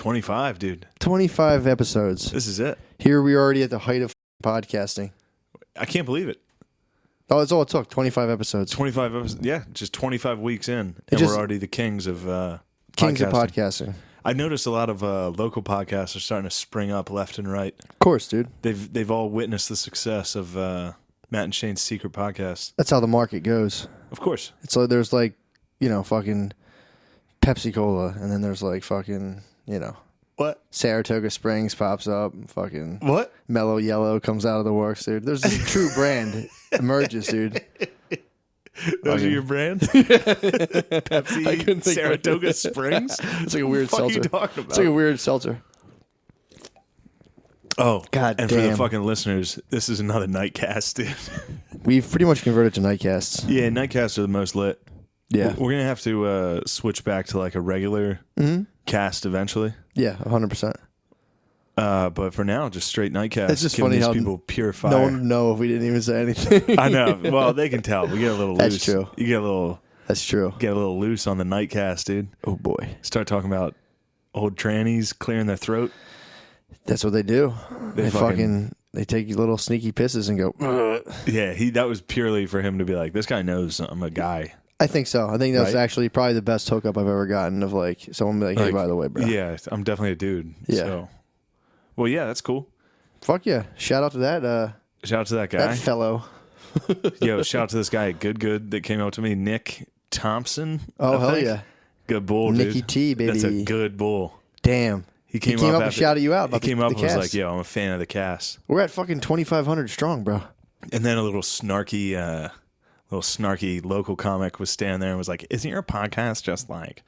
25, dude. 25 episodes. This is it. Here we are already at the height of podcasting. I can't believe it. Oh, that's all it took. 25 episodes. 25 episodes. Yeah, just 25 weeks in, and we're already the kings of podcasting. I noticed a lot of local podcasts are starting to spring up left and right. Of course, dude. They've all witnessed the success of Matt and Shane's secret podcast. That's how the market goes. Of course. It's like there's like, fucking Pepsi Cola, and then there's like fucking, What? Saratoga Springs pops up, fucking What? Mellow Yellow comes out of the works, dude. There's this true brand emerges, dude. Those are your brands? Pepsi, Saratoga Springs? It's like a weird seltzer. What are you talking about? It's like a weird seltzer. Oh, God and damn. for the fucking listeners, this is another nightcast, dude. We've pretty much converted to nightcasts. Yeah, nightcasts are the most lit. Yeah. We're going to have to switch back to like a regular cast eventually. Yeah, 100%. But for now, just straight nightcast. It's just giving funny these how people pure fire. No one would know if we didn't even say anything. I know. Well, they can tell. We get a little loose. That's true. You get a little... That's true. Get a little loose on the nightcast, dude. Oh, boy. Start talking about old trannies clearing their throat. That's what they do. They fucking they take little sneaky pisses and go, ugh. Yeah, that was purely for him to be like, this guy knows I'm a guy. I think so. I think that's Right? actually probably the best hookup I've ever gotten of like someone be like, hey, by the way, bro. Yeah, I'm definitely a dude. Yeah. So. Well, yeah, that's cool. Fuck yeah. Shout out to that Shout out to that guy. that fellow. Yo, shout out to this guy at Good that came up to me, Nick Thompson. Oh, I hell think. yeah. Good bull, dude. Nicky T, baby. That's a good bull. Damn. He came up up and shouted you out He about came the up and was cast. like, yo, I'm a fan of the cast. We're at fucking 2,500 strong, bro. And then a little snarky local comic was standing there and was like, isn't your podcast just like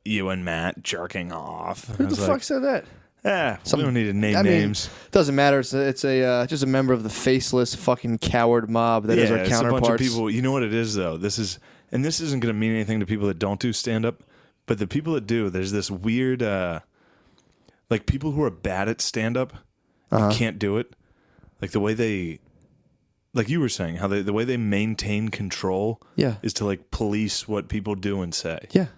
you and Matt jerking off? And Who I the was fuck said that? we don't need to name names. Doesn't matter. It's a just a member of the faceless fucking coward mob that is our it's counterparts. a bunch of people. You know what it is, though? This isn't going to mean anything to people that don't do stand-up, but the people that do, there's this weird, like people who are bad at stand-up can't do it. Like the way they, like you were saying, how the way they maintain control is to like police what people do and say. Yeah.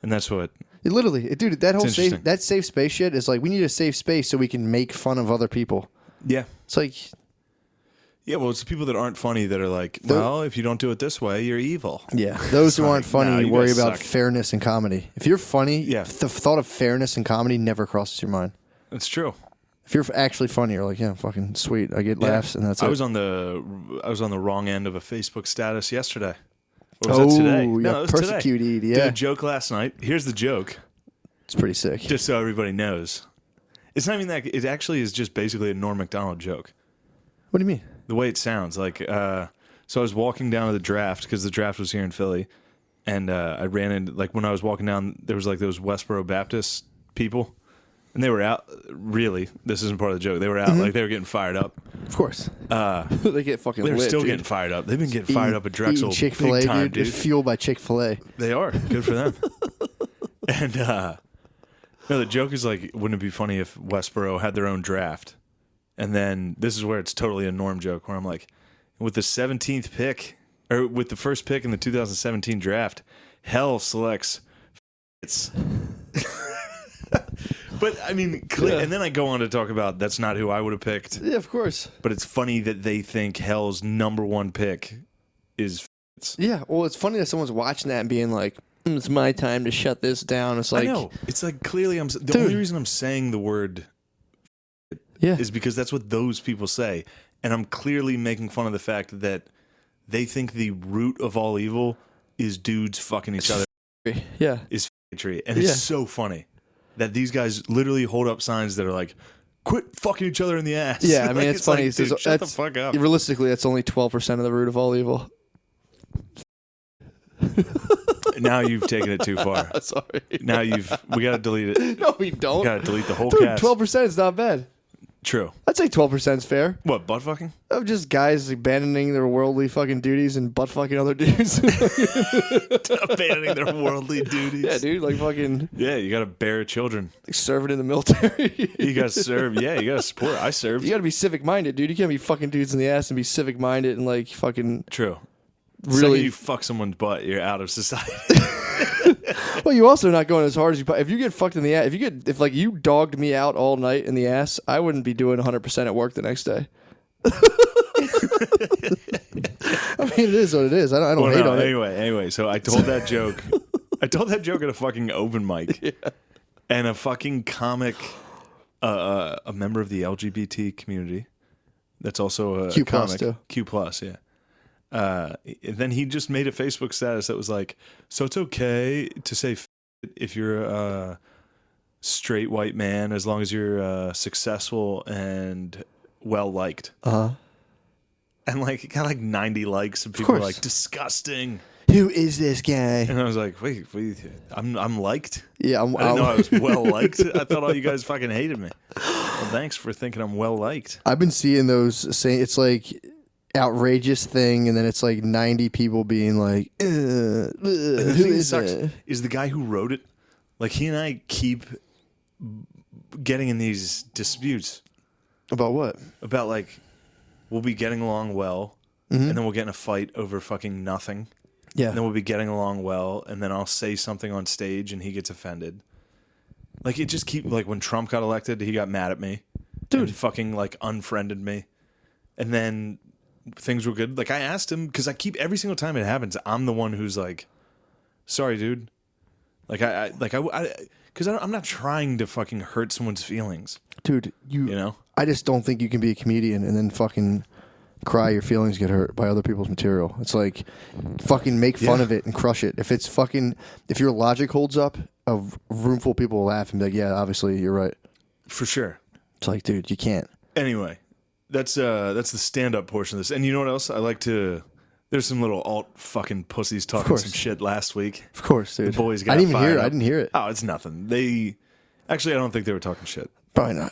And that's what... Literally, dude, that whole interesting. safe space shit is like, we need a safe space so we can make fun of other people. Yeah. It's like... Yeah, well, it's the people that aren't funny that are like, well, if you don't do it this way, you're evil. Yeah, those who aren't funny Nah, you worry guys about suck. fairness in comedy. If you're funny, the thought of fairness in comedy never crosses your mind. That's true. If you're actually funny, you're like, yeah, fucking sweet. I get laughs, and that's it. I was on the wrong end of a Facebook status yesterday. Or was that today? No, it was persecuted, today. yeah. Did a joke last night. Here's the joke. It's pretty sick. Just so everybody knows. It's not even that. It actually is just basically a Norm Macdonald joke. What do you mean? The way it sounds. Like, so I was walking down to the draft because the draft was here in Philly. And I ran into, like, when I was walking down, there was like those Westboro Baptist people. And they were out, really, this isn't part of the joke. They were out, like, they were getting fired up. Of course. They get fucking They're lit, still dude. getting fired up. They've been getting fired up at Drexel Eating Chick-fil-A, big time, dude. Just fueled by Chick-fil-A. They are. Good for them. And, no, the joke is like, wouldn't it be funny if Westboro had their own draft? And then this is where it's totally a Norm joke, where I'm like, with the 17th pick, or with the first pick in the 2017 draft, Hell selects it's. But, I mean, and then I go on to talk about that's not who I would have picked. Yeah, of course. But it's funny that they think Hell's number one pick is. Yeah, well, it's funny that someone's watching that and being like, it's my time to shut this down. It's like, I know. It's like clearly the only reason I'm saying the word is because that's what those people say. And I'm clearly making fun of the fact that they think the root of all evil is dudes fucking each other. Yeah. Is tree. And it's so funny that these guys literally hold up signs that are like, quit fucking each other in the ass. Yeah, I mean, like, it's funny. Like, dude, shut the fuck up. Realistically, that's only 12% of the root of all evil. Now you've taken it too far. Sorry. Now we got to delete it. No, we don't. We got to delete the whole Dude, cast. 12% is not bad. True. I'd say 12% is fair. What, butt fucking? Of just guys abandoning their worldly fucking duties and butt fucking other dudes. Abandoning their worldly duties. Yeah, dude, like fucking. Yeah, you got to bear children. Like serving in the military. You got to serve. Yeah, you got to support. I served. You got to be civic minded, dude. You can't be fucking dudes in the ass and be civic minded and like fucking. True. Really, you fuck someone's butt, you're out of society. Well, you also not going as hard as you. If you get fucked in the ass, if like you dogged me out all night in the ass, I wouldn't be doing 100% at work the next day. I mean, it is what it is. I don't hate on it. Anyway, so I told that joke. I told that joke at a fucking open mic, and a fucking comic, a member of the LGBT community. That's also a Q comic. too. Q plus, yeah. Then he just made a Facebook status that was like, so it's okay to say if you're a straight white man as long as you're successful and well liked. And like it got like 90 likes, and people were like, disgusting. Who is this guy? And I was like, wait, I'm liked? Yeah, I didn't know I was well liked. I thought all you guys fucking hated me. Well, thanks for thinking I'm well liked. I've been seeing those saying it's like outrageous thing, and then it's like 90 people being like, And the thing that sucks is the guy who wrote it. Like he and I keep getting in these disputes. About what? About like we'll be getting along well, and then we'll get in a fight over fucking nothing. Yeah. And then we'll be getting along well, and then I'll say something on stage and he gets offended. Like it just like when Trump got elected, he got mad at me. Dude. And fucking like unfriended me. And then things were good. Like I asked him, because I keep every single time it happens, I'm the one who's like, sorry, dude. Like because I'm not trying to fucking hurt someone's feelings. Dude, you know? I just don't think you can be a comedian and then fucking cry your feelings get hurt by other people's material. It's like fucking make fun of it and crush it. If your logic holds up, a room full of people will laugh and be like, yeah, obviously you're right. For sure. It's like, dude, you can't. Anyway, that's the stand-up portion of this. And you know what else? I like to... There's some little alt fucking pussies talking some shit last week. Of course, dude. The boys got I didn't even hear it. up. I didn't hear it. Oh, it's nothing. Actually, I don't think they were talking shit. Probably not.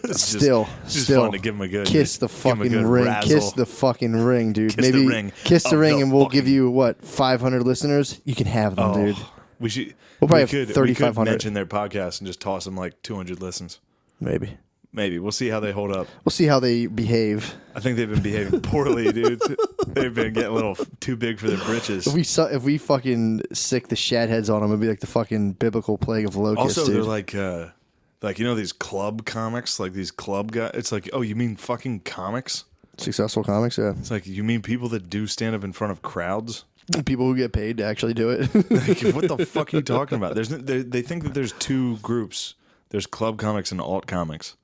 It's still fun to give them a good kiss the fucking ring. razzle. Kiss the fucking ring, dude. Kiss the ring. Kiss the ring, and we'll give you what 500 listeners. You can have them, dude. We should. We'll probably have 3,500. We could mention their podcast and just toss them like 200 listens. Maybe. We'll see how they hold up. We'll see how they behave. I think they've been behaving poorly, dude. They've been getting a little too big for their britches. If we fucking sick the shat heads on them, it'd be like the fucking biblical plague of locusts. Also, dude. they're like you know these club comics, like these club guys. It's like, oh, you mean fucking comics? Successful comics, yeah. It's like, you mean people that do stand up in front of crowds? People who get paid to actually do it. Like, what the fuck are you talking about? They think that there's two groups. There's club comics and alt comics.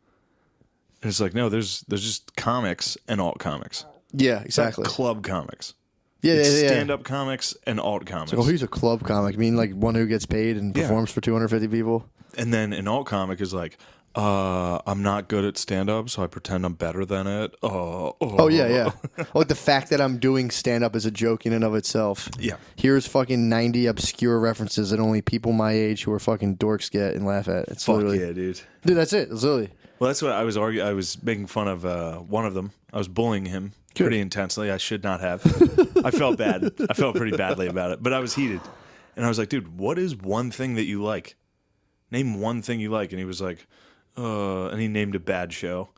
And it's like, no, there's just comics and alt comics. Yeah, exactly. It's not club comics. Yeah. Stand-up comics and alt comics. So who's a club comic? I mean, like one who gets paid and performs for 250 people? And then an alt comic is like, I'm not good at stand-up, so I pretend I'm better than it. Oh, yeah. Like the fact that I'm doing stand-up is a joke in and of itself. Yeah. Here's fucking 90 obscure references that only people my age who are fucking dorks get and laugh at. It's literally... yeah, dude. Dude, that's it. It's literally... Well, that's what I was arguing. I was making fun of one of them. I was bullying him pretty intensely. I should not have. I felt bad. I felt pretty badly about it, but I was heated. And I was like, dude, what is one thing that you like? Name one thing you like. And he was like, and he named a bad show.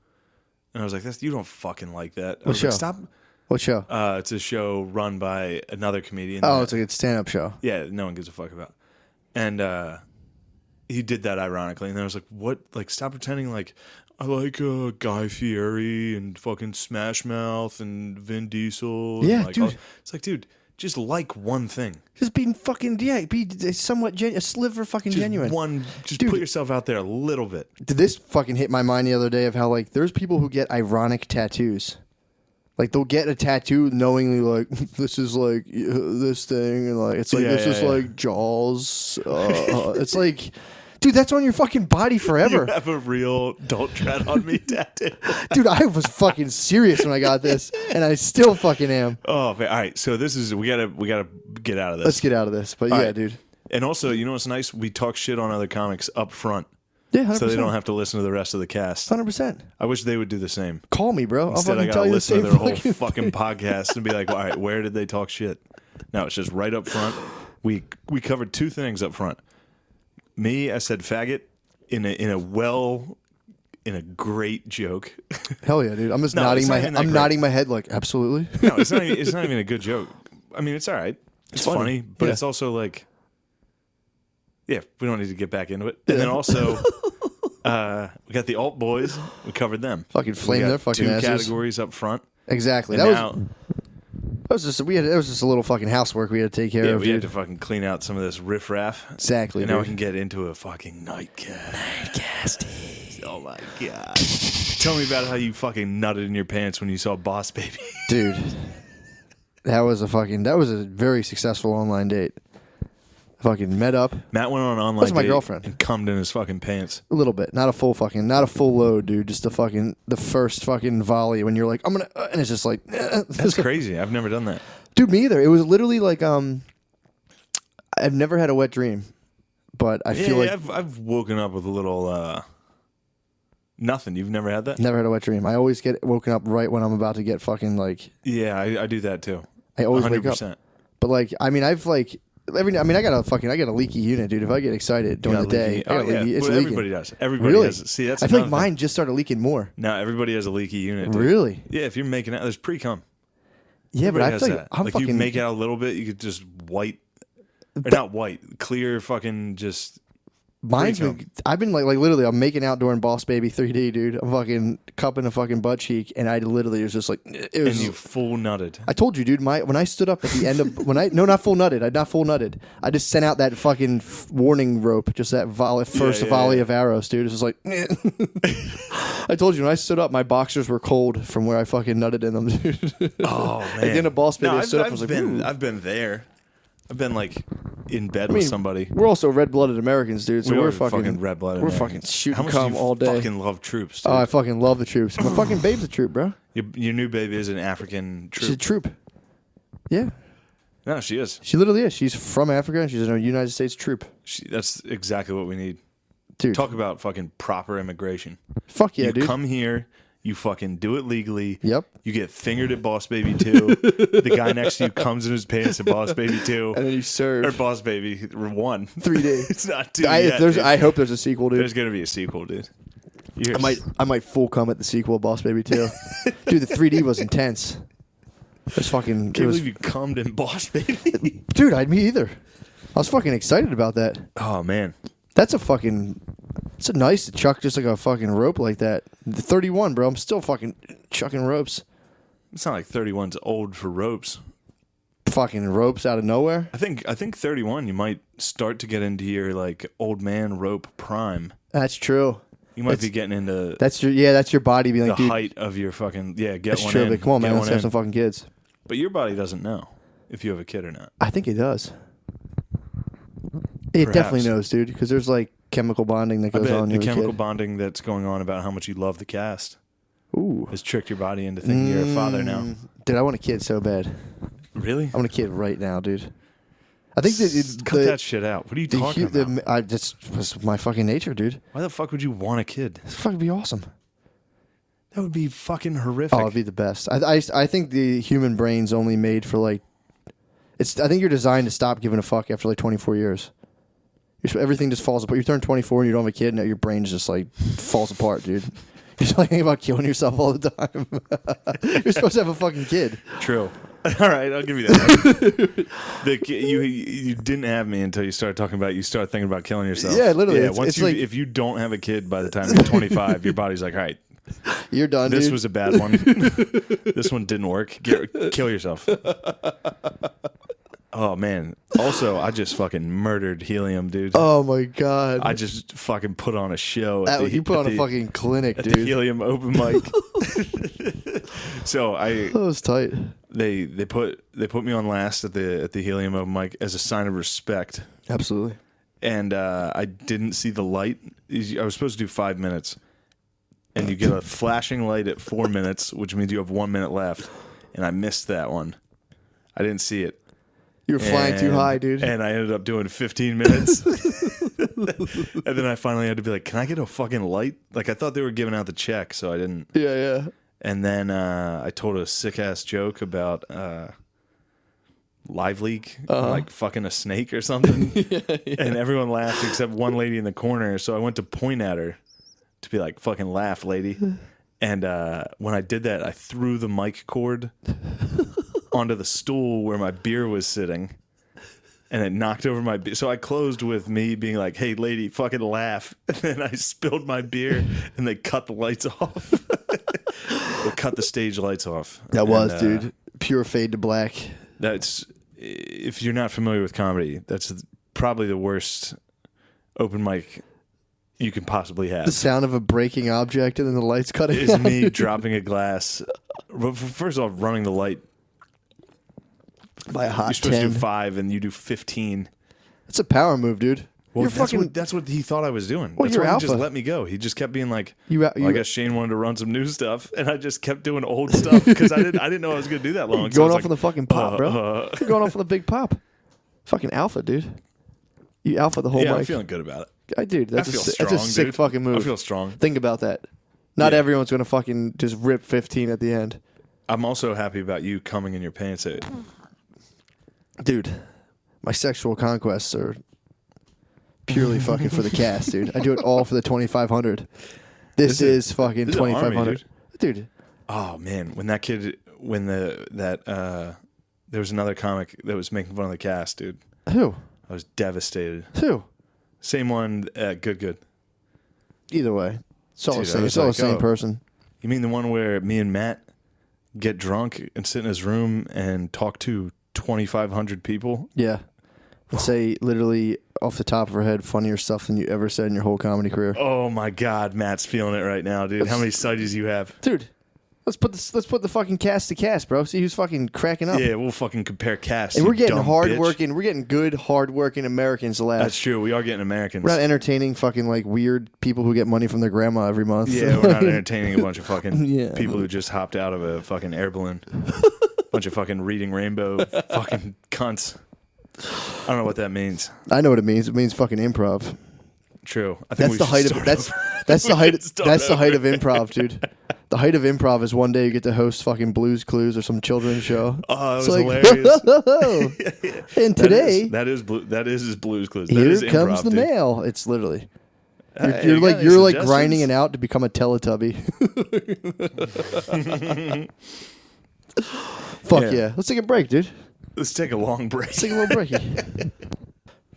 And I was like, you don't fucking like that. I was like, stop. What show? It's a show run by another comedian. Oh, it's like a stand-up show. Yeah, no one gives a fuck about. And he did that ironically, and then I was like, "What? Like, stop pretending like I like Guy Fieri and fucking Smash Mouth and Vin Diesel." Yeah, and like, dude. It's like, dude, just like one thing. Just being fucking be somewhat a sliver fucking genuine. Just dude, put yourself out there a little bit. Did this fucking hit my mind the other day of how like there's people who get ironic tattoos. Like they'll get a tattoo knowingly like this is like this thing and like it's like this is like Jaws. It's like, dude, that's on your fucking body forever. You have a real "Don't Tread on Me" tattoo. Dude, I was fucking serious when I got this, and I still fucking am. Oh, man. All right. So this is we gotta get out of this. Let's get out of this. But all right, dude. And also, you know what's nice? We talk shit on other comics up front. Yeah, 100%. So they don't have to listen to the rest of the cast. 100%. I wish they would do the same. Call me, bro. Instead, I'll I tell gotta you listen the to same their whole fucking podcast and be like, all right, where did they talk shit? No, it's just right up front. We covered two things up front. Me, I said faggot in a great joke. Hell yeah, dude. I'm just nodding my head. I'm nodding my head like absolutely. No, it's not even a good joke. I mean, it's all right. It's funny, but it's also like Yeah, we don't need to get back into it. And then also, we got the alt boys. We covered them. Fucking flame We got their fucking two asses. categories up front. Exactly. And That was just a little fucking housework we had to take care of. we dude. had to fucking clean out some of this riffraff. Exactly. And now we dude. can get into a fucking nightcast. Nightcasting. Oh my god. Tell me about how you fucking nutted in your pants when you saw Boss Baby. Dude, that was a very successful online date. Fucking met up Matt went on an online That's my date girlfriend. and cummed in his fucking pants. a little bit, not a full load, dude. Just the first fucking volley when you're like, I'm gonna, and it's just like, That's crazy. I've never done that. dude. Me either. It was literally like, I've never had a wet dream, but I feel like I've woken up with a little nothing. You've never had that? never had a wet dream. I always get woken up right when I'm about to get fucking like. Yeah, I do that too. I always 100%. wake up, but like, I mean, I've like. I got a leaky unit, dude. If I get excited during the day, I got leaky, it's well, leaking. everybody does. Everybody Really? has. See, that's I feel like another thing. mine just started leaking more. No, everybody has a leaky unit. Dude. Really? Yeah, if you're making out, there's pre-cum. Yeah, but Everybody I has feel like that. I'm like fucking. you make out a little bit, you could just white, or not white, clear, fucking just. Mine's pre-cum. been, I've been like literally, I'm making out during Boss Baby 3D, dude. I'm fucking cupping a fucking butt cheek, and I literally was just like, it was. And you full nutted. I told you, dude. When I stood up at the end of not full nutted. I not full nutted. I just sent out that fucking warning rope, just that first volley of arrows, dude. It's just like. I told you when I stood up, my boxers were cold from where I fucking nutted in them, dude. Oh man! At the end of Boss Baby, No, I stood up. I was like, ooh. I've been there. I've been like in bed with somebody. We're also red-blooded Americans, dude. So We we're are fucking red-blooded. We're Americans. fucking shooting How much cum do you all day. Fucking love troops. Dude? Oh, I fucking love the troops. My fucking babe's a troop, bro. Your new baby is an African troop. She's a troop. Yeah, No, she is. she literally is. She's from Africa, and she's a United States troop. That's exactly what we need. Dude, Talk about fucking proper immigration. fuck yeah, you dude. come here, you fucking do it legally. Yep. You get fingered at Boss Baby 2. The guy next to you comes in his pants at Boss Baby 2. And then you serve Or Boss Baby 1. 3D. It's not 2 yet, dude. I hope there's a sequel, dude. There's going to be a sequel, dude. I might full come at the sequel, Boss Baby 2. Dude, the 3D was intense. It was fucking. Can't believe you cummed in Boss Baby. Dude, me either. I was fucking excited about that. Oh, man. That's a fucking. It's a nice to chuck just like a fucking rope like that. The 31, bro. I'm still fucking chucking ropes. It's not like 31's old for ropes. Fucking ropes out of nowhere. I think 31 you might start to get into your like old man rope prime. That's true. You might be getting into That's your body being the like, dude. height of your fucking get That's one true. in. But come on, get man. one Let's have in. some fucking kids. But your body doesn't know if you have a kid or not. I think it does. It Perhaps. definitely knows, dude. Because there's like chemical bonding that I goes bet on. the with a chemical kid. bonding that's going on about how much you love the cast Ooh. has tricked your body into thinking you're a father now. Dude, I want a kid so bad. Really? I want a kid right now, dude. I think Cut that shit out. What are you talking about? That's was my fucking nature, dude. Why the fuck would you want a kid? This fucking be awesome. That would be fucking horrific. Oh, it'd be the best. I think the human brain's only made for like. I think you're designed to stop giving a fuck after like 24 years. Everything just falls apart. You turn 24 and you don't have a kid, and your brain just like falls apart, dude. You're just like thinking about killing yourself all the time. You're supposed to have a fucking kid. True. All right, I'll give you that. You didn't have me until you started talking about you start thinking about killing yourself. Yeah, literally. Yeah, It's once like- if you don't have a kid by the time you're 25, your body's like, all right, You're done, this dude. was a bad one. This one didn't work. Kill yourself. Oh man. Also, I just fucking murdered helium, dude. Oh my god. I just fucking put on a show. You put on a fucking clinic, at dude. the helium open mic. So That was tight. they put me on last at the helium open mic as a sign of respect. Absolutely. And I didn't see the light. I was supposed to do 5 minutes, and you get a flashing light at 4 minutes, which means you have 1 minute left. And I missed that one. I didn't see it. You were flying too high, dude. And I ended up doing 15 minutes. And then I finally had to be like, can I get a fucking light? Like, I thought they were giving out the check, so I didn't. Yeah. And then I told a sick-ass joke about Live Leak, like fucking a snake or something. And everyone laughed except one lady in the corner, so I went to point at her to be like, fucking laugh, lady. And when I did that, I threw the mic cord onto the stool where my beer was sitting. and it knocked over my beer. So I closed with me being like, "Hey, lady, fucking laugh." And then I spilled my beer, and they cut the lights off. They cut the stage lights off. That was, dude. Pure fade to black. That's, if you're not familiar with comedy, that's probably the worst open mic you can possibly have. The sound of a breaking object and then the lights cutting is out. me dropping a glass. First off, running the light. By a hot You're supposed 10. to do 5 and you do 15. That's a power move, dude. Well, You're that's what he thought I was doing. Well, That's you're why he alpha. just let me go. He just kept being like, You- I guess Shane wanted to run some new stuff, and I just kept doing old stuff because I didn't know I was going to do that long. You're So I going was off like, on the fucking pop, bro. You're going off on the big pop. Fucking alpha, dude. You alpha the whole yeah, mic. I'm feeling good about it. Dude, that's I feel a strong, sick dude. fucking move. I feel strong. Think about that. Not Yeah. everyone's going to fucking just rip 15 at the end. I'm also happy about you coming in your pants. Dude, my sexual conquests are purely fucking for the cast, dude. I do it all for the 2,500. This is fucking this is an army, 2,500. Dude. Oh man, when that kid, there was another comic that was making fun of the cast, dude. Who? I was devastated. Who? Same one, good. Either way. It's all Dude, the I same. was It's all the like, same oh. person. You mean the one where me and Matt get drunk and sit in his room and talk to 2,500 people? Yeah. And say literally off the top of her head funnier stuff than you ever said in your whole comedy career. Oh my God, Matt's feeling it right now, dude. How many studies you have? Dude, let's put the fucking cast to cast, bro. See who's fucking cracking up. Yeah, we'll fucking compare casts. And you we're getting dumb hard bitch. working. We're getting good, hard working Americans to laugh. That's true. We are getting Americans. We're not entertaining fucking like weird people who get money from their grandma every month. Yeah, we're not entertaining a bunch of fucking Yeah. people who just hopped out of a fucking air balloon. Bunch of fucking reading rainbow fucking cunts. I don't know what that means. I know what it means. It means fucking improv. True. I think That's the height of that's the height that's the height of improv, dude. The height of improv is one day you get to host fucking Blue's Clues or some children's show. Oh, It's it was hilarious. And today that is his Blue's Clues. That is here improv, comes the dude. mail. It's literally Hey, you're you got like any you're like suggestions? grinding it out to become a Teletubby. Fuck yeah. Let's take a break, dude. Let's take a long break. Let's take a little breaky.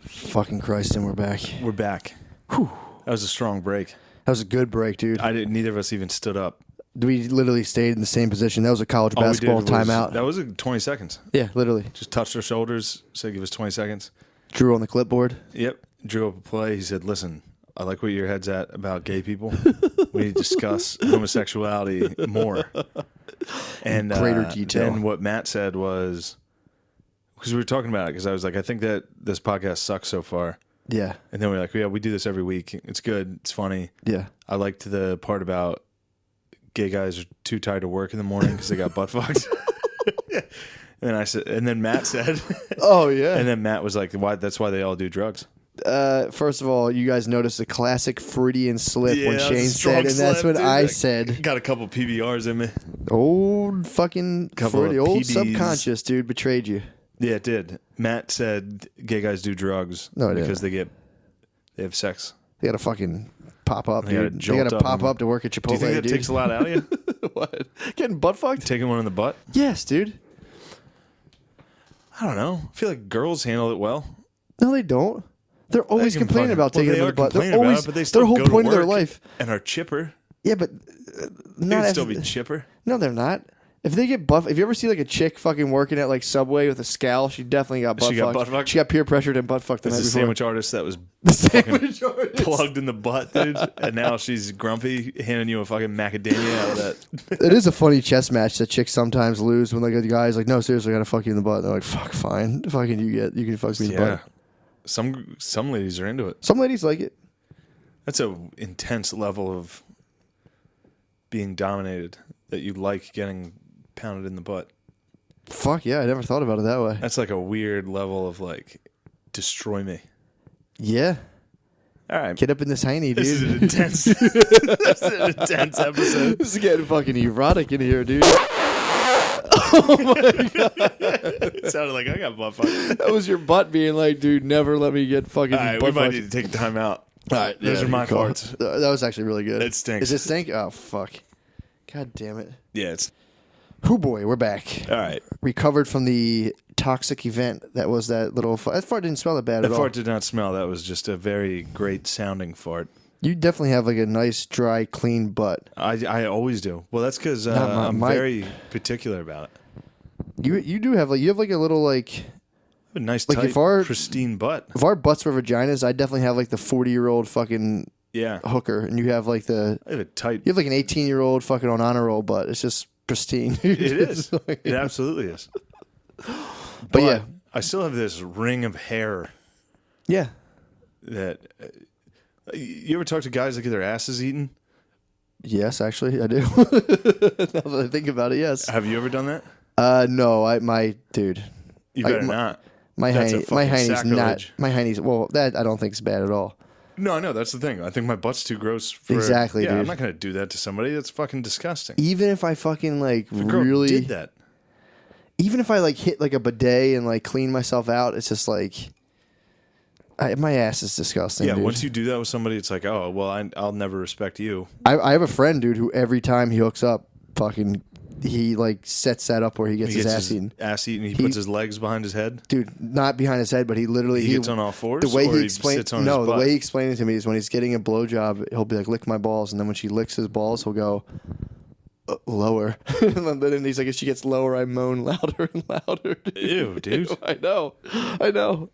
Fucking Christ, and we're back. We're back. Whew. That was a strong break. That was a good break, dude. Neither of us even stood up. We literally stayed in the same position. That was a college All we basketball did was- timeout. That was 20 seconds. Yeah, literally. Just touched our shoulders, said give us 20 seconds. Drew on the clipboard. Yep. Drew up a play. He said, listen, I like where your head's at about gay people. We need to discuss homosexuality more. And Greater detail. Then what Matt said was, because we were talking about it, because I was like, I think that this podcast sucks so far. Yeah, And then we're like, yeah, we do this every week. It's good. It's funny. yeah. I liked the part about gay guys are too tired to work in the morning because they got butt fucked. And I said, and then Matt said, Oh yeah. and then Matt was like, why? That's why they all do drugs. First of all, you guys noticed a classic Freudian slip when that was a Shane strong said, and that's slip, when dude. I said, Got a couple PBRs in me. old fucking Couple of Freudian, old PBs. subconscious dude betrayed you. Yeah, it did. Matt said gay guys do drugs No, it didn't. because they have sex. They gotta fucking pop up, They gotta dude. They jolt gotta up pop and- up to work at Chipotle, Do you think that dude. takes a lot out of you? What? Getting butt fucked? Taking one in the butt? Yes, dude. I don't know. I feel like girls handle it well. No, they don't. They're always They can complaining fucking- about well, taking they them in are the butt. They're complaining about always it, but they still their whole go to point of their work life. and are chipper. Yeah, but They not can still after be chipper. No, they're not. If they get buff, if you ever see like a chick fucking working at like Subway with a scowl, she definitely got butt She got fucked. butt fucked? She got peer pressured and butt fucked the It's night the before. sandwich artist that was The sandwich artist. plugged in the butt, dude. And now she's grumpy, handing you a fucking macadamia out of that. It is a funny chess match that chicks sometimes lose when like the guy's like, no, seriously, I gotta fuck you in the butt. And they're like, fuck, fine, fucking you can fuck me in the Yeah. butt. Some ladies are into it. Some ladies like it. That's a intense level of being dominated that you like getting pounded in the butt. Fuck yeah, I never thought about it that way. That's like a weird level of like destroy me. Yeah, All right. get up in this hiney, dude. This is an intense this is an intense episode. This is getting fucking erotic in here, dude. It sounded like I got butt fucked. That was your butt being like, dude, never let me get fucking All right, we butt might fucked. need to take time out. All right, Those are my cool. farts. That was actually really good. It stinks. Is it stink? Oh fuck! God damn it! Yeah, it's Hoo boy, we're back. all right. Recovered from the toxic event that was that little that fart didn't smell that bad That at all. fart did not smell. That was just a very great sounding fart. You definitely have like a nice, dry, clean butt. I always do. Well, that's because I'm very particular about it. You do have you have like a little like A nice, like tight, if our pristine butt. if our butts were vaginas, I definitely have like the 40-year-old fucking hooker, and you have like I have a tight. you have like an 18-year-old fucking on honor roll butt. It's just pristine. It is. It absolutely is. But yeah, I still have this ring of hair yeah. that. You ever talk to guys that get their asses eaten? Yes, actually, I do. Now that I think about it, yes. Have you ever done that? No, my dude. You better not. My That's a hiney's fucking not. sacrilege. My hiney's. Well, that I don't think is bad at all. No, that's the thing. I think my butt's too gross for... Exactly, yeah, dude. I'm not going to do that to somebody. That's fucking disgusting. Even if I fucking like If a girl really did that. Even if I like hit like a bidet and like clean myself out, it's just like my ass is disgusting. Yeah, dude. once you do that with somebody, it's like, oh, well, I'll never respect you. I have a friend, dude, who every time he hooks up, fucking, he like sets that up where he gets his ass eaten. Ass eaten. He puts his legs behind his head. Dude, not behind his head, but he literally He gets on all fours. The way or he explained, sits on his the butt? way he explained it to me is when he's getting a blowjob, he'll be like, "Lick my balls," and then when she licks his balls, he'll go lower, and then he's like, "If she gets lower, I moan louder and louder." Dude. Ew, dude. I know.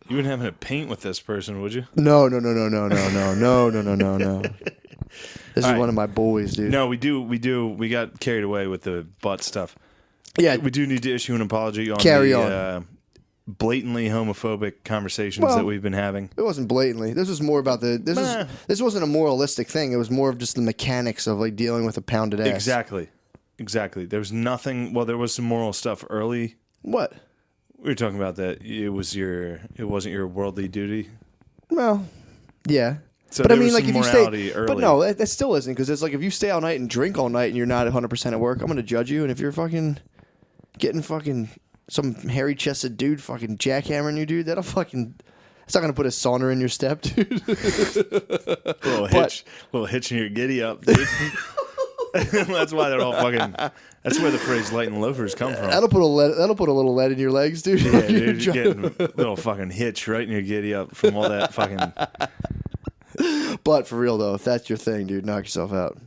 You wouldn't have to paint with this person, would you? No. This is right. one of my boys, dude. No, we do. We got carried away with the butt stuff. Yeah, We do need to issue an apology on Carry blatantly homophobic conversations that we've been having. it wasn't blatantly. This was more about this wasn't a moralistic thing. It was more of just the mechanics of like dealing with a pounded ass. Exactly. There was nothing. Well, there was some moral stuff early. What? We were talking about that. It wasn't your worldly duty. Well, yeah. So But I there mean, was like some if you morality stay, early. but no, that still isn't, because it's like if you stay all night and drink all night and you're not 100% at work, I'm gonna judge you. And if you're fucking getting fucking some hairy chested dude fucking jackhammering you, dude, that'll fucking. It's not gonna put a sauna in your step, dude. little hitch in your giddy up, dude. That's why they're all fucking. That's where the phrase "light and loafers" come from. That'll put a little lead in your legs, dude. Yeah, dude, you're getting a little fucking hitch right in your giddy up from all that fucking. But for real though, if that's your thing, dude, knock yourself out.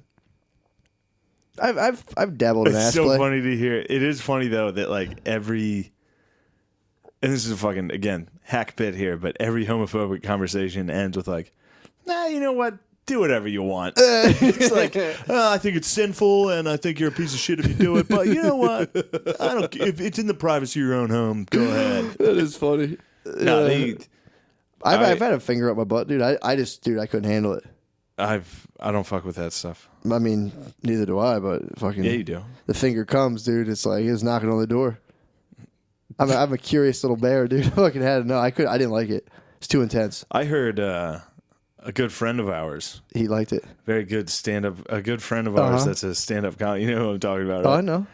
I've dabbled in It's ass so play. funny to hear. It is funny though that like every, and this is a fucking again hack bit here, but every homophobic conversation ends with like, nah, you know what? Do whatever you want. It's like, I think it's sinful, and I think you're a piece of shit if you do it. But you know what? I don't. If it's in the privacy of your own home, go ahead. That is funny. No, I've had a finger up my butt, dude. I couldn't handle it. I don't fuck with that stuff. I mean, neither do I, but fucking Yeah, you do. the finger comes, dude. It's like it's knocking on the door. I'm a curious little bear, dude. I fucking had it. No, I didn't like it. It's too intense. I heard a good friend of ours, He liked it. very good stand-up, a good friend of ours that's a stand-up comic. You know who I'm talking about, Oh, right? I know.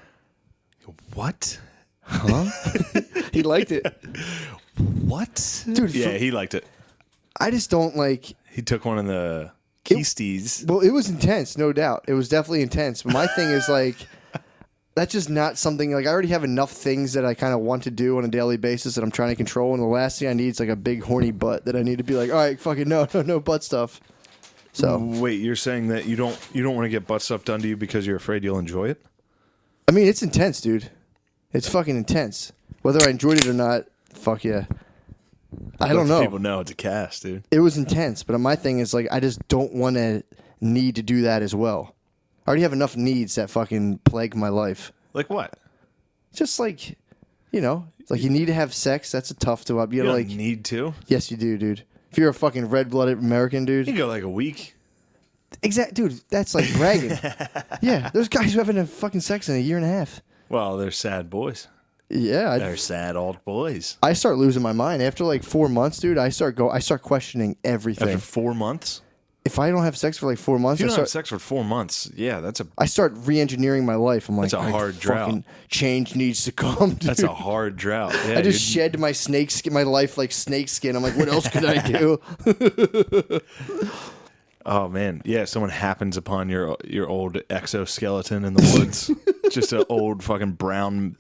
What? Huh? He liked it. What? Dude, Yeah, he liked it. I just don't like. He took one of the keysties. Well, it was intense, no doubt. It was definitely intense. But my thing is like, that's just not something like I already have enough things that I kind of want to do on a daily basis that I'm trying to control. And the last thing I need is like a big horny butt that I need to be like, all right, fucking no butt stuff. So Wait, you're saying that you don't want to get butt stuff done to you because you're afraid you'll enjoy it? I mean, it's intense, dude. It's fucking intense. Whether I enjoyed it or not, fuck yeah. I don't know. People know it's a cast, dude. It was intense, but my thing is like I just don't want to need to do that as well. I already have enough needs that fucking plague my life. Like what? Just like, it's like you need to have sex. That's a tough to up. You don't like need to. yes, you do, dude. If you're a fucking red-blooded American, dude. You can go like a week. Dude, that's like bragging. Yeah, there's guys who haven't had fucking sex in a year and a half. Well, they're sad boys. Yeah, They're sad old boys. I start losing my mind after like 4 months, dude. I start questioning everything. After 4 months? If I don't have sex for like 4 months, If you don't have sex for 4 months, yeah, I start re-engineering my life. I'm like, That's a hard drought. Fucking change needs to come, dude. that's a hard drought. Yeah, I just shed my snake skin, my life like snake skin. I'm like, what else could I do? Oh man, yeah. Someone happens upon your old exoskeleton in the woods, just an old fucking brown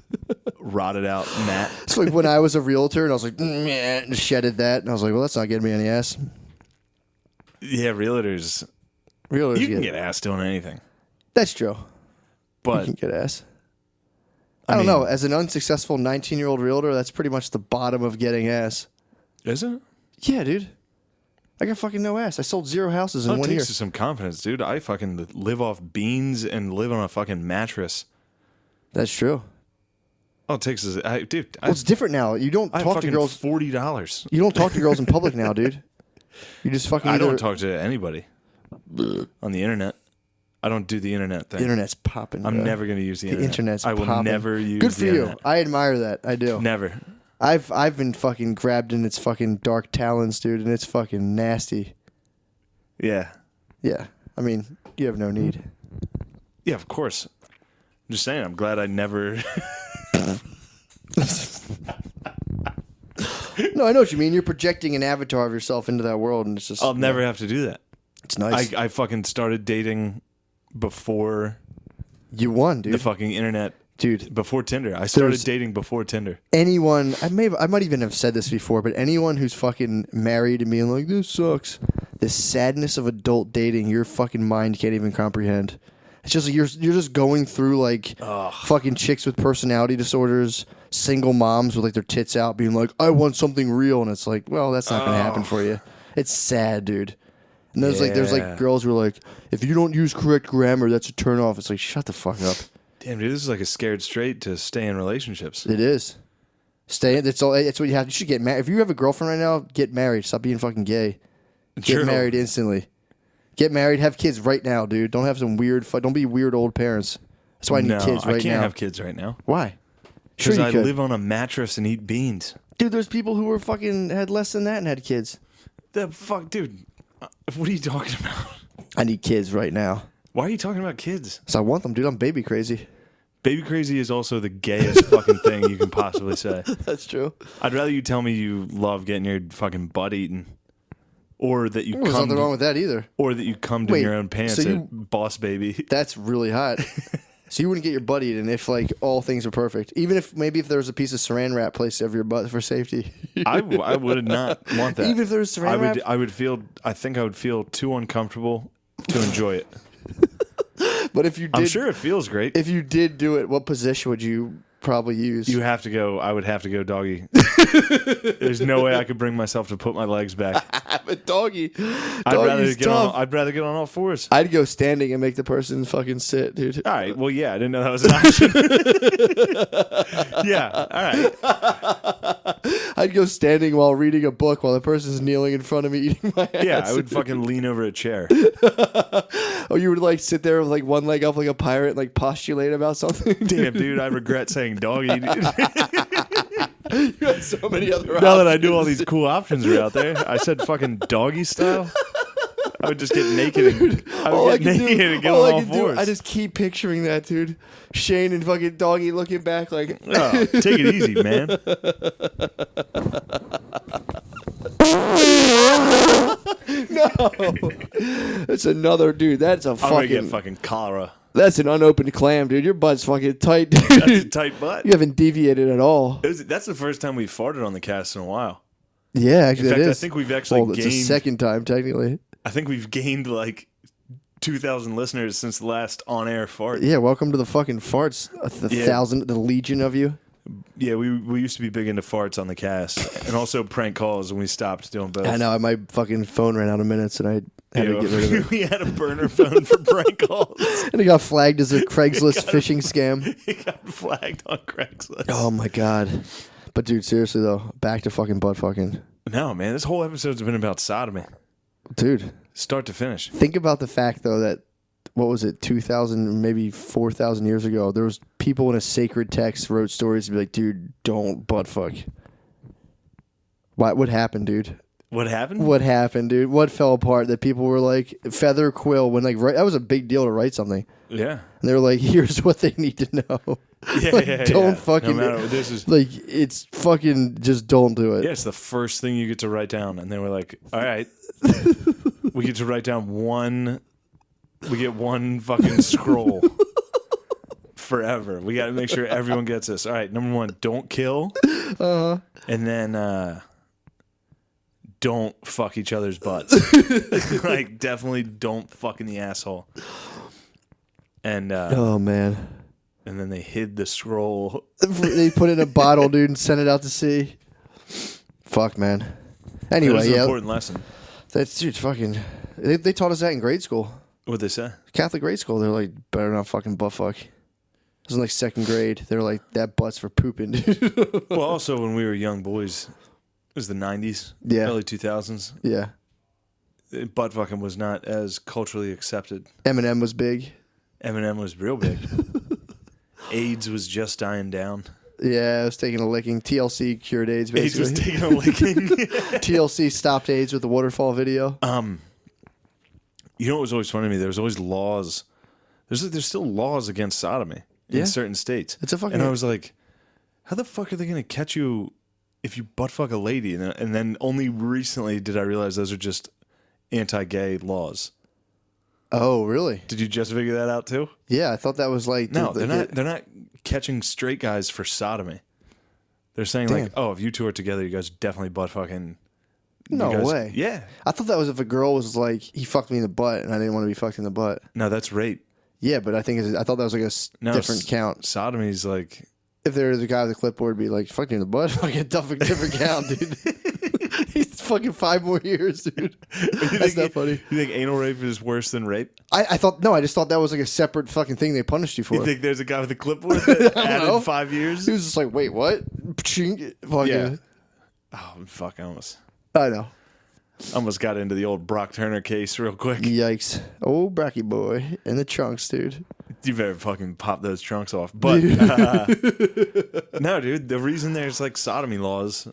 rotted out mat. It's like when I was a realtor and I was like, and shedded that. And I was like, well, that's not getting me any ass. Yeah, realtors. You can get ass doing anything. That's true. But you can get ass. I don't know. As an unsuccessful 19-year-old realtor, that's pretty much the bottom of getting ass. Is it? Yeah, dude. I got fucking no ass. I sold 0 houses in 1 year. It takes some confidence, dude. I fucking live off beans and live on a fucking mattress. That's true. All it takes is, dude. It's different now. You don't talk to girls. $40. You don't talk to girls in public now, dude. You just fucking. I don't talk to anybody on the internet. I don't do the internet thing. The internet's popping. I'm never going to use the internet. The internet's popping. I will never use Good for the internet. you. I admire that. I do. Never. I've been fucking grabbed in its fucking dark talons, dude, and it's fucking nasty. Yeah. Yeah. I mean, you have no need. Yeah, of course. I'm just saying, I'm glad I never... No, I know what you mean. You're projecting an avatar of yourself into that world, and it's just... I'll never have to do that. It's nice. I fucking started dating before... You won, dude. The fucking internet. Dude. Before Tinder. I started dating before Tinder. Anyone... I might even have said this before, but anyone who's fucking married and being like, this sucks. The sadness of adult dating, your fucking mind can't even comprehend. It's just like you're just going through like fucking chicks with personality disorders, single moms with like their tits out, being like, I want something real, and it's like, well, that's not gonna happen for you. It's sad, dude. And there's like girls who are like, if you don't use correct grammar, that's a turn off. It's like, shut the fuck up. Damn, dude, this is like a scared straight to stay in relationships. It is. Stay. That's all. It's what you have. You should get married. If you have a girlfriend right now, get married. Stop being fucking gay. Get married instantly. Get married. Have kids right now, dude. Don't have some weird. Don't be weird old parents. That's why I need kids right now. I can't have kids right now. Why? Because I live on a mattress and eat beans. Dude, there's people who were fucking had less than that and had kids. The fuck, dude. What are you talking about? I need kids right now. Why are you talking about kids? Because I want them, dude. I'm baby crazy. Baby crazy is also the gayest fucking thing you can possibly say. That's true. I'd rather you tell me you love getting your fucking butt eaten. Or that you There's nothing wrong with that either. Or that you cummed in your own pants at Boss Baby. That's really hot. So you wouldn't get your butt eaten if like all things were perfect. Even if maybe if there was a piece of saran wrap placed over your butt for safety. I would not want that. Even if there was saran wrap? I think I would feel too uncomfortable to enjoy it. But if you did, I'm sure it feels great. If you did do it, what position would you probably use? I would have to go doggy. There's no way I could bring myself to put my legs back. But doggy. I'd rather get on all fours. I'd go standing and make the person fucking sit, dude. All right. Well, yeah, I didn't know that was an option. Yeah. All right. I'd go standing while reading a book while the person's kneeling in front of me eating my ass. Yeah, I would fucking lean over a chair. Oh, you would like sit there with like one leg up like a pirate and like postulate about something? Damn, dude, I regret saying doggy, dude. You had so many other options. Now that I knew all these cool options were out there, I said fucking doggy style. I would just get naked and get on all fours. I just keep picturing that, dude. Shane and fucking doggy looking back like, oh, take it easy, man. No, that's another dude. That's a fucking. I'm gonna get fucking cholera. That's an unopened clam, dude. Your butt's fucking tight, dude. That's a tight butt. You haven't deviated at all. That's the first time we farted on the cast in a while. Yeah, actually, in fact, it is. I think we've actually gained. It's the second time, technically. I think we've gained like 2,000 listeners since the last on-air fart. Yeah, welcome to the fucking farts. The legion of you. Yeah, we used to be big into farts on the cast, and also prank calls, and we stopped doing both. I know. My fucking phone ran out of minutes, and I had to get rid of it. We had a burner phone for prank calls, and it got flagged as a Craigslist phishing scam. It got flagged on Craigslist. Oh my god! But dude, seriously though, back to fucking butt fucking. No, man, this whole episode's been about sodomy, dude. Start to finish. Think about the fact though that. What was it, 2,000, maybe 4,000 years ago, there was people in a sacred text wrote stories to be like, dude, don't butt fuck. What happened, dude? What happened? What happened, dude? What fell apart that people were like, feather quill, when like, that was a big deal to write something. Yeah. And they were like, here's what they need to know. Yeah, like, don't fucking, no matter, this is, like, it's fucking, just don't do it. Yeah, it's the first thing you get to write down. And they were like, all right, we get to write down one... We get one fucking scroll forever. We got to make sure everyone gets this. All right, number 1, don't kill. And then don't fuck each other's butts. Like, definitely don't fuck in the asshole. And oh, man. And then they hid the scroll. They put it in a bottle, dude, and sent it out to sea. Fuck, man. Anyway, that was an important lesson. That's, dude, fucking... They taught us that in grade school. What'd they say? Catholic grade school. They're like, better not fucking butt fuck. It was in like 2nd grade. They were like, that butt's for pooping, dude. Well, also, when we were young boys, it was the 90s, early 2000s. Yeah. Butt fucking was not as culturally accepted. Eminem was big. Eminem was real big. AIDS was just dying down. Yeah, I was taking a licking. TLC cured AIDS, basically. AIDS was taking a licking. TLC stopped AIDS with the waterfall video. You know what was always funny to me? There was always laws. There's still laws against sodomy in certain states. It's a fucking... And I was like, how the fuck are they going to catch you if you butt fuck a lady? And then only recently did I realize those are just anti-gay laws. Oh, really? Did you just figure that out too? Yeah, I thought that was like... No, they're not catching straight guys for sodomy. They're saying like, oh, if you two are together, you guys definitely butt fucking... No way. Yeah. I thought that was if a girl was like, he fucked me in the butt and I didn't want to be fucked in the butt. No, that's rape. Yeah, but I thought that was like a different count. Sodomy's like... If there was a guy with a clipboard, be like, fuck you in the butt, fucking a different count, dude. He's fucking 5 more years, dude. That's not funny. You think anal rape is worse than rape? I just thought that was like a separate fucking thing they punished you for. You think there's a guy with a clipboard that added 5 years? He was just like, wait, what? Fucking... Yeah. Oh, fuck, I know. Almost got into the old Brock Turner case real quick. Yikes. Oh, Bracky boy. In the trunks, dude. You better fucking pop those trunks off. But, no, dude, the reason there's like sodomy laws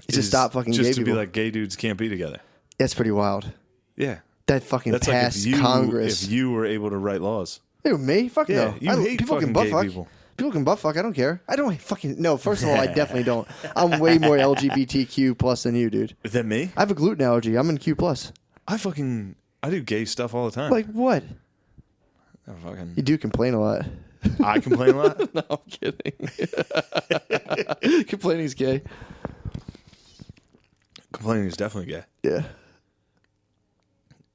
is to stop fucking gay people. Just to be people. like, gay dudes can't be together. That's pretty wild. Yeah. That fucking That's passed like Congress. If you were able to write laws. Who, me? Fuck yeah, no. You hate people fucking can butt gay fuck. people. People can butt fuck. I don't care. I don't fucking... No, first of all, I definitely don't. I'm way more LGBTQ plus than you, dude. Than me? I have a gluten allergy. I'm in Q plus. I do gay stuff all the time. Like what? You do complain a lot. I complain a lot? No, I'm kidding. Complaining is gay. Complaining is definitely gay. Yeah.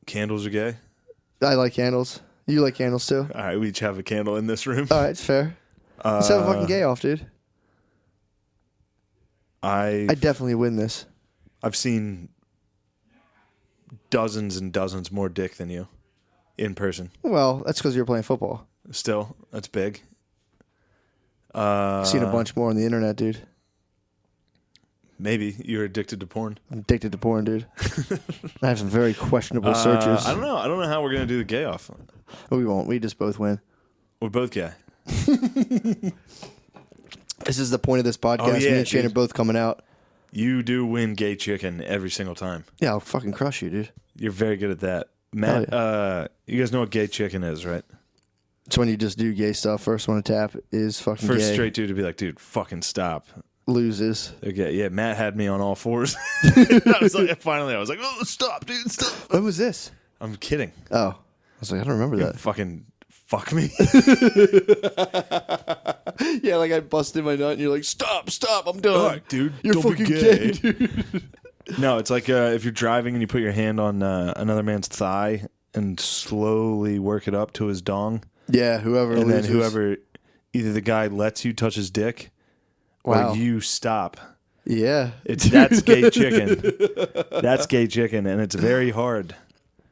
Candles are gay? I like candles. You like candles too? All right, we each have a candle in this room. All right, it's fair. Let's have a fucking gay off, dude. I definitely win this. I've seen dozens and dozens more dick than you in person. Well, that's because you're playing football. Still, that's big. I've seen a bunch more on the internet, dude. Maybe you're addicted to porn. I'm addicted to porn, dude. I have some very questionable searches. I don't know. I don't know how we're gonna do the gay off. We won't. We just both win. We're both gay. This is the point of this podcast. Oh, yeah, Me and Shane dude. are both coming out. You do win gay chicken every single time. Yeah, I'll fucking crush you, dude. You're very good at that. Matt, you guys know what gay chicken is, right? It's when you just do gay stuff. First one to tap is fucking First gay. straight dude to be like, dude, fucking stop. Loses. Okay, yeah, Matt had me on all fours. I was like, oh, stop, dude, stop. When was this? I'm kidding. Oh. I was like, I don't remember that. Fucking fuck me. Yeah, like I busted my nut and you're like, stop, I'm done. All right, dude. You're don't fucking be gay. dude. No, it's like if you're driving and you put your hand on another man's thigh and slowly work it up to his dong. Yeah, whoever and loses. then whoever, either the guy lets you touch his dick or you stop. Yeah. That's gay chicken. That's gay chicken, and it's very hard.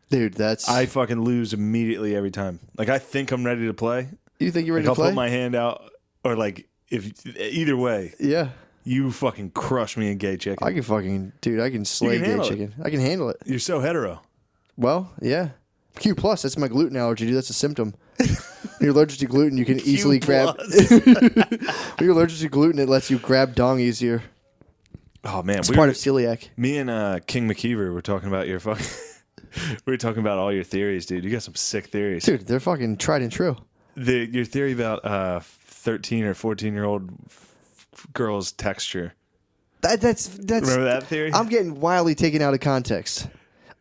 Dude, I fucking lose immediately every time. Like, I think I'm ready to play. You think you're ready I'll to play? put my hand out, or like, either way. Yeah. You fucking crush me in gay chicken. I can slay gay chicken. I can handle it. You're so hetero. Well, yeah. Q plus, that's my gluten allergy, dude. That's a symptom. When you're allergic to gluten, you can easily grab. When you're allergic to gluten, it lets you grab dong easier. Oh man, it's part of celiac. Me and King McKeever were talking about your fucking. We were talking about all your theories, dude. You got some sick theories, dude. They're fucking tried and true. Your theory about 13 or 14-year-old girls' texture. That's remember that theory? I'm getting wildly taken out of context.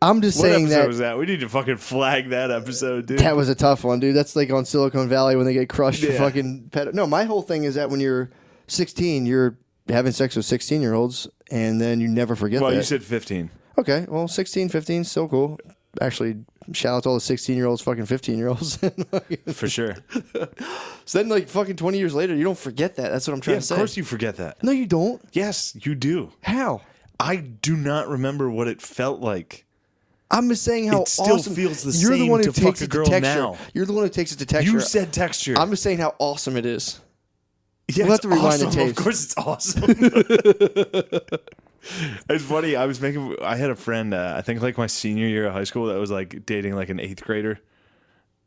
I'm just What saying episode that was that? We need to fucking flag that episode, dude. that was a tough one, dude. That's like on Silicon Valley when they get crushed for Yeah. fucking No, my whole thing is that when you're 16, you're having sex with 16-year-olds, and then you never forget Well, that. you said 15. Okay, well, 16, 15, still cool. Actually, shout out to all the 16-year-olds, fucking 15-year-olds. For sure. So then, like, fucking 20 years later, you don't forget that. That's what I'm trying Yeah, to of say. course you forget that. No, you don't. Yes, you do. How? I do not remember what it felt like. I'm just saying how It still awesome. feels the You're the same one who to takes fuck a it girl to texture. now. You're the one who takes it to texture. You said texture. I'm just saying how awesome it is. Yeah, We'll have to rewind the awesome. Of tapes. course, it's awesome. It's funny. I had a friend. I think like my senior year of high school that was like dating like an 8th grader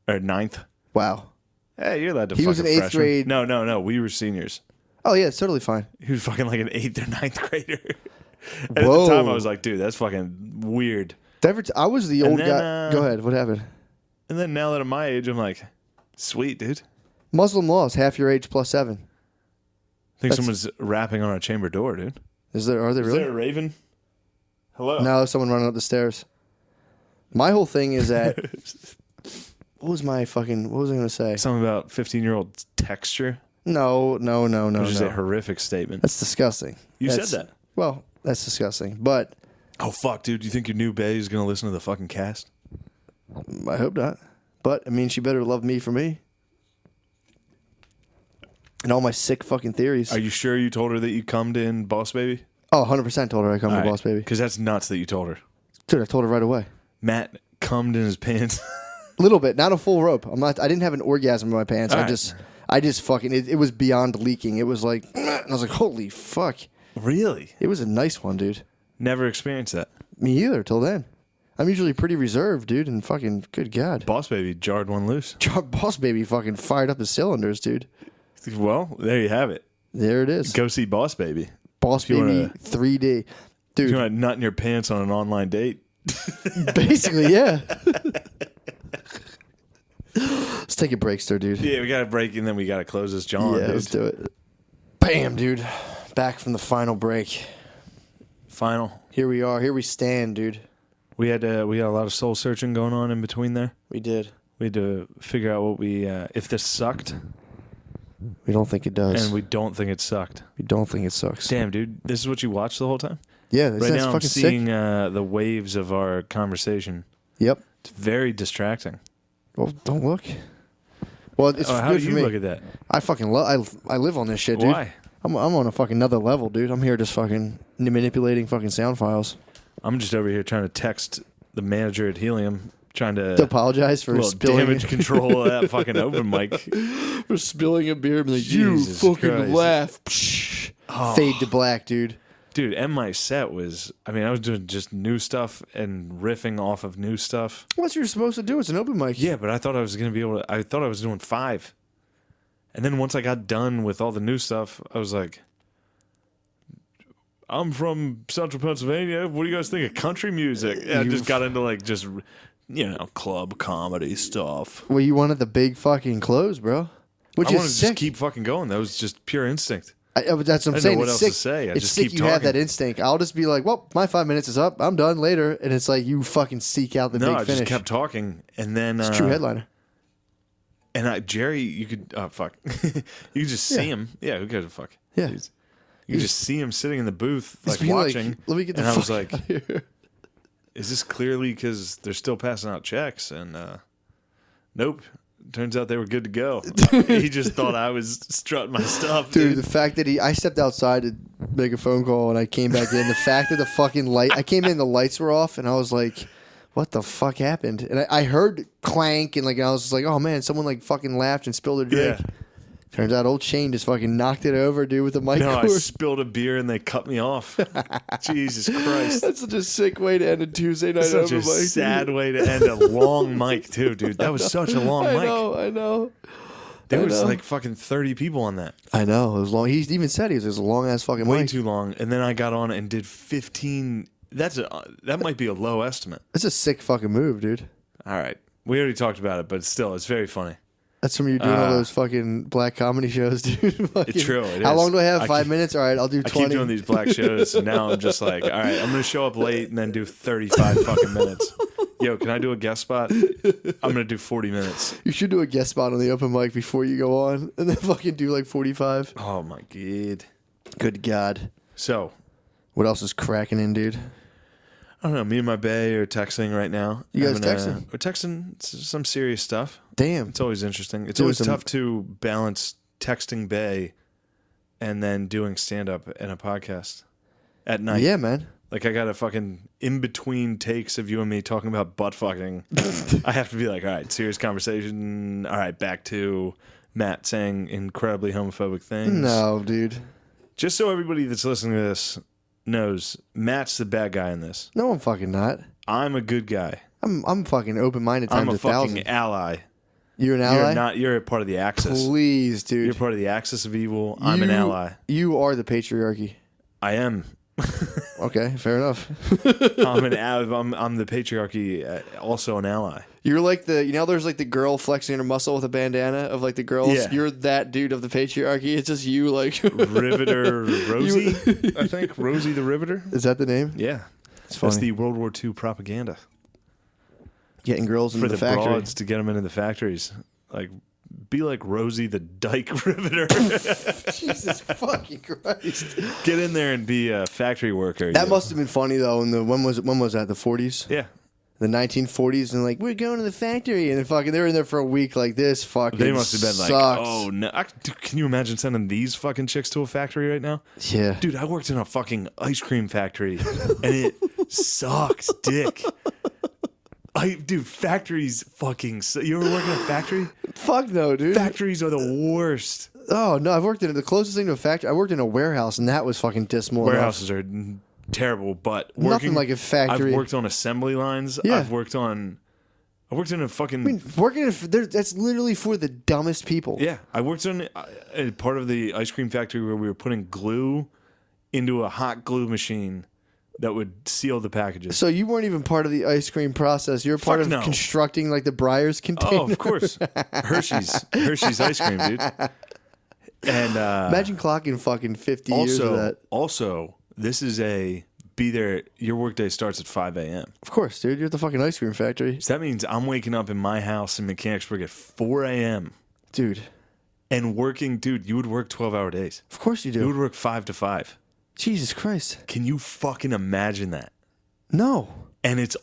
or 9th. Wow. Hey, you're allowed to. He fuck was a in 8th freshman. grade. No. We were seniors. Oh, yeah, it's totally fine. He was fucking like an 8th or 9th grader. And Whoa. at the time, I was like, dude, that's fucking weird. I was the old then, guy. Go ahead. What happened? And then now that I'm my age, I'm like, sweet, dude. Muslim law is half your age plus 7. I think someone's rapping on our chamber door, dude. Are they Is really? there a raven? Hello. No, someone running up the stairs. My whole thing is that. What was I going to say? Something about 15-year-old texture. No. Which is a horrific statement. That's disgusting. You said that. Well, that's disgusting. But Oh, fuck, dude. Do you think your new bae is going to listen to the fucking cast? I hope not. But, I mean, she better love me for me. And all my sick fucking theories. Are you sure you told her that you cummed in Boss Baby? Oh, 100% told her I come to Boss Baby. Because that's nuts that you told her. Dude, I told her right away. Matt cummed in his pants. A little bit. Not a full rope. I didn't have an orgasm in my pants. All I just fucking, it was beyond leaking. It was like, and I was like, holy fuck. Really? It was a nice one, dude. Never experienced that. Me either, till then. I'm usually pretty reserved, dude, and fucking, good God. Boss Baby jarred one loose. Boss Baby fucking fired up his cylinders, dude. Well, there you have it. There it is. Go see Boss Baby. Boss you Baby wanna- 3D. You Dude, want to nut in your pants on an online date? basically, yeah. Let's take a break, sir, dude. Yeah, we got to break and then we got to close this John. Yeah, dude. let's do it. Bam, dude. Back from the final break. Final. Here we are. Here we stand, dude. We had a lot of soul searching going on in between there. We did. We had to figure out what if this sucked, We don't think it does. and we don't think it sucked. We don't think it sucks. Damn, dude, this is what you watched the whole time? Yeah, Right that's now I'm fucking seeing sick. the waves of our conversation. Yep. It's very distracting. Well, don't look. Well, it's How good do for you me. look at that? I fucking love. I live on this shit, dude. Why? I'm on a fucking another level, dude. I'm here just fucking manipulating fucking sound files. I'm just over here trying to text the manager at Helium, trying To to apologize for little spilling damage control of that fucking open mic. for spilling a beer. Like, Jesus you fucking Christ. laugh. Psh. Oh. Fade to black, dude. Dude, and my set was, I mean, I was doing just new stuff and riffing off of new stuff. What you're supposed to do? It's an open mic. Yeah, but I thought I was going to be able to, I thought I was doing 5. And then once I got done with all the new stuff, I was like, I'm from Central Pennsylvania. What do you guys think of country music? And I just got into like just, club comedy stuff. Well, you wanted the big fucking close, bro. Which I wanted is to sick. just keep fucking going. That was just pure instinct. That's what I'm I didn't know saying. what It's else sick. to say. I It's just sick keep you have talking. that instinct. I'll just be like, well, my 5 minutes is up. I'm done later. And it's like you fucking seek out the No, big I finish. just kept talking. And then. It's a true headliner. And Jerry, you could, fuck. You could just see him. Yeah, who gives a fuck? Yeah. You could just see him sitting in the booth, He's like being like, watching. let me get the and I was fuck like, out of here. is this clearly because they're still passing out checks? And nope. Turns out they were good to go. He just thought I was strutting my stuff, Dude, dude. the fact that I stepped outside to make a phone call and I came back in, the fact that the fucking I came in, the lights were off, and I was like, what the fuck happened? And I heard clank, and I was just like, oh man, someone like fucking laughed and spilled a drink. Yeah. Turns out old Shane just fucking knocked it over, dude, with the mic No, I cord. spilled a beer and they cut me off. Jesus Christ. That's such a sick way to end a Tuesday night Such over a mic. sad way to end a long mic, too, dude. That was such a long mic. I know. There I was know. like fucking 30 people on that. I know. It was long. He even said it was a long ass fucking Way mic. too long. And then I got on and did 15. That might be a low estimate. That's a sick fucking move, dude. All right. We already talked about it, but still, it's very funny. That's from you doing all those fucking black comedy shows, dude. It's true. How long do I have? 5 minutes? All right, I'll do 20. I keep doing these black shows, and now I'm just like, all right, I'm going to show up late and then do 35 fucking minutes. Yo, can I do a guest spot? I'm going to do 40 minutes. You should do a guest spot on the open mic before you go on, and then fucking do like 45. Oh, my God. Good God. So. What else is cracking in, dude? I don't know. Me and my bae are texting right now. You guys texting? We're texting some serious stuff. Damn. It's always interesting. It's always tough to balance texting bae and then doing stand-up and a podcast at night. Yeah, man. Like, I got a fucking in-between takes of you and me talking about butt fucking. I have to be like, all right, serious conversation. All right, back to Matt saying incredibly homophobic things. No, dude. Just so everybody that's listening to this knows, Matt's the bad guy in this. No, I'm fucking not. I'm a good guy. I'm fucking open-minded times I'm a 1,000. fucking ally. You're an ally? You're not. You're a part of the Axis. Please, dude. You're part of the Axis of evil. I'm an ally. You are the patriarchy. I am. Okay, fair enough. I'm the patriarchy, also an ally. You're like there's like the girl flexing her muscle with a bandana of like the girls. Yeah. You're that dude of the patriarchy. It's just you, like Riveter Rosie. I think Rosie the Riveter. Is that the name? Yeah, it's funny. That's the World War II propaganda. Getting girls into for the factory. broads to get them into the factories. Like, be like Rosie the Dyke Riveter. Jesus fucking Christ! Get in there and be a factory worker. That must have been funny though. When was that? The 40s? Yeah. The 1940s, and like, we're going to the factory, and then fucking they were in there for a week like this. Fucking, they must have been sucks. like, oh no! Can you imagine sending these fucking chicks to a factory right now? Yeah, dude, I worked in a fucking ice cream factory, and it sucks, dick. Dude, factories fucking. You ever work in a factory? Fuck no, dude. Factories are the worst. Oh no, I've worked in the closest thing to a factory. I worked in a warehouse, and that was fucking dismal. Warehouses are terrible, but nothing like a factory. I've worked on assembly lines. Yeah. I worked in a fucking. I mean, that's literally for the dumbest people. Yeah, I worked on a part of the ice cream factory where we were putting glue into a hot glue machine that would seal the packages. So you weren't even part of the ice cream process. You were part of constructing like the Breyers container. Oh, of course, Hershey's ice cream, dude. And imagine clocking fucking 50 years of that. Also, this is be there. Your workday starts at 5 a.m. Of course, dude. You're at the fucking ice cream factory. So that means I'm waking up in my house in Mechanicsburg at 4 a.m. Dude. And working, dude, you would work 12-hour days. Of course you do. You would work 5 to 5. Jesus Christ. Can you fucking imagine that? No. And it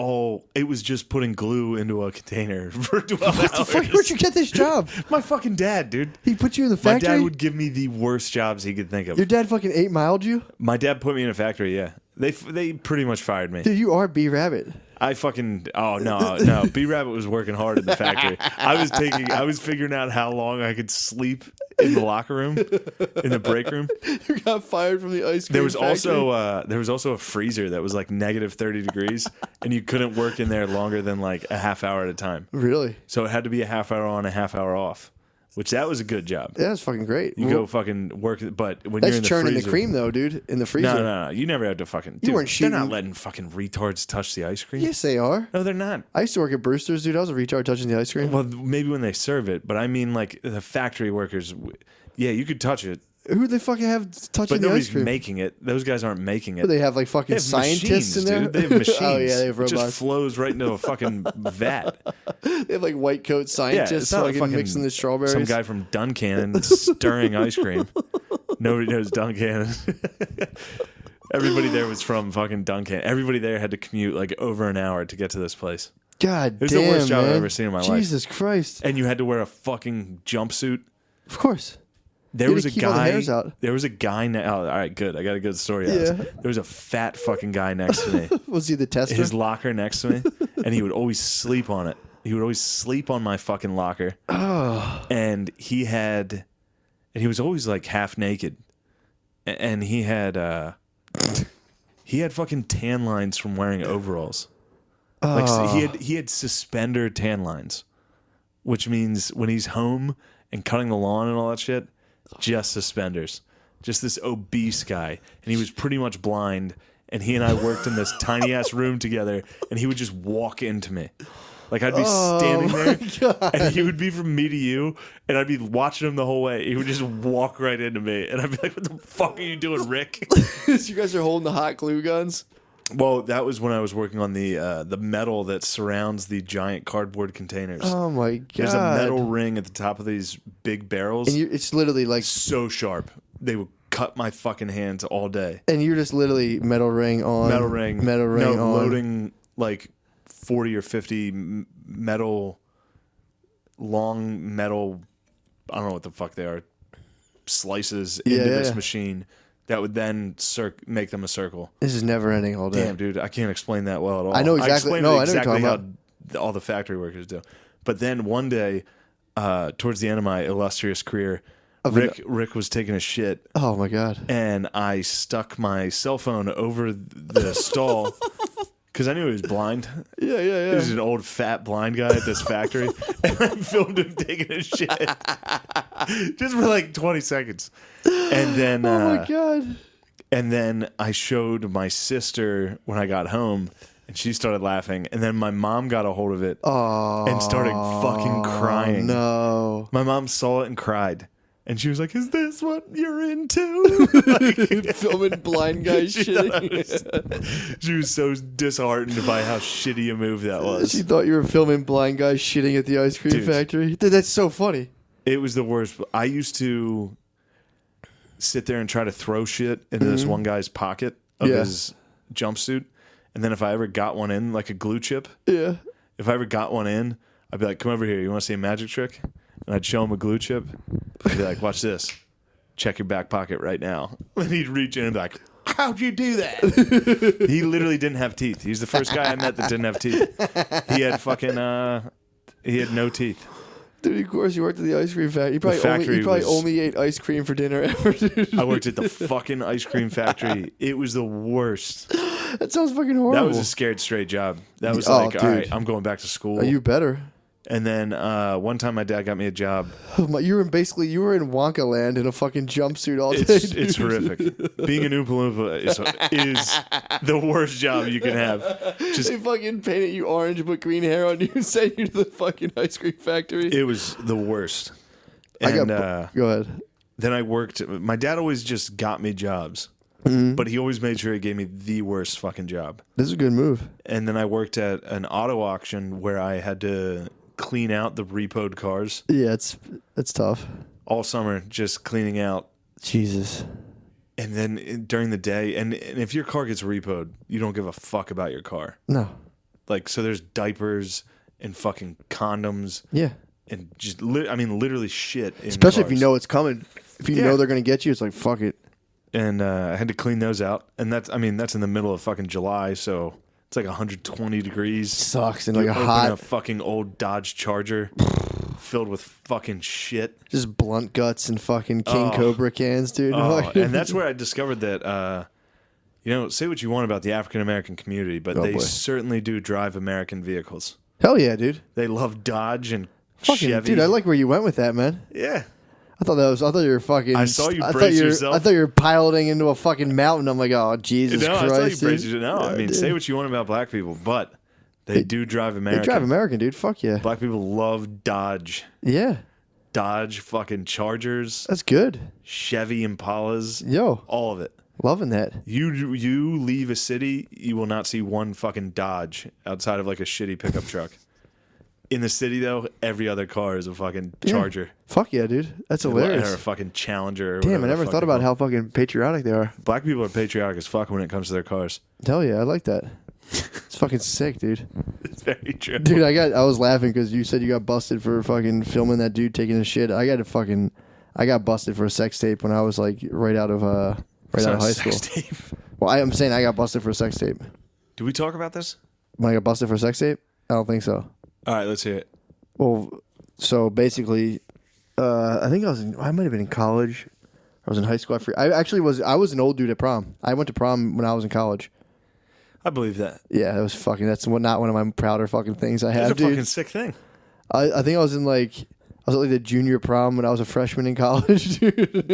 was just putting glue into a container for 12 hours. What the fuck? Where'd you get this job? My fucking dad, dude. He put you in the factory? My dad would give me the worst jobs he could think of. Your dad fucking 8-miled you? My dad put me in a factory, yeah. They pretty much fired me. Dude, you are B-Rabbit. No. B-Rabbit was working hard in the factory. I was figuring out how long I could sleep in the locker room, in the break room. You got fired from the ice cream There was factory. also a freezer that was like negative 30 degrees, and you couldn't work in there longer than like a half hour at a time. Really? So it had to be a half hour on, a half hour off. Which that was a good job. Yeah, that's fucking great. You go fucking work, but when that's you're in the churning freezer, the cream though, dude. In the freezer. No. You never had to fucking. You weren't shooting. They're not letting fucking retards touch the ice cream. Yes, they are. No, they're not. I used to work at Brewster's, dude. I was a retard touching the ice cream. Well, maybe when they serve it, but I mean like the factory workers. Yeah, you could touch it. Who do they fucking have touching but the ice nobody's cream? making it. Those guys aren't making it. But they have like fucking scientists machines, in there. Dude. They have machines. Oh yeah, they have robots. It just flows right into a fucking vat. They have like white coat scientists fucking mixing the strawberries. Some guy from Duncannon stirring ice cream. Nobody knows Duncannon. Everybody there was from fucking Duncannon. Everybody there had to commute like over an hour to get to this place. God it was damn, the worst job man. I've ever seen in my life. Jesus Christ. And you had to wear a fucking jumpsuit. Of course. There was a keep all the hairs out. There was a guy. All right, good. I got a good story. Yeah. There was a fat fucking guy next to me. Was he the tester? His locker next to me, and he would always sleep on it. He would always sleep on my fucking locker. Oh. And he was always like half naked, and he had fucking tan lines from wearing overalls. Like he had suspender tan lines, which means when he's home and cutting the lawn and all that shit, just suspenders. Just this obese guy. And he was pretty much blind. And he and I worked in this tiny ass room together. And he would just walk into me. Like I'd be standing there, and he would be from me to you, and I'd be watching him the whole way. He would just walk right into me, and I'd be like, "What the fuck are you doing, Rick?" So you guys are holding the hot glue guns? Well, that was when I was working on the metal that surrounds the giant cardboard containers. Oh my god! There's a metal ring at the top of these big barrels. And it's literally like so sharp. They would cut my fucking hands all day. And you're just literally metal ring on. Metal ring no, on. Loading like 40 or 50 long metal, I don't know what the fuck they are, slices into this machine that would then make them a circle. This is never ending all day. Damn, dude, I can't explain that well at all. I know exactly. No, exactly I know what how all the factory workers do. But then one day, towards the end of my illustrious career, Rick was taking a shit. Oh my god! And I stuck my cell phone over the stall because I knew he was blind. Yeah. He was an old fat blind guy at this factory, and I filmed him taking a shit just for like 20 seconds. And then, oh my god! And then I showed my sister when I got home. And she started laughing, and then my mom got a hold of it and started fucking crying. No, my mom saw it and cried. And she was like, "Is this what you're into?" Like, filming blind guys shitting. She was so disheartened by how shitty a move that was. She thought you were filming blind guys shitting at the ice cream factory. Dude, that's so funny. It was the worst. I used to sit there and try to throw shit into this one guy's pocket of his jumpsuit. And then if I ever got one in, like a glue chip, if I ever got one in, I'd be like, "Come over here. You want to see a magic trick?" And I'd show him a glue chip. I'd be like, "Watch this. Check your back pocket right now." And he'd reach in and be like, "How'd you do that?" He literally didn't have teeth. He's the first guy I met that didn't have teeth. He had fucking, he had no teeth. Dude, of course, you worked at the ice cream factory. You probably only ate ice cream for dinner ever, dude. I worked at the fucking ice cream factory. It was the worst. That sounds fucking horrible. That was a scared straight job. That was all right, I'm going back to school. You better. And then one time my dad got me a job. You were in Wonka land in a fucking jumpsuit all day. It's horrific. Being an Oompa Loompa is the worst job you can have. They fucking painted you orange, put green hair on you, and sent you to the fucking ice cream factory. It was the worst. And go ahead. Then I worked. My dad always just got me jobs. But he always made sure he gave me the worst fucking job. This is a good move. And then I worked at an auto auction where I had to clean out the repoed cars. Yeah, it's tough. All summer, just cleaning out. Jesus. And then during the day, and if your car gets repoed, you don't give a fuck about your car. No. Like, so there's diapers and fucking condoms. Yeah. And just, literally shit in Especially cars. if you know it's coming. If you know they're going to get you, it's like, fuck it. And I had to clean those out. And that's in the middle of fucking July, so it's like 120 degrees. Sucks. And you like a fucking old Dodge Charger filled with fucking shit. Just blunt guts and fucking King Cobra cans, dude. And that's where I discovered that, say what you want about the African American community, but they certainly do drive American vehicles. Hell yeah, dude. They love Dodge and fucking Chevy. Dude, I like where you went with that, man. Yeah. I thought you were fucking. I saw you brace yourself. I thought you were piloting into a fucking mountain. I'm like, oh Jesus Christ! I saw you brace yourself. No, say what you want about black people, but they do drive American. They drive American, dude. Fuck yeah. Black people love Dodge. Yeah. Dodge fucking Chargers. That's good. Chevy Impalas. Yo, all of it. Loving that. You leave a city, you will not see one fucking Dodge outside of like a shitty pickup truck. In the city, though, every other car is a fucking Charger. Yeah. Fuck yeah, dude. That's hilarious. Or a fucking Challenger. Or damn, I never thought about how fucking patriotic they are. Black people are patriotic as fuck when it comes to their cars. Hell yeah, I like that. It's fucking sick, dude. It's very true. Dude, I was laughing because you said you got busted for fucking filming that dude taking a shit. I got busted for a sex tape when I was like right out of high school. Tape. Well, I'm saying I got busted for a sex tape. Did we talk about this? When I got busted for a sex tape? I don't think so. All right, let's hear it. Well, so basically, I think I might have been in college. I was in high school. I was an old dude at prom. I went to prom when I was in college. I believe that. Yeah, that's not one of my prouder fucking things I have, dude. It's a fucking dude. sick thing. I think I was at the junior prom when I was a freshman in college, dude.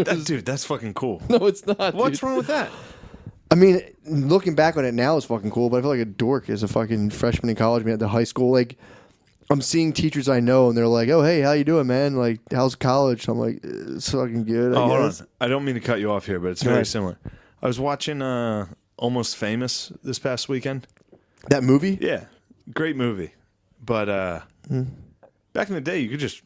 That's fucking cool. No, it's not. What's wrong with that? I mean, looking back on it now, it's fucking cool, but I feel like a dork as a fucking freshman in college, man, at the high school. Like, I'm seeing teachers I know, and they're like, "Oh, hey, how you doing, man? Like, how's college?" I'm like, "It's fucking good." I guess. Hold on. I don't mean to cut you off here, but it's very similar. I was watching Almost Famous this past weekend. That movie? Yeah, great movie. But back in the day, you could just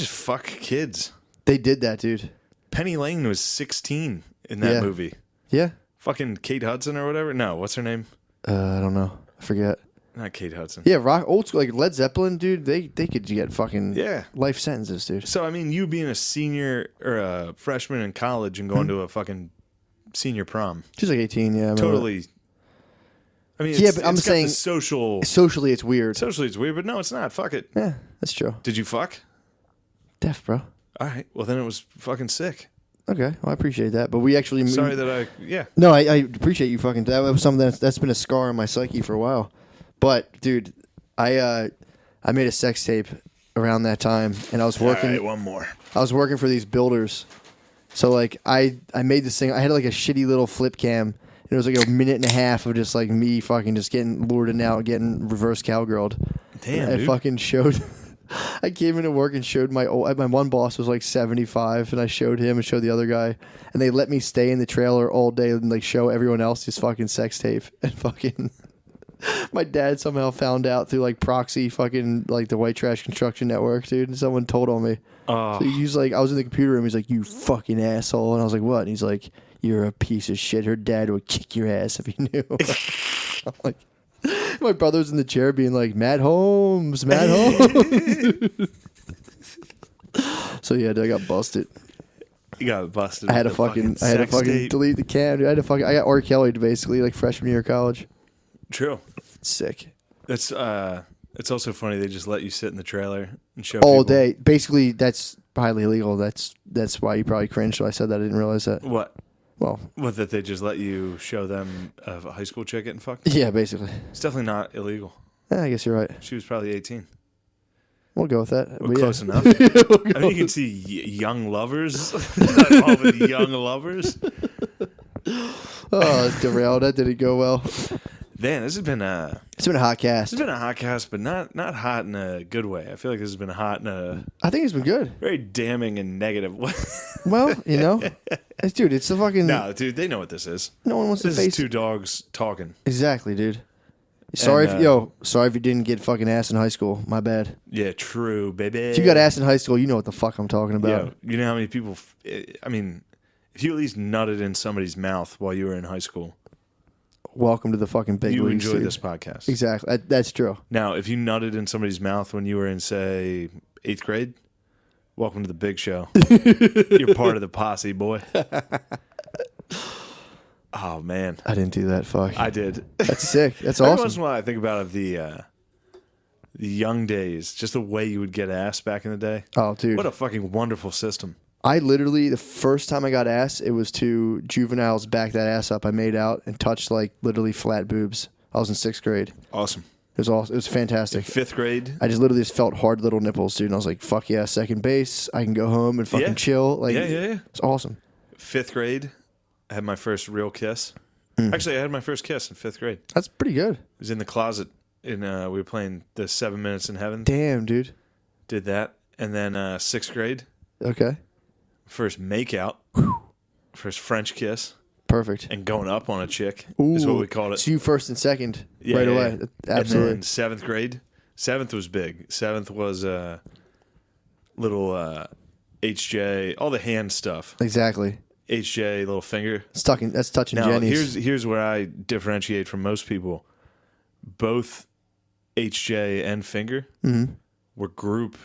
fuck kids. They did that, dude. Penny Lane was 16 in that movie. Yeah. Fucking Kate Hudson or whatever. No, what's her name? I don't know. I forget. Not Kate Hudson. Yeah, old school, like Led Zeppelin, dude. They could get fucking life sentences, dude. So I mean, you being a senior or a freshman in college and going to a fucking senior prom. She's like 18. Yeah, totally. I mean, but I'm saying socially it's weird. Socially it's weird, but no, it's not. Fuck it. Yeah, that's true. Did you fuck? Def, bro. All right. Well, then it was fucking sick. Okay, well, I appreciate that, but we actually. Sorry that No, I appreciate you fucking. That was something that's been a scar on my psyche for a while. But dude, I made a sex tape around that time, and I was working. All right, one more. I was working for these builders, so like I made this thing. I had like a shitty little flip cam. And it was like a minute and a half of just like me fucking just getting lured in out, getting reverse cowgirled. Damn, I dude. fucking showed. I came into work and showed my one boss was like 75, and I showed him and showed the other guy, and they let me stay in the trailer all day and like show everyone else his fucking sex tape, and fucking my dad somehow found out through like proxy fucking like the White Trash Construction Network, dude. And someone told on me. So he's like, I was in the computer room. He's like, "You fucking asshole," and I was like, "What?" And he's like, "You're a piece of shit. Her dad would kick your ass if he knew." I'm like. My brother's in the chair being like, Matt Holmes. So yeah, dude, I got busted. You got busted. I had to fucking delete the cam. Dude. I got R. Kelly basically like freshman year of college. True. Sick. It's also funny they just let you sit in the trailer and show all people. day. Basically, that's highly illegal. That's why you probably cringed when I said that. I didn't realize that. What? Well, what, that they just let you show them a high school chick getting fucked? Yeah, basically. It's definitely not illegal. Yeah, I guess you're right. She was probably 18. We'll go with that. Well, close enough. I mean, you can see young lovers. All the young lovers. Oh, it's derailed. That didn't go well. Man, this has been a... It's been a hot cast. It's been a hot cast, but not hot in a good way. I feel like this has been hot in a... I think it's been good. Very damning and negative way. Well, you know... Dude, it's the fucking... No, dude, they know what this is. No one wants to face... This is two dogs talking. Exactly, dude. Sorry if you didn't get fucking ass in high school. My bad. Yeah, true, baby. If you got ass in high school, you know what the fuck I'm talking about. Yeah, you know how many people... I mean, if you at least nutted in somebody's mouth while you were in high school... Welcome to the fucking big leagues. You enjoy this podcast. Exactly. That's true. Now, if you nutted in somebody's mouth when you were in, say, 8th grade, welcome to the big show. You're part of the posse, boy. Oh, man. I didn't do that. Fuck. I did. That's sick. That's awesome. Every once in a while, I think about the young days, just the way you would get ass back in the day. Oh, dude. What a fucking wonderful system. I literally, the first time I got ass, it was to juveniles back that ass up. I made out and touched like literally flat boobs. I was in 6th grade. Awesome. It was awesome. It was fantastic. In 5th grade? I just literally felt hard little nipples, dude. And I was like, fuck yeah, second base. I can go home and fucking chill. Like, yeah. It's awesome. 5th grade, I had my first real kiss. Actually, I had my first kiss in 5th grade. That's pretty good. It was in the closet. We were playing the 7 Minutes in Heaven. Damn, dude. Did that. And then 6th grade. Okay. First makeout. First French kiss. Perfect. And going up on a chick is what we called it. So you first and second right away. Absolutely. And then 7th grade. 7th was big. 7th was little HJ, all the hand stuff. Exactly. HJ, little finger. That's touching now, Jenny's. Here's where I differentiate from most people. Both HJ and finger were group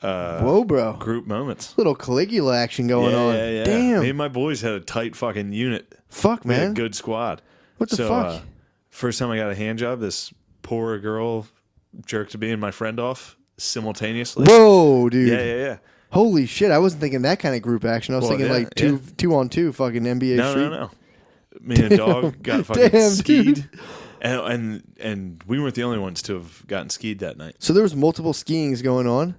whoa, bro. Group moments. Little Caligula action going on. Yeah. Damn. Me and my boys had a tight fucking unit. Fuck, We had man. a good squad. What the fuck? First time I got a hand job, this poor girl jerked me and my friend off simultaneously. Whoa, dude. Yeah. Holy shit. I wasn't thinking that kind of group action. I was thinking like two on two fucking NBA Street. No. Me and a dog got fucking skied. Dude. And we weren't the only ones to have gotten skied that night. So there was multiple skiings going on?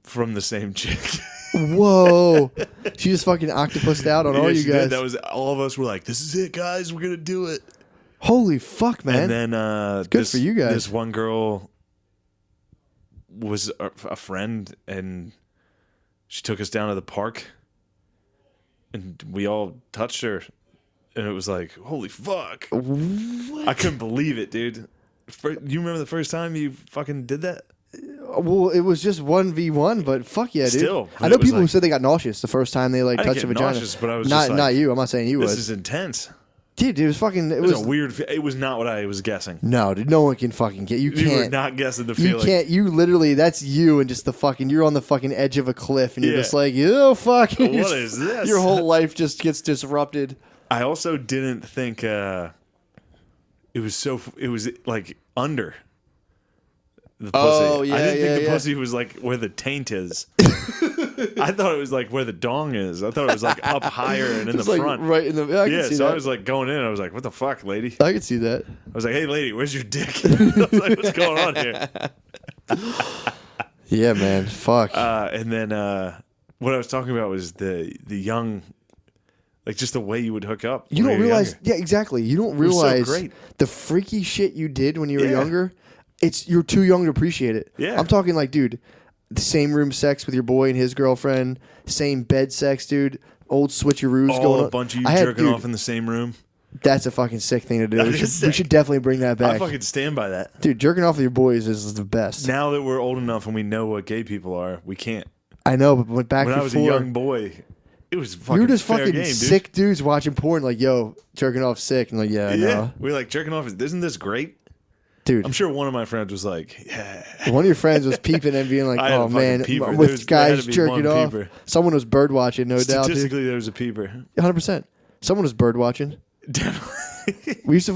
From the same chick. Whoa. She just fucking octopused out on all you guys. That was all of us were like, this is it, guys. We're going to do it. Holy fuck, man. And then good for you guys. This one girl was a friend, and she took us down to the park, and we all touched her, and it was like, holy fuck. What? I couldn't believe it, dude. You remember the first time you fucking did that? Well, it was just 1v1, but fuck yeah, dude. Still, I know people who said they got nauseous the first time they like I didn't touched a get vagina. nauseous, but I was not just like, not you. I'm not saying you This would. is intense. Dude, it was fucking. It was a weird. It was not what I was guessing. No, dude, no one can fucking get. You You were can't. not guessing the You feeling. can't. You literally. That's you, and just the fucking. You're on the fucking edge of a cliff, and you're Yeah. just like, oh fuck. What is this? Your whole life just gets disrupted. I also didn't think it was so. It was like under the pussy. Oh, yeah, I didn't think the yeah. pussy was like where the taint is. I thought it was like where the dong is. I thought it was like up higher and in It's the like front. right in the. I can Yeah, see so that. I was like going in. I was like, "What the fuck, lady?" I can see that. I was like, "Hey, lady, where's your dick?" I was like, "What's going on here?" Yeah, man. Fuck. And then what I was talking about was the young, like just the way you would hook up. You when don't you were realize, younger. yeah, exactly. You don't was so realize great. the freaky shit you did when you were Yeah. younger. You're too young to appreciate it. Yeah. I'm talking like, dude, the same room sex with your boy and his girlfriend, same bed sex, dude. Old switcheroos going All on. a bunch of you I had- jerking dude, off in the same room. That's a fucking sick thing to do. That We is should, we sick. should definitely bring that I back. fucking stand by that. Dude, jerking off with your boys is the best. Now that we're old enough and we know what gay people are, we can't. I know, but back When before, I was a young boy, it was fucking we were just fair fucking game, dude. sick dudes watching porn. Like, yo, jerking off sick, and like, yeah, I Yeah, know, we were like jerking off. Isn't this great? dude. I'm sure one of my friends was like, "Yeah." One of your friends was peeping and being like, I had a "Oh fucking man, peeper. with There had guys to be jerking one off." peeper. Someone was bird watching, no doubt, dude. Statistically, there was a peeper. 100%. Someone was bird watching. Definitely. We used to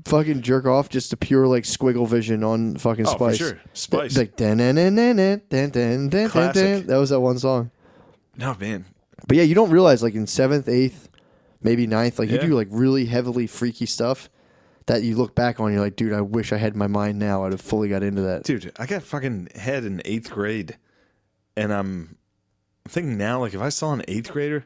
fucking jerk off just to pure like squiggle vision on fucking Oh, for Spice. sure. Spice. Like dan dan dan dan dan dan dan dan. Classic. That was that one song. No, man. But yeah, you don't realize like in 7th, 8th, maybe 9th, like Yeah. you do like really heavily freaky stuff that you look back on. And you're like, dude, I wish I had my mind now. I'd have fully got into that. Dude, I got fucking head in 8th grade, and I'm thinking now, like, if I saw an 8th grader,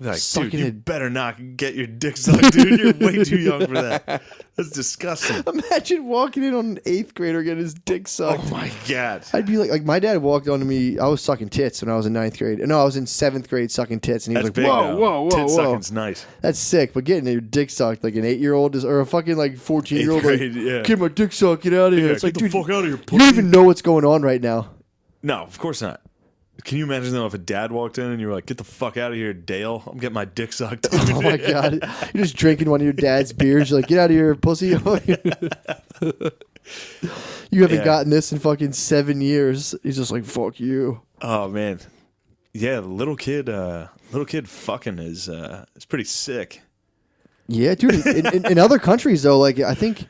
I'd be like, dude, Sucking you it. better not get your dick sucked, dude. You're way too young for that. That's disgusting. Imagine walking in on an 8th grader getting his dick sucked. Oh my god. I'd be like my dad walked onto me. I was sucking tits when I was in 9th grade. No, I was in 7th grade sucking tits, and he That's was like, big. "Whoa, now. whoa, whoa, Tit whoa!" sucking's nice. That's sick. But getting your dick sucked like an 8-year-old is, or a fucking like 14-year-old, 8th like, grade, yeah. get my dick sucked, get out of here. Yeah, It's like, get the dude, fuck out of here, you pussy. don't even know what's going on right now. No, of course not. Can you imagine though if a dad walked in and you were like, "Get the fuck out of here, Dale! I'm getting my dick sucked." Oh my god, you're just drinking one of your dad's beers. You're like, get out of here, pussy. You haven't Yeah. gotten this in fucking 7 years. He's just like, fuck you. Oh man, yeah, little kid fucking is pretty sick. Yeah, dude. In other countries, though, like I think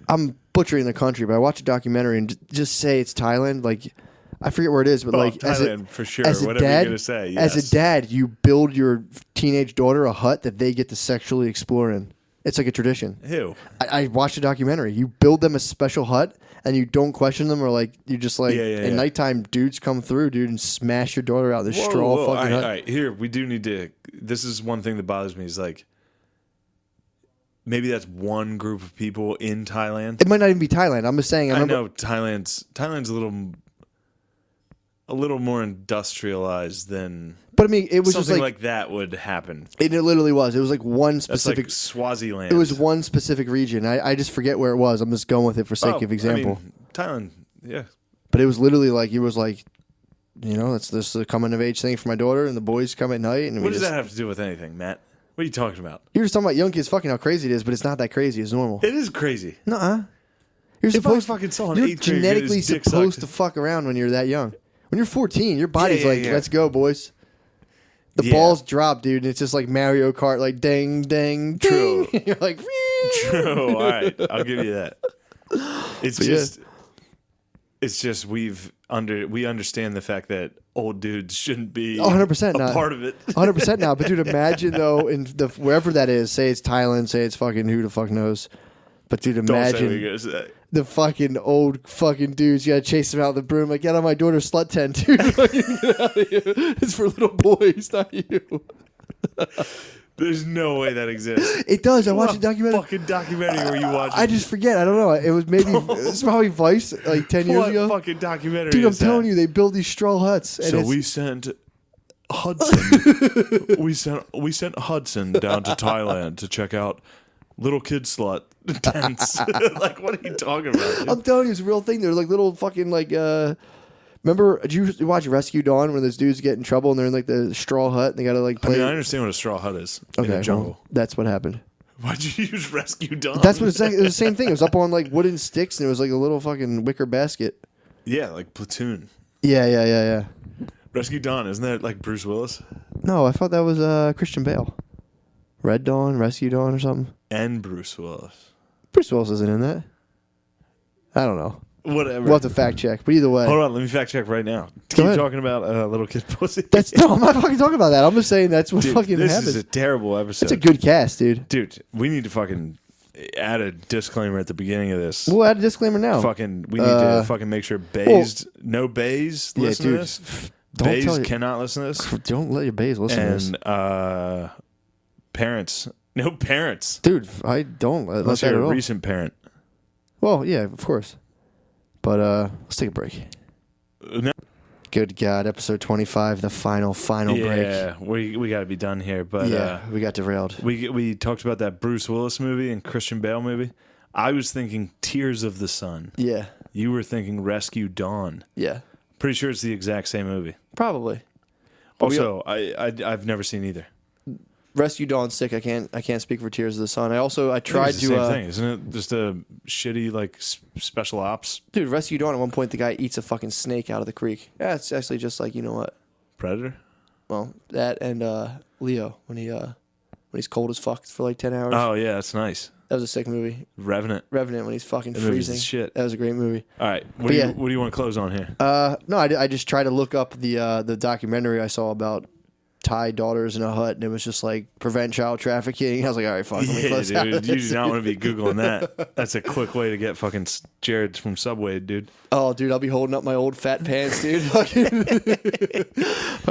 I'm butchering the country, but I watched a documentary and just say it's Thailand. Like I forget where it is, but Oh, like Thailand for sure. as a Whatever dad, you're gonna say. as Yes. a dad, you build your teenage daughter a hut that they get to sexually explore in. It's like a tradition. Ew. I watched a documentary. You build them a special hut, and you don't question them, or like you just like Yeah. at nighttime, dudes come through, dude, and smash your daughter out of this Whoa, straw whoa. fucking All hut. right, here we do need to. This is one thing that bothers me. Is like maybe that's one group of people in Thailand. It might not even be Thailand. I'm just saying. I I remember, know Thailand's a little more industrialized than but I mean, it was something just like that would happen. it literally was. It was like one That's specific. like Swaziland. It was one specific region. I just forget where it was. I'm just going with it for sake of example. I mean, Thailand, yeah. But it was literally like it was like, you know, it's this coming of age thing for my daughter, and the boys come at night, and What we does just. that have to do with anything, Matt? What are you talking about? You're just talking about young kids fucking how crazy it is, but it's not that crazy. It's normal. It is crazy. Nuh-uh. You're If I supposed. fucking saw an You're 8th grader get genetically his dick supposed to sucked. fuck around when you're that young. When you're 14, your body's Yeah, like, yeah. let's go, boys. The Yeah. balls drop, dude, and it's just like Mario Kart, like ding, ding, True. ding. You're like, True. All right, I'll give you that. It's But yeah. just we understand the fact that old dudes shouldn't be 100% a not. part of it. 100% now. But dude, imagine though, in the wherever that is, say it's Thailand, say it's fucking who the fuck knows. But dude, Don't say what imagine you're gonna say. the fucking old fucking dudes. You gotta chase them out of the broom. Like, get out of my daughter's slut tent, dude. Fucking get out of here. It's for little boys, not you. There's no way that exists. It does. I watched a documentary. Fucking documentary were you watching? I just forget. I don't know. It was maybe it's probably Vice like 10 years ago. What fucking documentary? Dude, I'm telling you, they build these straw huts. And so we sent Hudson. we sent Hudson down to Thailand to check out little kid slut tents. Like, what are you talking about? Dude? I'm telling you, it's a real thing. They're like little fucking like. Remember, did you watch Rescue Dawn when those dudes get in trouble and they're in like the straw hut and they gotta like play? I mean, I understand what a straw hut is in the jungle. Well, that's what happened. Why'd you use Rescue Dawn? That's what it's like. It was the same thing. It was up on like wooden sticks and it was like a little fucking wicker basket. Yeah, like Platoon. Yeah. Rescue Dawn, isn't that like Bruce Willis? No, I thought that was Christian Bale. Red Dawn, Rescue Dawn, or something. And Bruce Willis. Bruce Willis isn't in that. I don't know. Whatever. We'll have to fact check, but either way. Hold on, let me fact check right now. Go ahead. Talking about little kid pussy. No, I'm not fucking talking about that. I'm just saying that's what fucking this happens. This is a terrible episode. It's a good cast, dude. Dude, we need to fucking add a disclaimer at the beginning of this. We'll add a disclaimer now. We need to fucking make sure no bays listen to this. Bays cannot listen to this. Don't let your bays listen to this. And parents. No parents. Dude, I don't let Unless that you're at a all. recent parent. Well, yeah, of course. But let's take a break. No. Good God, episode 25, the final break. Yeah, we got to be done here. But yeah, we got derailed. We talked about that Bruce Willis movie and Christian Bale movie. I was thinking Tears of the Sun. Yeah. You were thinking Rescue Dawn. Yeah. Pretty sure it's the exact same movie. Probably. Also, I've never seen either. Rescue Dawn's sick. I can't speak for Tears of the Sun. I tried it's the same thing, isn't it? Just a shitty like special ops. Dude, Rescue Dawn. At one point, the guy eats a fucking snake out of the creek. Yeah, it's actually just like, you know what? Predator. Well, that and Leo when he's cold as fuck for like 10 hours. Oh yeah, that's nice. That was a sick movie. Revenant when he's fucking that movie's freezing. shit. That was a great movie. All right, what do you want to close on here? No, I just tried to look up the documentary I saw about Thai daughters in a hut, and it was just like prevent child trafficking. I was like, all right, fuck. Let me close dude, you do not want to be googling that. That's a quick way to get fucking Jared from Subway, dude. Oh, dude, I'll be holding up my old fat pants, dude. All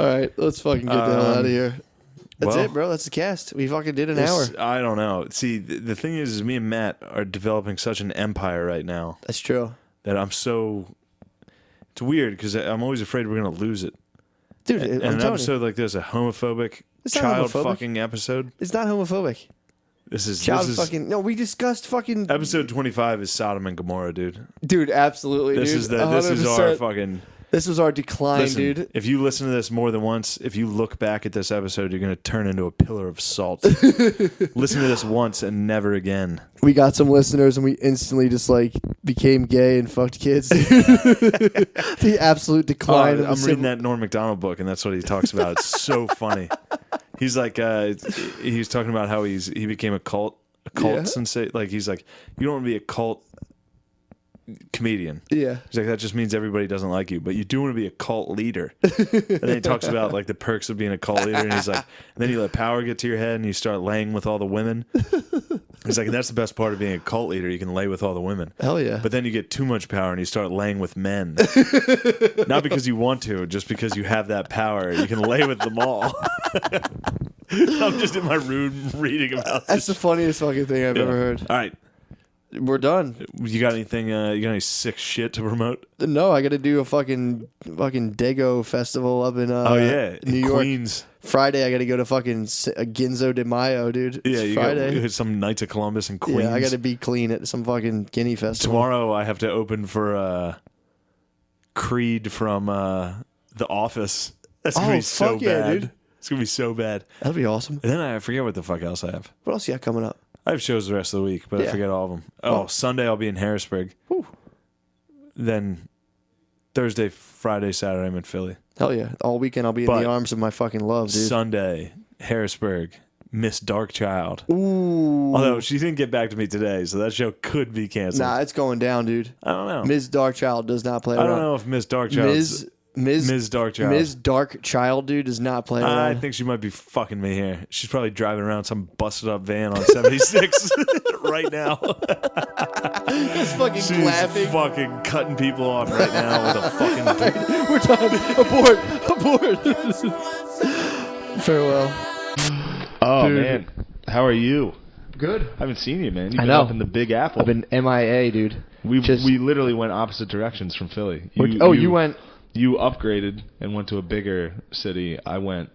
right, let's fucking get the hell out of here. That's it, bro. That's the cast. We fucking did an hour. I don't know. See, the thing is me and Matt are developing such an empire right now. That's true. That it's weird because I'm always afraid we're going to lose it. Dude, and an episode like this, a homophobic child fucking episode. It's not homophobic. This is fucking. No, we discussed fucking. Episode 25 is Sodom and Gomorrah, dude. Dude, absolutely. This is our fucking. This was our decline, dude. If you listen to this more than once, if you look back at this episode, you're going to turn into a pillar of salt. Listen to this once and never again. We got some listeners and we instantly just like became gay and fucked kids. The absolute decline. I'm reading that Norm Macdonald book, and that's what he talks about. It's so funny. He's like, he was talking about how he became a cult sensation. Like he's like, you don't want to be a cult comedian. Yeah. He's like, that just means everybody doesn't like you, but you do want to be a cult leader. And then he talks about like the perks of being a cult leader, and he's like, and then you let power get to your head and you start laying with all the women. He's like, and that's the best part of being a cult leader. You can lay with all the women. Hell yeah. But then you get too much power and you start laying with men. Not because you want to, just because you have that power. You can lay with them all. I'm just in my room reading about this. That's the funniest fucking thing I've ever heard. All right. We're done. You got anything? You got any sick shit to promote? No, I got to do a fucking Dago festival up in New York. Queens. Friday, I got to go to fucking Ginzo de Mayo, dude. It's Friday. You got some Knights of Columbus in Queens. Yeah, I got to be clean at some fucking Guinea festival. Tomorrow, I have to open for Creed from The Office. That's gonna be so bad. Dude. It's gonna be so bad. That'd be awesome. And then I forget what the fuck else I have. What else you got coming up? I have shows the rest of the week, but I forget all of them. Oh, Sunday I'll be in Harrisburg. Whew. Then Thursday, Friday, Saturday I'm in Philly. Hell yeah. All weekend I'll be in the arms of my fucking love, dude. Sunday, Harrisburg, Miss Darkchild. Ooh. Although she didn't get back to me today, so that show could be canceled. Nah, it's going down, dude. I don't know. Ms. Darkchild does not play around. I don't know if Miss Darkchild. Ms. Darkchild. Ms. Darkchild, dude, does not play around. I think she might be fucking me here. She's probably driving around some busted up van on 76 right now. He's fucking laughing. Fucking cutting people off right now with a fucking. Right, we're done. Abort. Farewell. Oh. dude. Man, how are you? Good. I haven't seen you, man. You've I been know. up in the Big Apple. I've been MIA, dude. We literally went opposite directions from Philly. You went. You upgraded and went to a bigger city. I went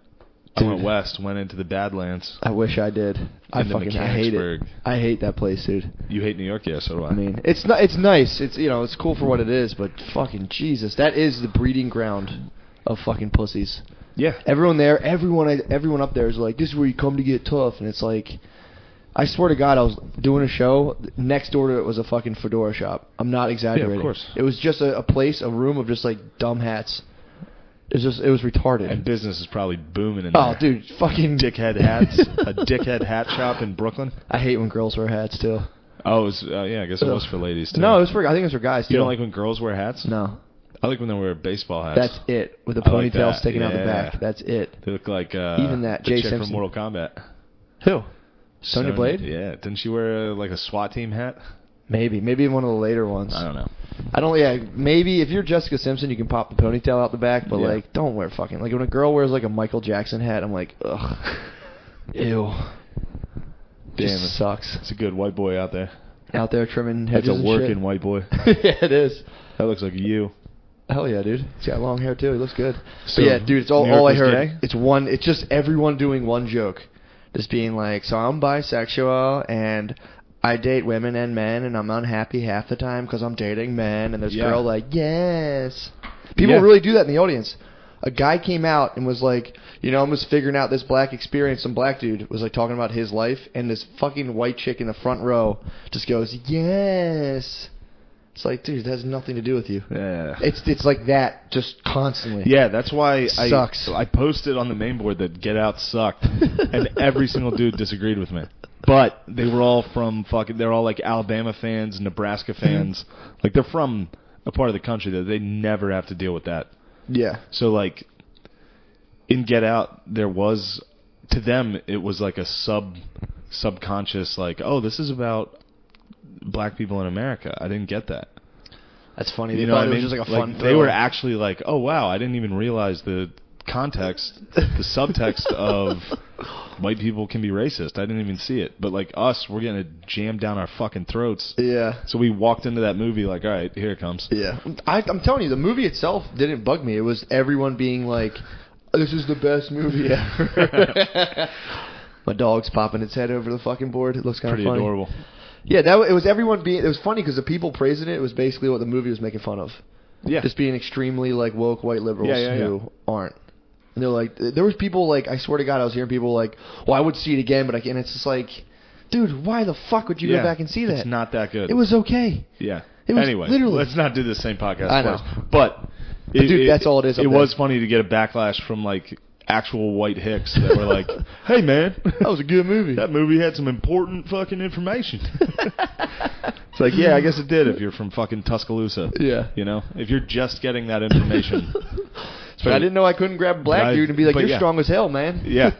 west, went into the Badlands. I wish I did. I hate it. I hate that place, dude. You hate New York, yeah, so do I. I mean, it's nice. It's it's cool for what it is, but fucking Jesus, that is the breeding ground of fucking pussies. Yeah. Everyone there, everyone up there is like, this is where you come to get tough, and it's like, I swear to God, I was doing a show. Next door to it was a fucking fedora shop. I'm not exaggerating. Yeah, of course. It was just a room of just like dumb hats. It was retarded. And business is probably booming in there. Oh, dude, fucking dickhead hats. A dickhead hat shop in Brooklyn. I hate when girls wear hats too. Oh, it was, yeah, I guess it was for ladies too. No, I think it was for guys too. You don't like when girls wear hats? No. I like when they wear baseball hats. That's it, with the ponytail like sticking out the back. That's it. They look like even that the Jay chick Simpson from Mortal Kombat. Who? Sonya Blade? Yeah. Didn't she wear like a SWAT team hat? Maybe one of the later ones. I don't know. Yeah, maybe if you're Jessica Simpson, you can pop the ponytail out the back, but like, don't wear fucking, like when a girl wears like a Michael Jackson hat, I'm like, ugh, ew. Damn, it sucks. It's a good white boy out there. Out there trimming hedges. That's a working shit. white boy. Yeah, it is. That looks like you. Hell yeah, dude. He's got long hair too. He looks good. So, but yeah, dude, it's all I heard. Gay? It's just everyone doing one joke. Just being like, so I'm bisexual and I date women and men and I'm unhappy half the time because I'm dating men. And there's a girl like, yes. People really do that in the audience. A guy came out and was like, I'm just figuring out this black experience. Some black dude was like talking about his life, and this fucking white chick in the front row just goes, yes. It's like, dude, that has nothing to do with you. Yeah. It's like that just constantly. Yeah, that's why Sucks. I posted on the main board that Get Out sucked, and every single dude disagreed with me. But they were all they're all like Alabama fans, Nebraska fans. Like they're from a part of the country that they never have to deal with that. Yeah. So like in Get Out, there was, to them, it was like a subconscious like, oh, this is about black people in America. I didn't get that. That's funny. You know what I mean? It was just like a fun They were actually like, oh wow, I didn't even realize the context, the subtext of white people can be racist. I didn't even see it. But like us, we're getting it jammed down our fucking throats. Yeah. So we walked into that movie like, all right, here it comes. Yeah. I'm telling you, the movie itself didn't bug me. It was everyone being like, this is the best movie ever. My dog's popping its head over the fucking board. It looks kind of funny. Pretty adorable. Yeah, it was everyone being. It was funny because the people praising it was basically what the movie was making fun of. Yeah. Just being extremely like woke white liberals who aren't. And they're like, there was people like, I swear to God, I was hearing people like, well, I would see it again, but and it's just like, dude, why the fuck would you go back and see that? It's not that good. It was okay. Yeah. It was anyway, literally. Let's not do the same podcast I know. twice. But dude, that's all it is. It was funny to get a backlash from like actual white hicks that were like, hey man, that was a good movie. That movie had some important fucking information. It's like, yeah, I guess it did if you're from fucking Tuscaloosa. Yeah. You know, if you're just getting that information. But I didn't know I couldn't grab a black dude and be like, you're strong as hell, man. Yeah.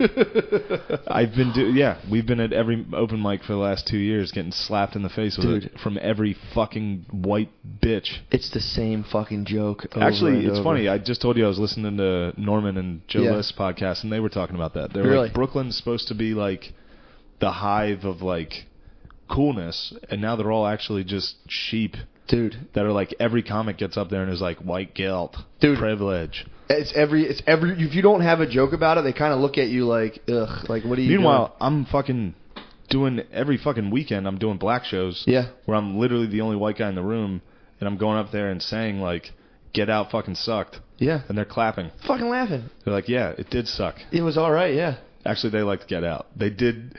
We've been at every open mic for the last 2 years getting slapped in the face with it from every fucking white bitch. It's the same fucking joke. Actually, it's funny. I just told you I was listening to Norman and Gillis podcast, and they were talking about that. They were like, Brooklyn's supposed to be like the hive of like coolness, and now they're all actually just sheep. Dude. That are like, every comic gets up there and is like, white guilt, privilege. It's every if you don't have a joke about it, they kind of look at you like, ugh, like what are you Meanwhile, doing? I'm fucking doing every fucking weekend, I'm doing black shows. Yeah. Where I'm literally the only white guy in the room, and I'm going up there and saying like, Get Out fucking sucked. Yeah. And they're clapping. Fucking laughing. They're like, yeah, it did suck. It was all right, yeah. Actually, they liked Get Out. They did.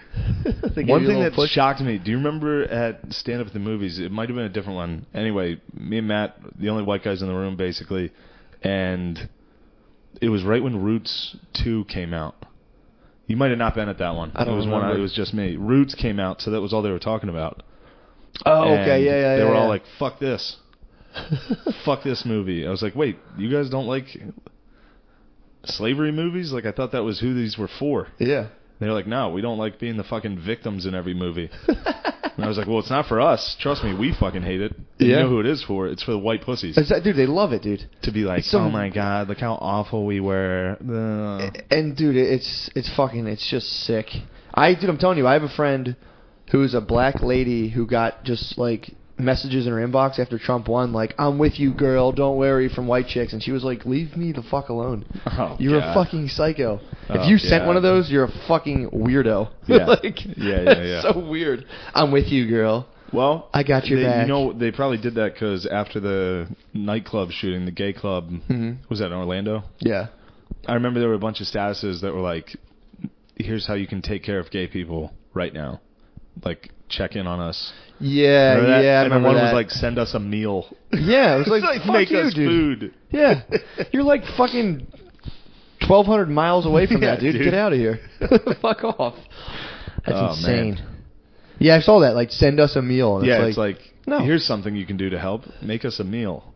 They One thing that shocked me, do you remember at Stand Up at the Movies, it might have been a different one. Anyway, me and Matt, the only white guys in the room, basically, and it was right when Roots 2 came out. You might have not been at that one. I don't remember. It was just me. Roots came out, so that was all they were talking about. Oh, okay, yeah. They were all like, fuck this. Fuck this movie. I was like, wait, you guys don't like slavery movies? Like, I thought that was who these were for. Yeah. They're like, no, we don't like being the fucking victims in every movie. And I was like, well, it's not for us. Trust me, we fucking hate it. And you know who it is for? It's for the white pussies. Dude, they love it, dude. To be like, oh my god, look how awful we were. And dude, it's just sick. I'm telling you, I have a friend who's a black lady who got just like messages in her inbox after Trump won, like, I'm with you, girl, don't worry, from white chicks. And she was like, leave me the fuck alone. Oh, you're God. a fucking psycho. If you sent one of those, you're a fucking weirdo. Yeah. Yeah. It's so weird. I'm with you, girl. Well, I got your back. You know, they probably did that because after the nightclub shooting, the gay club, was that in Orlando? Yeah. I remember there were a bunch of statuses that were like, here's how you can take care of gay people right now. Like, check in on us. Yeah, I remember one that. was like, send us a meal. Yeah, it was like make fuck us you, dude. food. Yeah. You're like fucking 1,200 miles away from that, dude. Get out of here. Fuck off. That's insane. Man. Yeah, I saw that. Like, send us a meal. And it's like, no. Here's something you can do to help. Make us a meal.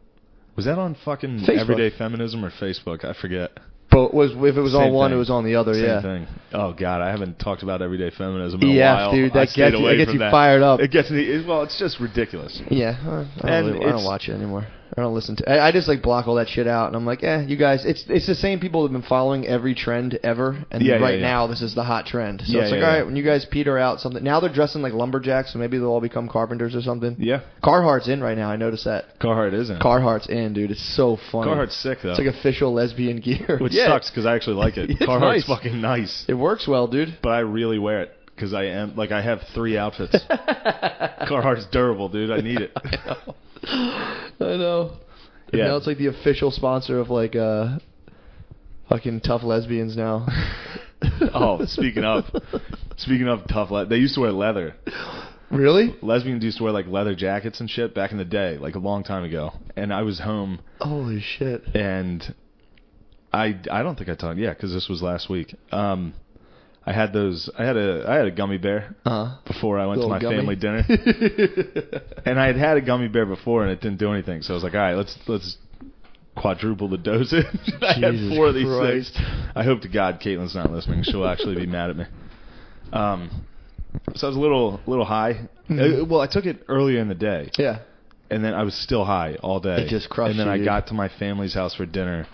Was that on fucking Facebook. Everyday Feminism or Facebook? I forget. But if it was on one, it was on the other. Same thing. Oh God, I haven't talked about Everyday Feminism in a while. Dude, that gets you fired up. It gets me. Well, it's just ridiculous. Yeah, I don't watch it anymore. I don't listen to. I just like block all that shit out, and I'm like, you guys. It's the same people that've been following every trend ever, and now this is the hot trend. So it's like, all right, when you guys peter out something, now they're dressing like lumberjacks, so maybe they'll all become carpenters or something. Yeah. Carhartt's in right now. I noticed that. Carhartt is in. Carhartt's in, dude. It's so funny. Carhartt's sick though. It's like official lesbian gear, which sucks because I actually like it. Carhartt's fucking nice. It works well, dude. But I really wear it. Because I have 3 outfits. Carhartt's durable, dude. I need it. I know. Yeah. Now it's like the official sponsor of like fucking tough lesbians now. Oh, speaking of tough, they used to wear leather. Really? Lesbians used to wear like leather jackets and shit back in the day, like a long time ago. And I was home. Holy shit. And I don't think I told you. Yeah, because this was last week. I had a gummy bear before I went to my family dinner. And I had a gummy bear before and it didn't do anything. So I was like, all right, let's quadruple the dosage. I had 4 of these things. I hope to God Caitlin's not listening. She'll actually be mad at me. So I was a little high. Well, I took it earlier in the day. Yeah. And then I was still high all day. It just crushed you. And then I got to my family's house for dinner,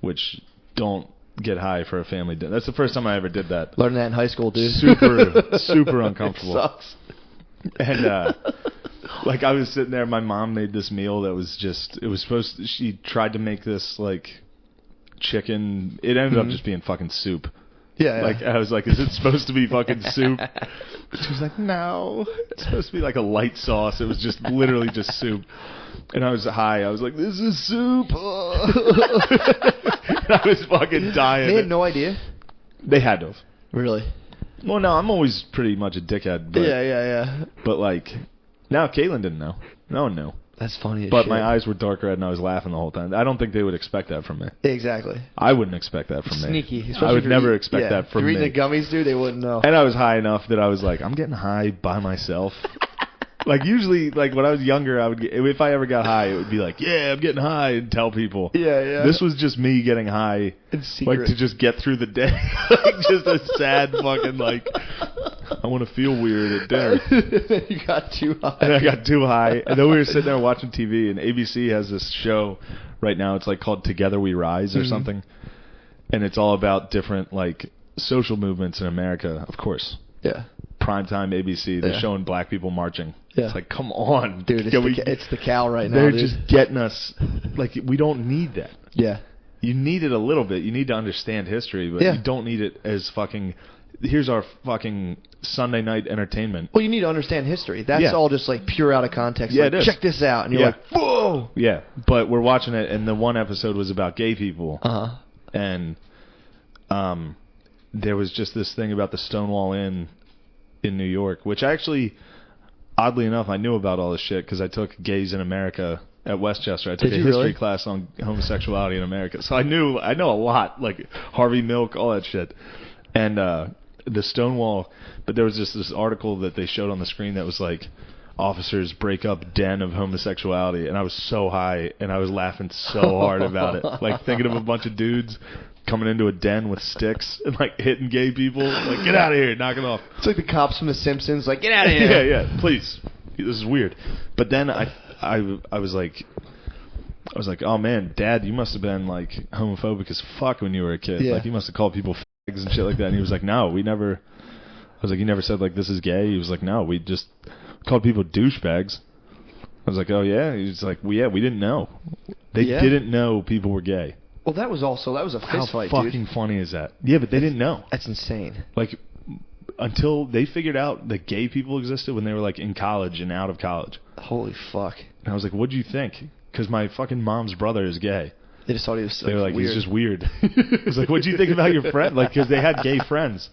which don't get high for a family dinner. That's the first time I ever did that. Learned that in high school, dude. Super uncomfortable. It sucks. And like I was sitting there, my mom made this meal that was she tried to make this like chicken. It ended up just being fucking soup. Yeah. Like I was like, is it supposed to be fucking soup? She was like, no, it's supposed to be like a light sauce. It was just literally just soup. And I was high. I was like, this is soup. I was fucking dying. They had no idea? They had to have. Really? Well, no, I'm always pretty much a dickhead. But, yeah. But, like, now Caitlin didn't know. No one knew. That's funny as But shit. my eyes were dark red and I was laughing the whole time. I don't think they would expect that from me. Exactly. I wouldn't expect that from me. Sneaky. I would never expect that from me. If you're eating the gummies, dude, they wouldn't know. And I was high enough that I was like, I'm getting high by myself. Like usually, like when I was younger, if I ever got high, it would be like, yeah, I'm getting high, and tell people. Yeah. This was just me getting high, in secret. Like to just get through the day, like just a sad fucking like. I want to feel weird at dinner. You got too high. And I got too high, and then we were sitting there watching TV, and ABC has this show right now. It's like called Together We Rise or something, and it's all about different like social movements in America, of course. Yeah. Primetime ABC, they're showing black people marching. Yeah. It's like, come on. Dude, it's the cow right now, they're dude. just getting us. Like, we don't need that. Yeah. You need it a little bit. You need to understand history, but you don't need it as fucking, here's our fucking Sunday night entertainment. Well, you need to understand history. That's all just, like, pure out of context. Yeah, like, it is. Check this out. And you're like, whoa! Yeah, but we're watching it, and the one episode was about gay people. Uh-huh. And there was just this thing about the Stonewall Inn in New York, which actually, oddly enough, I knew about all this shit because I took Gays in America at Westchester. I took a history class on homosexuality in America, so I know a lot, like Harvey Milk, all that shit, and the Stonewall. But there was just this article that they showed on the screen that was like, officers break up den of homosexuality, and I was so high and I was laughing so hard about it, like thinking of a bunch of dudes coming into a den with sticks and like hitting gay people. Like, get out of here, knock it off. It's like the cops from The Simpsons. Like, get out of here. Yeah, please. This is weird. But then I was like, oh man, Dad, you must have been like homophobic as fuck when you were a kid. Yeah. Like, you must have called people fags and shit like that. And he was like, no, we never. I was like, you never said like this is gay. He was like, no, we just called people douchebags. I was like, oh yeah. He was like, well, yeah, we didn't know. They didn't know people were gay. Well, that was a fist fight, How fucking funny is that? Yeah, but they didn't know. That's insane. Like, until they figured out that gay people existed when they were like in college and out of college. Holy fuck. And I was like, what'd you think? Because my fucking mom's brother is gay. They just thought he was They were like, weird. he's just weird. I was like, what'd you think about your friend? Like, because they had gay friends.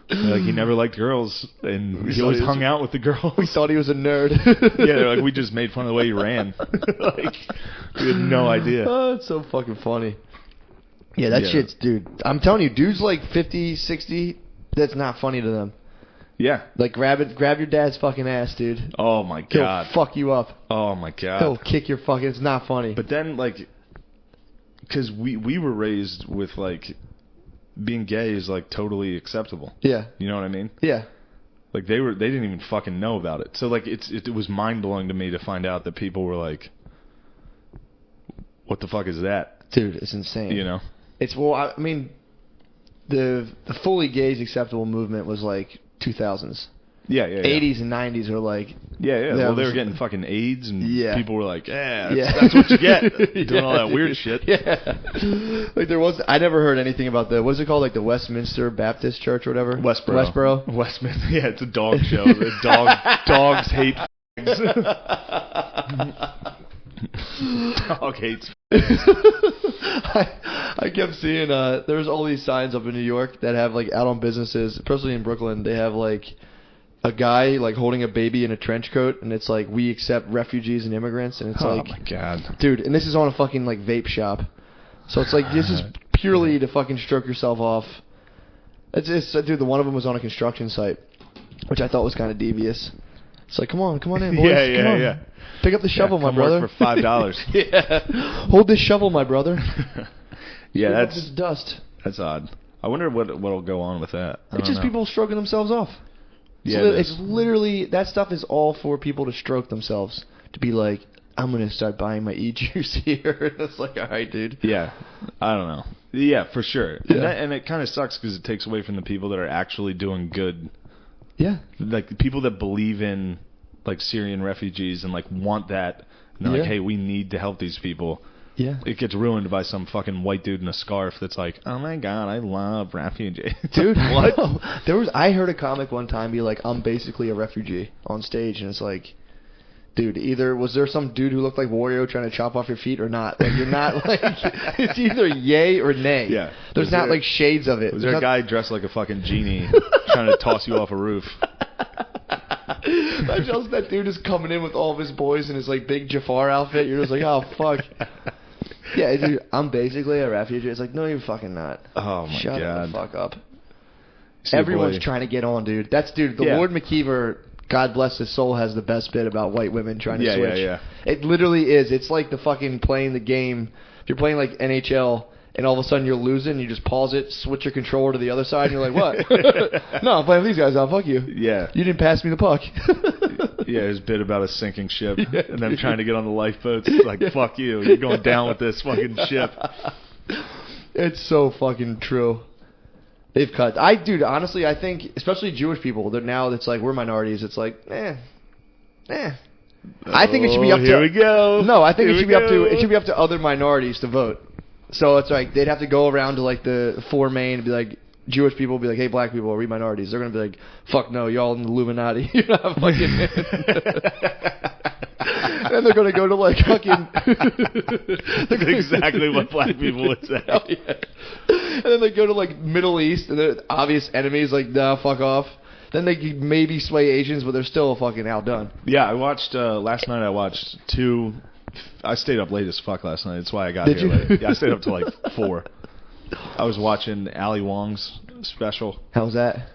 Like, he never liked girls, and he always hung out with the girls. We thought he was a nerd. Yeah, they're like, we just made fun of the way he ran. Like, we had no idea. Oh, it's so fucking funny. Yeah, that shit's, dude. I'm telling you, dudes like 50, 60, that's not funny to them. Yeah. Like, grab your dad's fucking ass, dude. Oh, my God. He'll fuck you up. Oh, my God. He'll kick your fucking... It's not funny. But then, like... Because we were raised with, like... Being gay is, like, totally acceptable. Yeah. You know what I mean? Yeah. Like, they didn't even fucking know about it. So, like, it was mind-blowing to me to find out that people were like... What the fuck is that? Dude, it's insane. You know? It's... Well, I mean... The fully gays acceptable movement was, like... 2000s. Yeah. 80s and 90s are like... Yeah. Well, they were getting fucking AIDS, and people were like, that's what you get. Doing all that weird shit. Yeah. Like, there was... I never heard anything about the... What is it called? Like, the Westminster Baptist Church or whatever? Westboro. Westminster. Yeah, it's a dog show. Dogs hate pigs. Dog hates I kept seeing there's all these signs up in New York that have like out on businesses, especially in Brooklyn. They have like a guy like holding a baby in a trench coat, and it's like, we accept refugees and immigrants, and it's like, oh my God, dude. And this is on a fucking like vape shop, so it's like, this is purely to fucking stroke yourself off. It's dude. The one of them was on a construction site, which I thought was kind of devious. It's like, come on in, boys. Yeah. Pick up the shovel, my brother. Work for $5. Yeah. Hold this shovel, my brother. Yeah, that's this dust. That's odd. I wonder what'll go on with that. It's just people stroking themselves off. Yeah, it's literally, that stuff is all for people to stroke themselves. To be like, I'm gonna start buying my e-juice here. It's like, all right, dude. Yeah, I don't know. Yeah, for sure. Yeah. And it kind of sucks because it takes away from the people that are actually doing good. Yeah. Like the people that believe in like Syrian refugees and like want that. And they're like, hey, we need to help these people. Yeah. It gets ruined by some fucking white dude in a scarf that's like, oh my God, I love refugees. Dude, what? I heard a comic one time be like, I'm basically a refugee on stage, and it's like, dude, either was there some dude who looked like Wario trying to chop off your feet or not? Like, you're not like, it's either yay or nay. Yeah. There's not like shades of it. Was there a guy dressed like a fucking genie trying to toss you off a roof? Imagine that dude is coming in with all of his boys in his like big Jafar outfit. You're just like, oh fuck. Yeah, dude, I'm basically a refugee. It's like, no, you're fucking not. Oh my Shut God. the fuck up. Everyone's trying to get on, dude. The Lord McKeever, God bless his soul, has the best bit about white women trying to switch. Yeah. It literally is. It's like the fucking playing the game. If you're playing like NHL and all of a sudden you're losing, you just pause it, switch your controller to the other side, and you're like, what? No, I'm playing with these guys now. Fuck you. Yeah. You didn't pass me the puck. Yeah, his bit about a sinking ship and them trying to get on the lifeboats. It's like, fuck you. You're going down with this fucking ship. It's so fucking true. They've cut. Dude, honestly, I think, especially Jewish people, they're now, it's like, we're minorities. It's like, I think it should be up to... Here we go. No, I think it should be up to other minorities to vote. So it's like, they'd have to go around to like the four main and be like, Jewish people be like, hey, black people, are we minorities? They're going to be like, fuck no, y'all in the Illuminati. You're not fucking in. And they're going to go to like fucking... That's exactly what black people would say. Hell yeah. And then they go to like Middle East and they're obvious enemies, like, nah, fuck off. Then they could maybe sway Asians, but they're still fucking outdone. Yeah, I watched, last night I watched I stayed up late as fuck last night. That's why I got Did here you? late. Yeah, I stayed up till like 4. I was watching Ali Wong's special. How's that?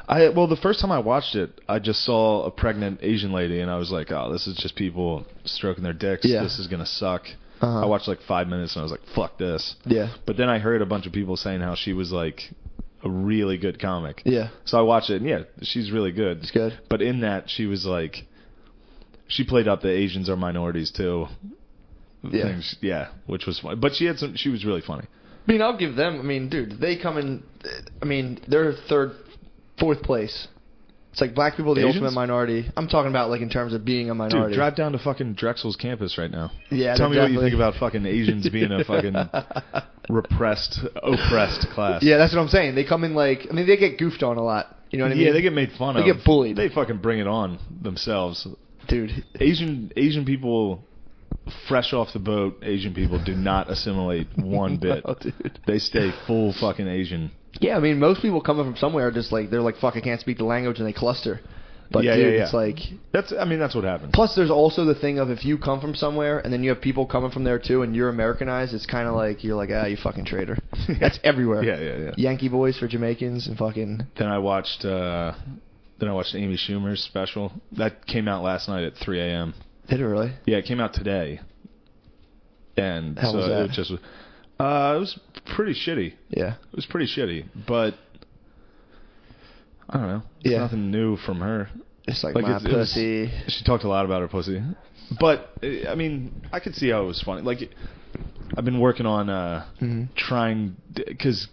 Well, the first time I watched it, I just saw a pregnant Asian lady, and I was like, oh, this is just people stroking their dicks. Yeah. This is going to suck. I watched like 5 minutes and I was like, fuck this. Yeah. But then I heard a bunch of people saying how she was like a really good comic. Yeah. So I watched it, and yeah, she's really good. It's good. But in that, she was like, she played up the Asians are minorities too. Yeah. Things, yeah, which was funny. But she was really funny. I mean, I'll give them. I mean, dude, they come in. I mean, they're fourth place. It's like black people, the Asians? ultimate minority. I'm talking about like in terms of being a minority. Dude, drive down to fucking Drexel's campus right now. Yeah, Tell me definitely. what you think about fucking Asians being a fucking oppressed class. Yeah, that's what I'm saying. They come in like, I mean, they get goofed on a lot. You know what I mean? Yeah, they get made fun of. They get bullied. They fucking bring it on themselves. Dude. Asian people, fresh off the boat, Asian people do not assimilate one bit. No, dude. They stay full fucking Asian. Yeah, I mean, most people coming from somewhere are just like, they're like, fuck, I can't speak the language, and they cluster. But Yeah, dude, yeah. it's like... That's what happens. Plus, there's also the thing of if you come from somewhere and then you have people coming from there too and you're Americanized, it's kind of like, you're like, you fucking traitor. That's everywhere. Yeah. Yankee boys for Jamaicans and fucking... Then I watched Amy Schumer's special. That came out last night at 3 a.m. Did it really? Yeah, it came out today. And How so was that? it just was... it was pretty shitty. Yeah. It was pretty shitty, but I don't know. It's nothing new from her. It's like my pussy. She talked a lot about her pussy. But, I mean, I could see how it was funny. Like, I've been working on trying... Because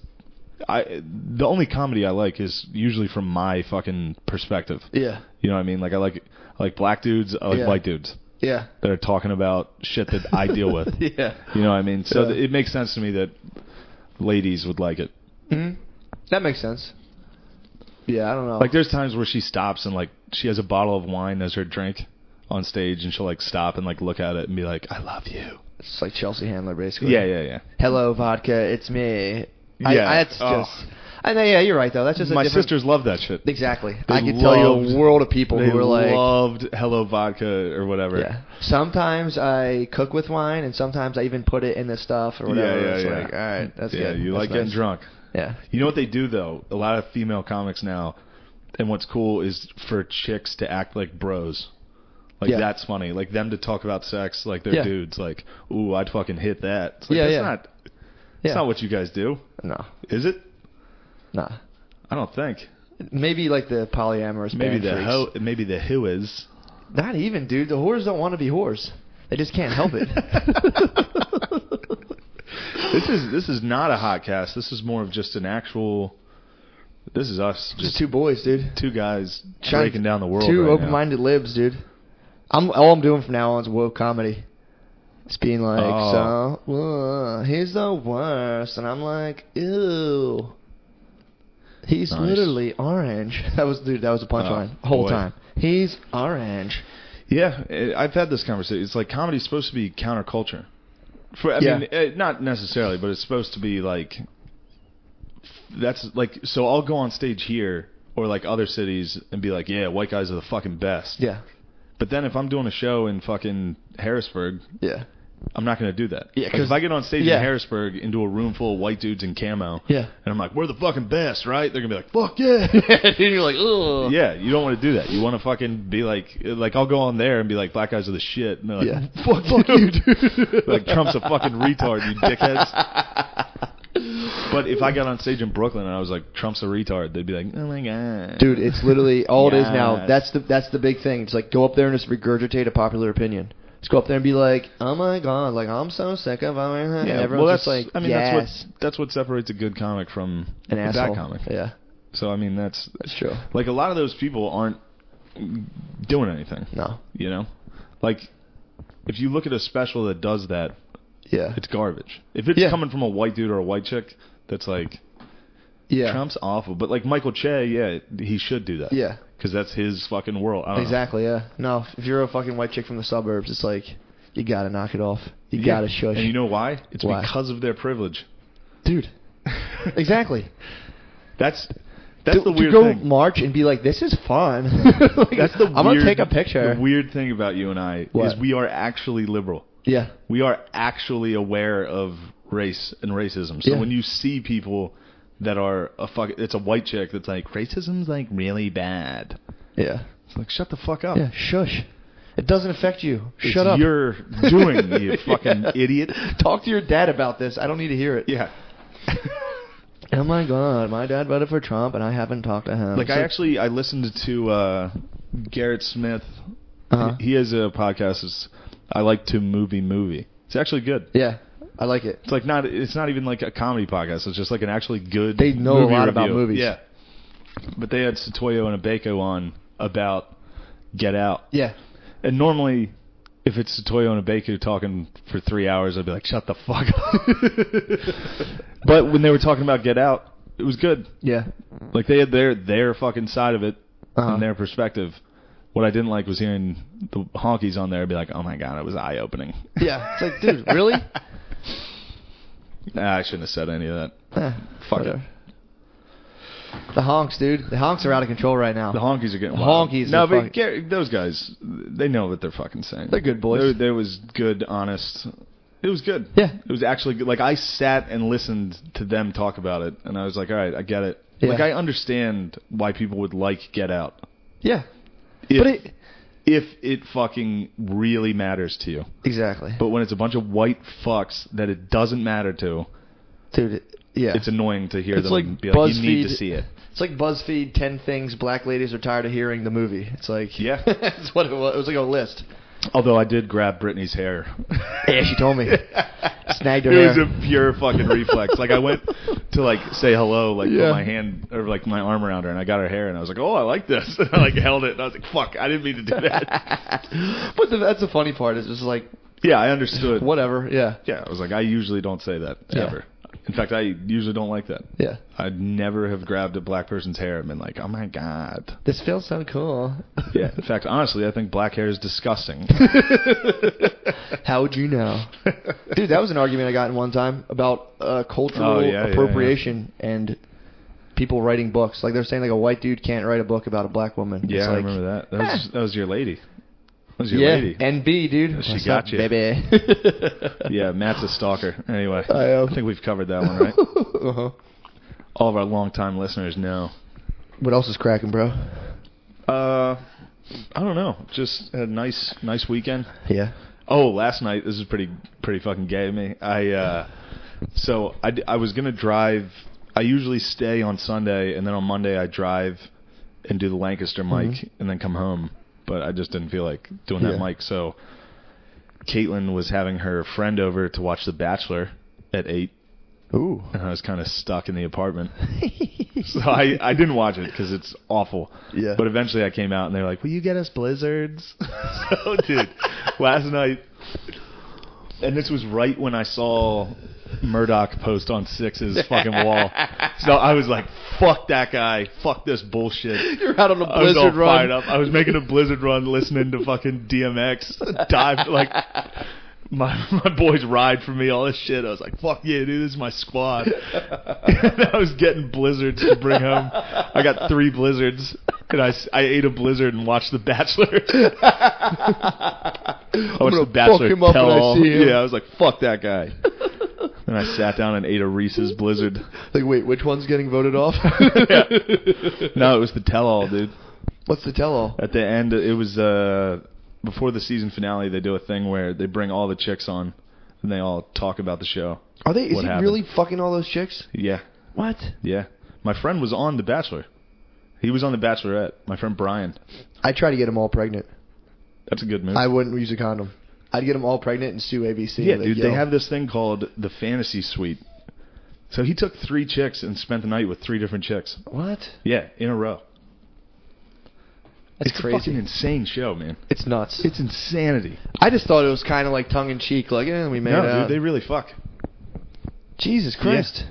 the only comedy I like is usually from my fucking perspective. Yeah. You know what I mean? Like, I like black dudes. I like white dudes. Yeah. That are talking about shit that I deal with. Yeah. You know what I mean? So it makes sense to me that ladies would like it. Mm-hmm. That makes sense. Yeah, I don't know. Like, there's times where she stops and, like, she has a bottle of wine as her drink on stage, and she'll, like, stop and, like, look at it and be like, I love you. It's like Chelsea Handler, basically. Yeah. Hello, vodka, it's me. Yeah. I know, yeah, you're right, though. That's just My a different... sisters love that shit. Exactly. I can tell you a world of people who are like... They loved Hello Vodka or whatever. Yeah. Sometimes I cook with wine, and sometimes I even put it in the stuff or whatever. Yeah. It's like, all right, that's good. Yeah, you that's like getting nice. drunk. Yeah. You know what they do, though? A lot of female comics now, and what's cool is for chicks to act like bros. Like, that's funny. Like, them to talk about sex like they're dudes. Like, ooh, I'd fucking hit that. It's like, that's not what you guys do. No. Is it? Nah. I don't think. Maybe like the polyamorous Maybe band freaks. maybe the who is. Not even, dude. The whores don't want to be whores. They just can't help it. This is not a hot cast. This is more of just an actual... This is us. Just two boys, dude. Two guys breaking down the world Two right open-minded libs, dude. All I'm doing from now on is woke comedy. It's being like, he's the worst. And I'm like, ew. He's literally orange. That was a punchline the whole time. He's orange. Yeah, I've had this conversation. It's like comedy's supposed to be counterculture. I mean, not necessarily, but it's supposed to be like... That's like... So I'll go on stage here or like other cities and be like, yeah, white guys are the fucking best. Yeah. But then if I'm doing a show in fucking Harrisburg... Yeah. I'm not going to do that. Yeah, because if I get on stage in Harrisburg into a room full of white dudes in camo, and I'm like, we're the fucking best, right? They're going to be like, fuck yeah. And you're like, ugh. Yeah, you don't want to do that. You want to fucking be like I'll go on there and be like, black guys are the shit. And they're like, fuck you, dude. Like, Trump's a fucking retard, you dickheads. But if I got on stage in Brooklyn and I was like, Trump's a retard, they'd be like, oh my God. Dude, it's literally all it is now. That's the big thing. It's like, go up there and just regurgitate a popular opinion. Just go up there and be like, oh my God, like, I'm so sick of everything. Yeah, everyone's just like, I mean, that's what separates a good comic from a bad comic. Yeah. So, I mean, that's true. Like, a lot of those people aren't doing anything. No. You know? Like, if you look at a special that does that, it's garbage. If it's coming from a white dude or a white chick, that's like, Trump's awful. But, like, Michael Che, he should do that. Yeah. Because that's his fucking world. I don't know. No, if you're a fucking white chick from the suburbs, it's like, you gotta knock it off. You gotta shush. And you know why? It's because of their privilege. Dude. Exactly. That's the weird thing. thing. To go march and be like, this is fun. Like, that's I'm going to take a picture. The weird thing about you and I is we are actually liberal. Yeah. We are actually aware of race and racism. So when you see people... that are it's a white chick that's like, racism's like really bad. Yeah. It's like, shut the fuck up. Yeah, shush. It doesn't affect you. It's Shut up. you're doing, you fucking idiot. Talk to your dad about this. I don't need to hear it. Yeah. Oh my God, my dad voted for Trump and I haven't talked to him. Like, I listened to Garrett Smith. He has a podcast. I like to movie. It's actually good. Yeah, I like it. It's like it's not even like a comedy podcast. It's just like an actually good. They know movie a lot review. about movies. Yeah. But they had Satoyo and Abeko on about Get Out. Yeah. And normally, if it's Satoyo and Abeko talking for 3 hours, I'd be like, shut the fuck up. But when they were talking about Get Out, it was good. Yeah. Like, they had their fucking side of it and their perspective. What I didn't like was hearing the honkies on there and be like, oh my God, it was eye-opening. Yeah. It's like, dude, really? Nah, I shouldn't have said any of that. Fuck it. The honks, dude. The honks are out of control right now. The honkies are getting wild. Honkies. No, but those guys, they know what they're fucking saying. They're good boys. There was good, honest. It was good. Yeah. It was actually good. Like, I sat and listened to them talk about it, and I was like, all right, I get it. Yeah. Like, I understand why people would like Get Out. Yeah. If it fucking really matters to you. Exactly. But when it's a bunch of white fucks that it doesn't matter to, dude, yeah, it's annoying to hear them like be like, you need to see it. It's like BuzzFeed 10 things black ladies are tired of hearing the movie. It's like, yeah, that's what it was. It was like a list. Although I did grab Brittany's hair. Yeah, she told me. Snagged her hair. It was a pure fucking reflex. Like, I went to, like, say hello, like, put my hand, or, like, my arm around her, and I got her hair, and I was like, oh, I like this. And I, like, held it, and I was like, fuck, I didn't mean to do that. But that's the funny part, is just like... Yeah, I understood. Whatever, yeah. Yeah, I was like, I usually don't say that, ever. In fact, I usually don't like that. Yeah. I'd never have grabbed a black person's hair and been like, oh, my God. This feels so cool. Yeah. In fact, honestly, I think black hair is disgusting. How would you know? Dude, that was an argument I got in one time about cultural appropriation and people writing books. Like, they're saying, like, a white dude can't write a book about a black woman. Yeah, it's I like, remember that. That was your lady. That was your lady. NB, dude. She What's got up, you. Baby? Yeah, Matt's a stalker. Anyway, I think we've covered that one, right? Uh-huh. All of our longtime listeners know. What else is cracking, bro? I don't know. Just a nice weekend. Yeah. Oh, last night, this is pretty fucking gay of me. I was going to drive. I usually stay on Sunday, and then on Monday I drive and do the Lancaster mic and then come home. But I just didn't feel like doing that mic. So Caitlin was having her friend over to watch The Bachelor at 8. Ooh. And I was kind of stuck in the apartment. So I didn't watch it because it's awful. Yeah. But eventually I came out and they were like, will you get us blizzards? So, dude, last night, and this was right when I saw Murdoch post on Six's fucking wall. So I was like, fuck that guy. Fuck this bullshit. You're out on a blizzard I was all run. fired up. I was making a blizzard run listening to fucking DMX. Dive, like, my boys ride for me, all this shit. I was like, fuck yeah, dude, this is my squad. And I was getting blizzards to bring home. I got 3 blizzards. And I ate a blizzard and watched The Bachelor. I watched The Bachelor tell all. Yeah, I was like, fuck that guy. And I sat down and ate a Reese's Blizzard. Like, wait, which one's getting voted off? Yeah. No, it was the tell-all, dude. What's the tell-all? At the end, it was before the season finale. They do a thing where they bring all the chicks on, and they all talk about the show. Are they? Is he really fucking all those chicks? Yeah. What? Yeah. My friend was on The Bachelor. He was on The Bachelorette. My friend Brian. I try to get them all pregnant. That's a good move. I wouldn't use a condom. I'd get them all pregnant and sue ABC. Yeah, dude, they have this thing called the Fantasy Suite. So he took 3 chicks and spent the night with 3 different chicks. What? Yeah, in a row. That's crazy. It's a fucking insane show, man. It's nuts. It's insanity. I just thought it was kind of like tongue-in-cheek, like, we made it out. No, dude, they really fuck. Jesus Christ.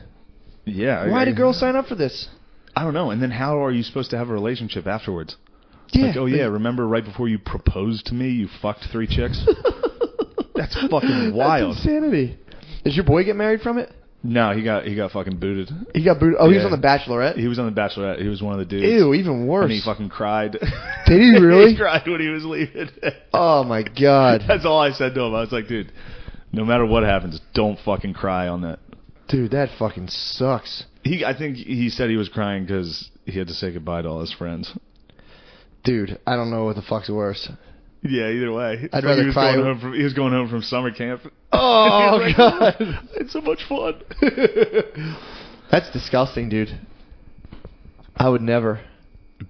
Yeah. Why did girls sign up for this? I don't know. And then how are you supposed to have a relationship afterwards? Yeah. Like, oh, yeah, remember right before you proposed to me, you fucked 3 chicks? That's fucking wild. That's insanity. Did your boy get married from it? No, he got fucking booted. He got booted? Oh, yeah. He was on The Bachelorette? He was on The Bachelorette. He was one of the dudes. Ew, even worse. And he fucking cried. Did he really? He cried when he was leaving. Oh, my God. That's all I said to him. I was like, dude, no matter what happens, don't fucking cry on that. Dude, that fucking sucks. I think he said he was crying because he had to say goodbye to all his friends. Dude, I don't know what the fuck's worse. Yeah, either way. I'd rather cry. He was going home from summer camp. Oh, like, God. It's so much fun. That's disgusting, dude. I would never.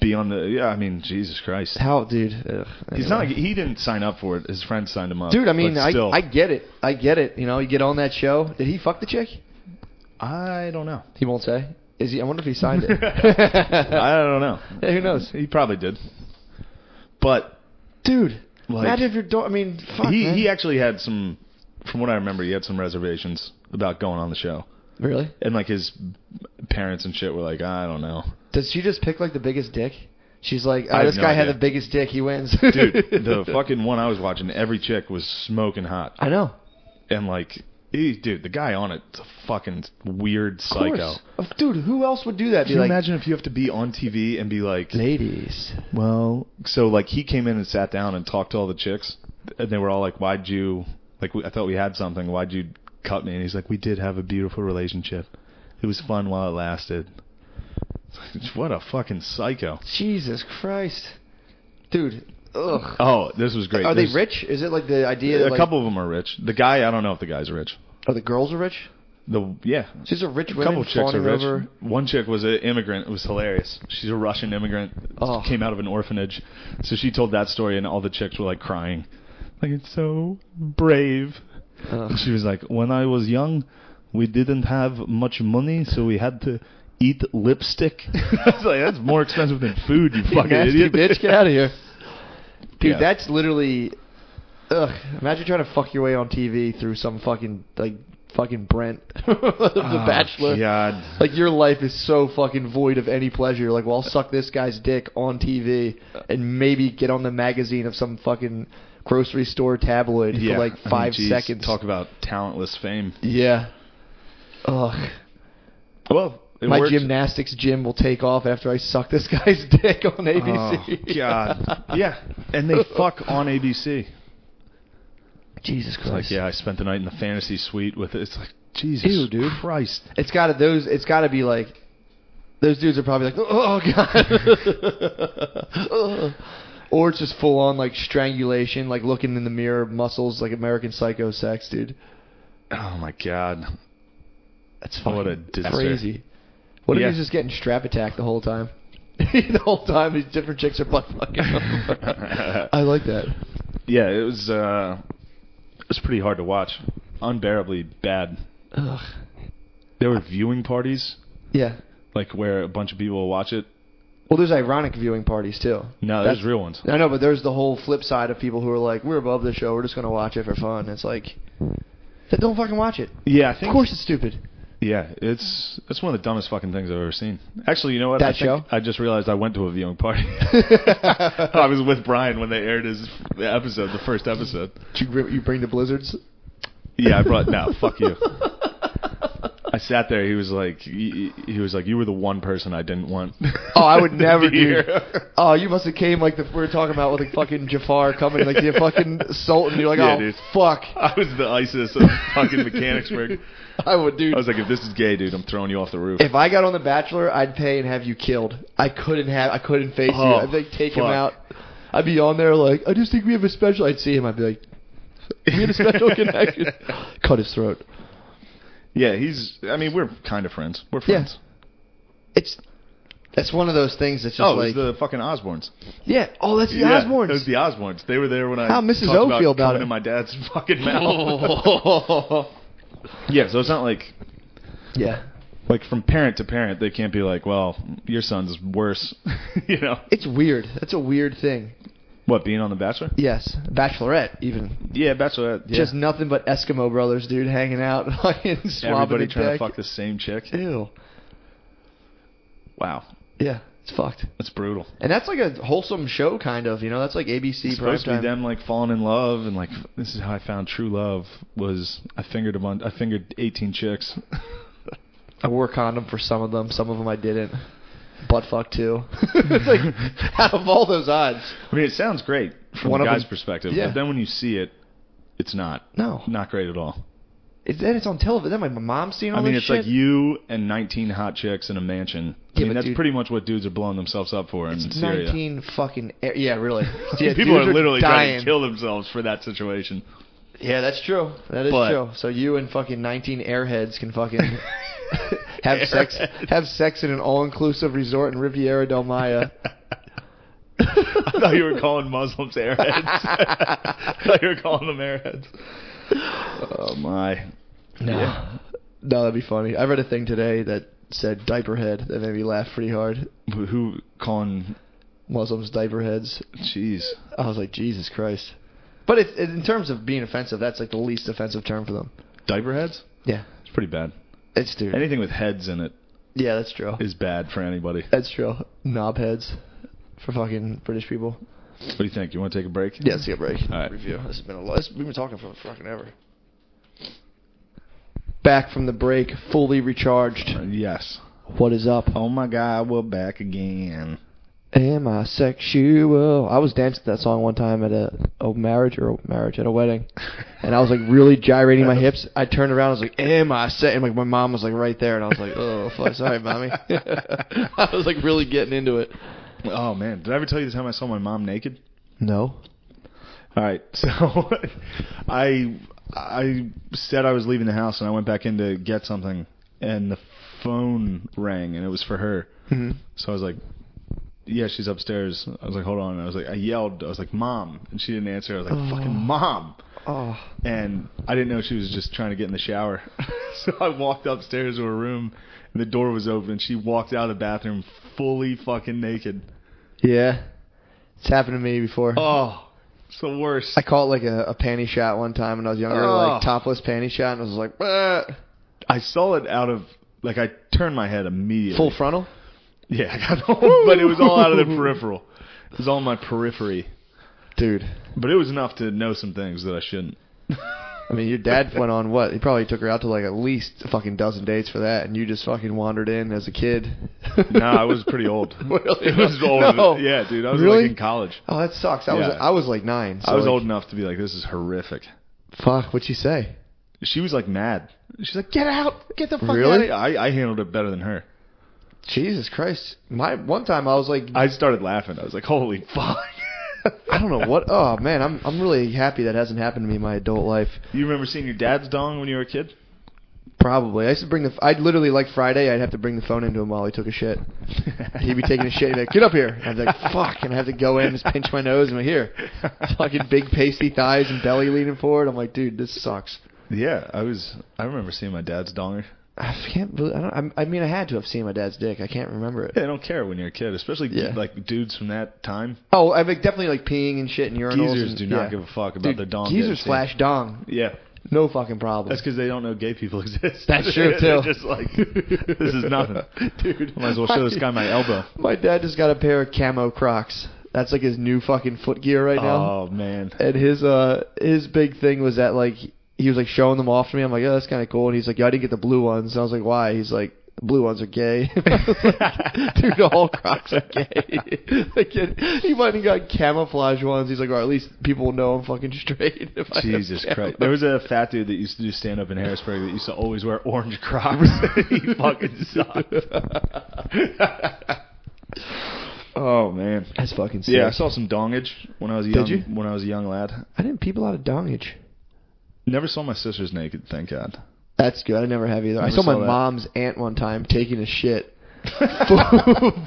Be on the... Yeah, I mean, Jesus Christ. How, dude? Ugh, anyway. He's not like... He didn't sign up for it. His friend signed him up. Dude, I mean, still, I get it. I get it. You know, you get on that show. Did he fuck the chick? I don't know. He won't say. Is he? I wonder if he signed it. I don't know. Yeah, who knows? He probably did. But... Dude, like, imagine if you're... I mean, fuck, man. He actually had some... From what I remember, he had some reservations about going on the show. Really? And, like, his parents and shit were like, I don't know. Does she just pick, like, the biggest dick? She's like, this guy had the biggest dick, he wins. Dude, the fucking one I was watching, every chick was smoking hot. I know. And, like, dude, the guy on it's a fucking weird psycho. Dude, who else would do that? Can you imagine if you have to be on TV and be like... Ladies. Well... So, like, he came in and sat down and talked to all the chicks. And they were all like, why'd you... Like, I thought we had something. Why'd you cut me? And he's like, we did have a beautiful relationship. It was fun while it lasted. What a fucking psycho. Jesus Christ. Dude, ugh. Oh, this was great. Are they rich? Is it like the idea that... A couple of them are rich. The guy, I don't know if the guy's rich. Oh, the girls are rich? Yeah. She's a rich women. A couple of chicks are rich. Over. One chick was an immigrant. It was hilarious. She's a Russian immigrant. Oh. Came out of an orphanage. So she told that story, and all the chicks were, like, crying. Like, it's so brave. And she was like, when I was young, we didn't have much money, so we had to eat lipstick. I was like, that's more expensive than food, you fucking idiot. Bitch, get out of here. Dude, yeah. That's literally... Ugh. Imagine trying to fuck your way on TV through some fucking Brent. The Bachelor. God. Like, your life is so fucking void of any pleasure. Like, well, I'll suck this guy's dick on TV and maybe get on the magazine of some fucking... grocery store tabloid for like 5 seconds. Talk about talentless fame. Yeah. Ugh. Well, my gymnastics gym will take off after I suck this guy's dick on ABC. Oh, God. Yeah. And they fuck on ABC. Jesus Christ. It's like, yeah, I spent the night in the fantasy suite with it. It's like, Jesus Ew, dude. Christ. It's gotta be like, those dudes are probably like, oh, God. Or it's just full on like strangulation, like looking in the mirror, muscles, like American Psycho sex, dude. Oh my God, that's fucking what a disaster. Crazy. What if he's just getting strap attacked the whole time? The whole time these different chicks are butt fucking. I like that. Yeah, it was pretty hard to watch, unbearably bad. Ugh. There were viewing parties. Yeah. Like where a bunch of people will watch it. Well, there's ironic viewing parties, too. No, there's real ones. I know, but there's the whole flip side of people who are like, we're above the show, we're just going to watch it for fun. It's like, don't fucking watch it. Yeah, I think... Of course it's stupid. Yeah, it's one of the dumbest fucking things I've ever seen. Actually, you know what? Show? I just realized I went to a viewing party. I was with Brian when they aired the first episode. Did you bring the blizzards? Yeah, I brought... No, fuck you. I sat there. He was like, you were the one person I didn't want. Oh, I would never, dude. Oh, you must have came like we were talking about with like fucking Jafar coming, like the fucking Sultan. You're like, yeah, oh, dude. Fuck. I was the ISIS of fucking Mechanicsburg. I would, dude. I was like, if this is gay, dude, I'm throwing you off the roof. If I got on The Bachelor, I'd pay and have you killed. I couldn't face you. I'd like take him out. I'd be on there like, I just think we have a special. I'd see him. I'd be like, we had a special connection. Cut his throat. Yeah, we're kind of friends. We're friends. Yeah. It's one of those things that's just like... Oh, it was the fucking Osbournes. Yeah. Oh, that's the Osbournes. It was the Osbournes. They were there when I How Mrs. O feel about coming it? in my dad's fucking mouth. Yeah, so it's not like... Yeah. Like, from parent to parent, they can't be like, well, your son's worse. You know? It's weird. That's a weird thing. What, being on The Bachelor? Yes. Bachelorette, even. Yeah, Bachelorette. Yeah. Just nothing but Eskimo brothers, dude, hanging out. Everybody trying to fuck the same chick. Ew. Wow. Yeah, it's fucked. It's brutal. And that's like a wholesome show, kind of. You know, that's like ABC it's supposed to be them, like, falling in love, and, like, this is how I found true love, was I fingered 18 chicks. I wore a condom for some of them. Some of them I didn't. Butt fuck too. It's like, out of all those odds. I mean, it sounds great from a guy's perspective, but then when you see it, it's not. No. Not great at all. It's on television. Then my mom's seeing all this it's shit. like you and 19 hot chicks in a mansion. That's pretty much what dudes are blowing themselves up for in Syria. 19 fucking... Yeah, really. Yeah, people are literally dying. trying to kill themselves for that situation. Yeah, that's true. That is true. So you and fucking 19 airheads can fucking have sex in an all-inclusive resort in Riviera del Maya. I thought you were calling Muslims airheads. I thought you were calling them airheads. Oh, my. No. Yeah. No, that'd be funny. I read a thing today that said diaper head. That made me laugh pretty hard. Who calling Muslims diaper heads? Jeez. I was like, Jesus Christ. But in terms of being offensive, that's like the least offensive term for them. Diaper heads? Yeah. It's pretty bad. It's dude. Anything with heads in it. Yeah, that's true. Is bad for anybody. That's true. Knob heads for fucking British people. What do you think? You want to take a break? Yeah, let's take a break. All right. Review. This has been a lot. We've been talking for fucking ever. Back from the break, fully recharged. Yes. What is up? Oh my God, we're back again. Am I sexual? I was dancing to that song one time at a marriage at a wedding, and I was like really gyrating my hips. I turned around, I was like, "Am I sex?" And like my mom was like right there, and I was like, "Oh, fuck, sorry, mommy." I was like really getting into it. Oh man, did I ever tell you the time I saw my mom naked? No. All right, so I said I was leaving the house, and I went back in to get something, and the phone rang, and it was for her. Mm-hmm. So I was like, yeah, she's upstairs. I was like, hold on. I yelled. I was like, Mom. And she didn't answer. I was like, fucking Mom. Oh. And I didn't know she was just trying to get in the shower. So I walked upstairs to her room, and the door was open, and she walked out of the bathroom fully fucking naked. Yeah. It's happened to me before. Oh, it's the worst. I caught like a panty shot one time when I was younger, like topless panty shot, and I was like, bah. I saw it out of, like, I turned my head immediately. Full frontal? Yeah, I got home, but it was all out of the peripheral. It was all my periphery. Dude. But it was enough to know some things that I shouldn't. I mean, your dad went on what? He probably took her out to like at least a fucking dozen dates for that, and you just fucking wandered in as a kid. No, I was pretty old. Really? It was old. No. Yeah, dude. I was really? like in college. Oh, that sucks. I was like 9. So I was like, old enough to be like, this is horrific. Fuck, what'd she say? She was like mad. She's like, get out. Get the fuck out Really? of here. I handled it better than her. Jesus Christ. One time I was like... I started laughing. I was like, holy fuck. I don't know what... Oh, man, I'm really happy that hasn't happened to me in my adult life. You remember seeing your dad's dong when you were a kid? Probably. I used to bring I'd literally, like Friday, I'd have to bring the phone into him while he took a shit. He'd be taking a shit. He'd be like, get up here. I'd be like, fuck. And I'd have to go in and just pinch my nose and be here. Fucking big pasty thighs and belly leaning forward. I'm like, dude, this sucks. Yeah, I remember seeing my dad's donger. I can't believe... I mean, I had to have seen my dad's dick. I can't remember it. Yeah, I don't care when you're a kid, especially like dudes from that time. Oh, I mean, definitely like peeing and shit in urinals. Geezers do not give a fuck about their dong. Geezers flash dong. Yeah. No fucking problem. That's because they don't know gay people exist. That's true, too. They're just like, this is nothing. Dude. I might as well show this guy my elbow. My dad just got a pair of camo Crocs. That's like his new fucking foot gear right now. Oh, man. And his big thing was that like... He was like showing them off to me. I'm like, oh, that's kind of cool. And he's like, yeah, I didn't get the blue ones. And I was like, why? He's like, the blue ones are gay. Dude, all Crocs are gay. Like, he might have got camouflage ones. He's like, or at least people will know I'm fucking straight. Jesus Christ. There was a fat dude that used to do stand up in Harrisburg that used to always wear orange Crocs. He fucking sucked. Oh, man. That's fucking sick. Yeah, I saw some dongage when I was young. Did you? When I was a young lad. I didn't peep a lot of dongage. Never saw my sisters naked, thank God. That's good. I never have either. I saw my mom's aunt one time taking a shit.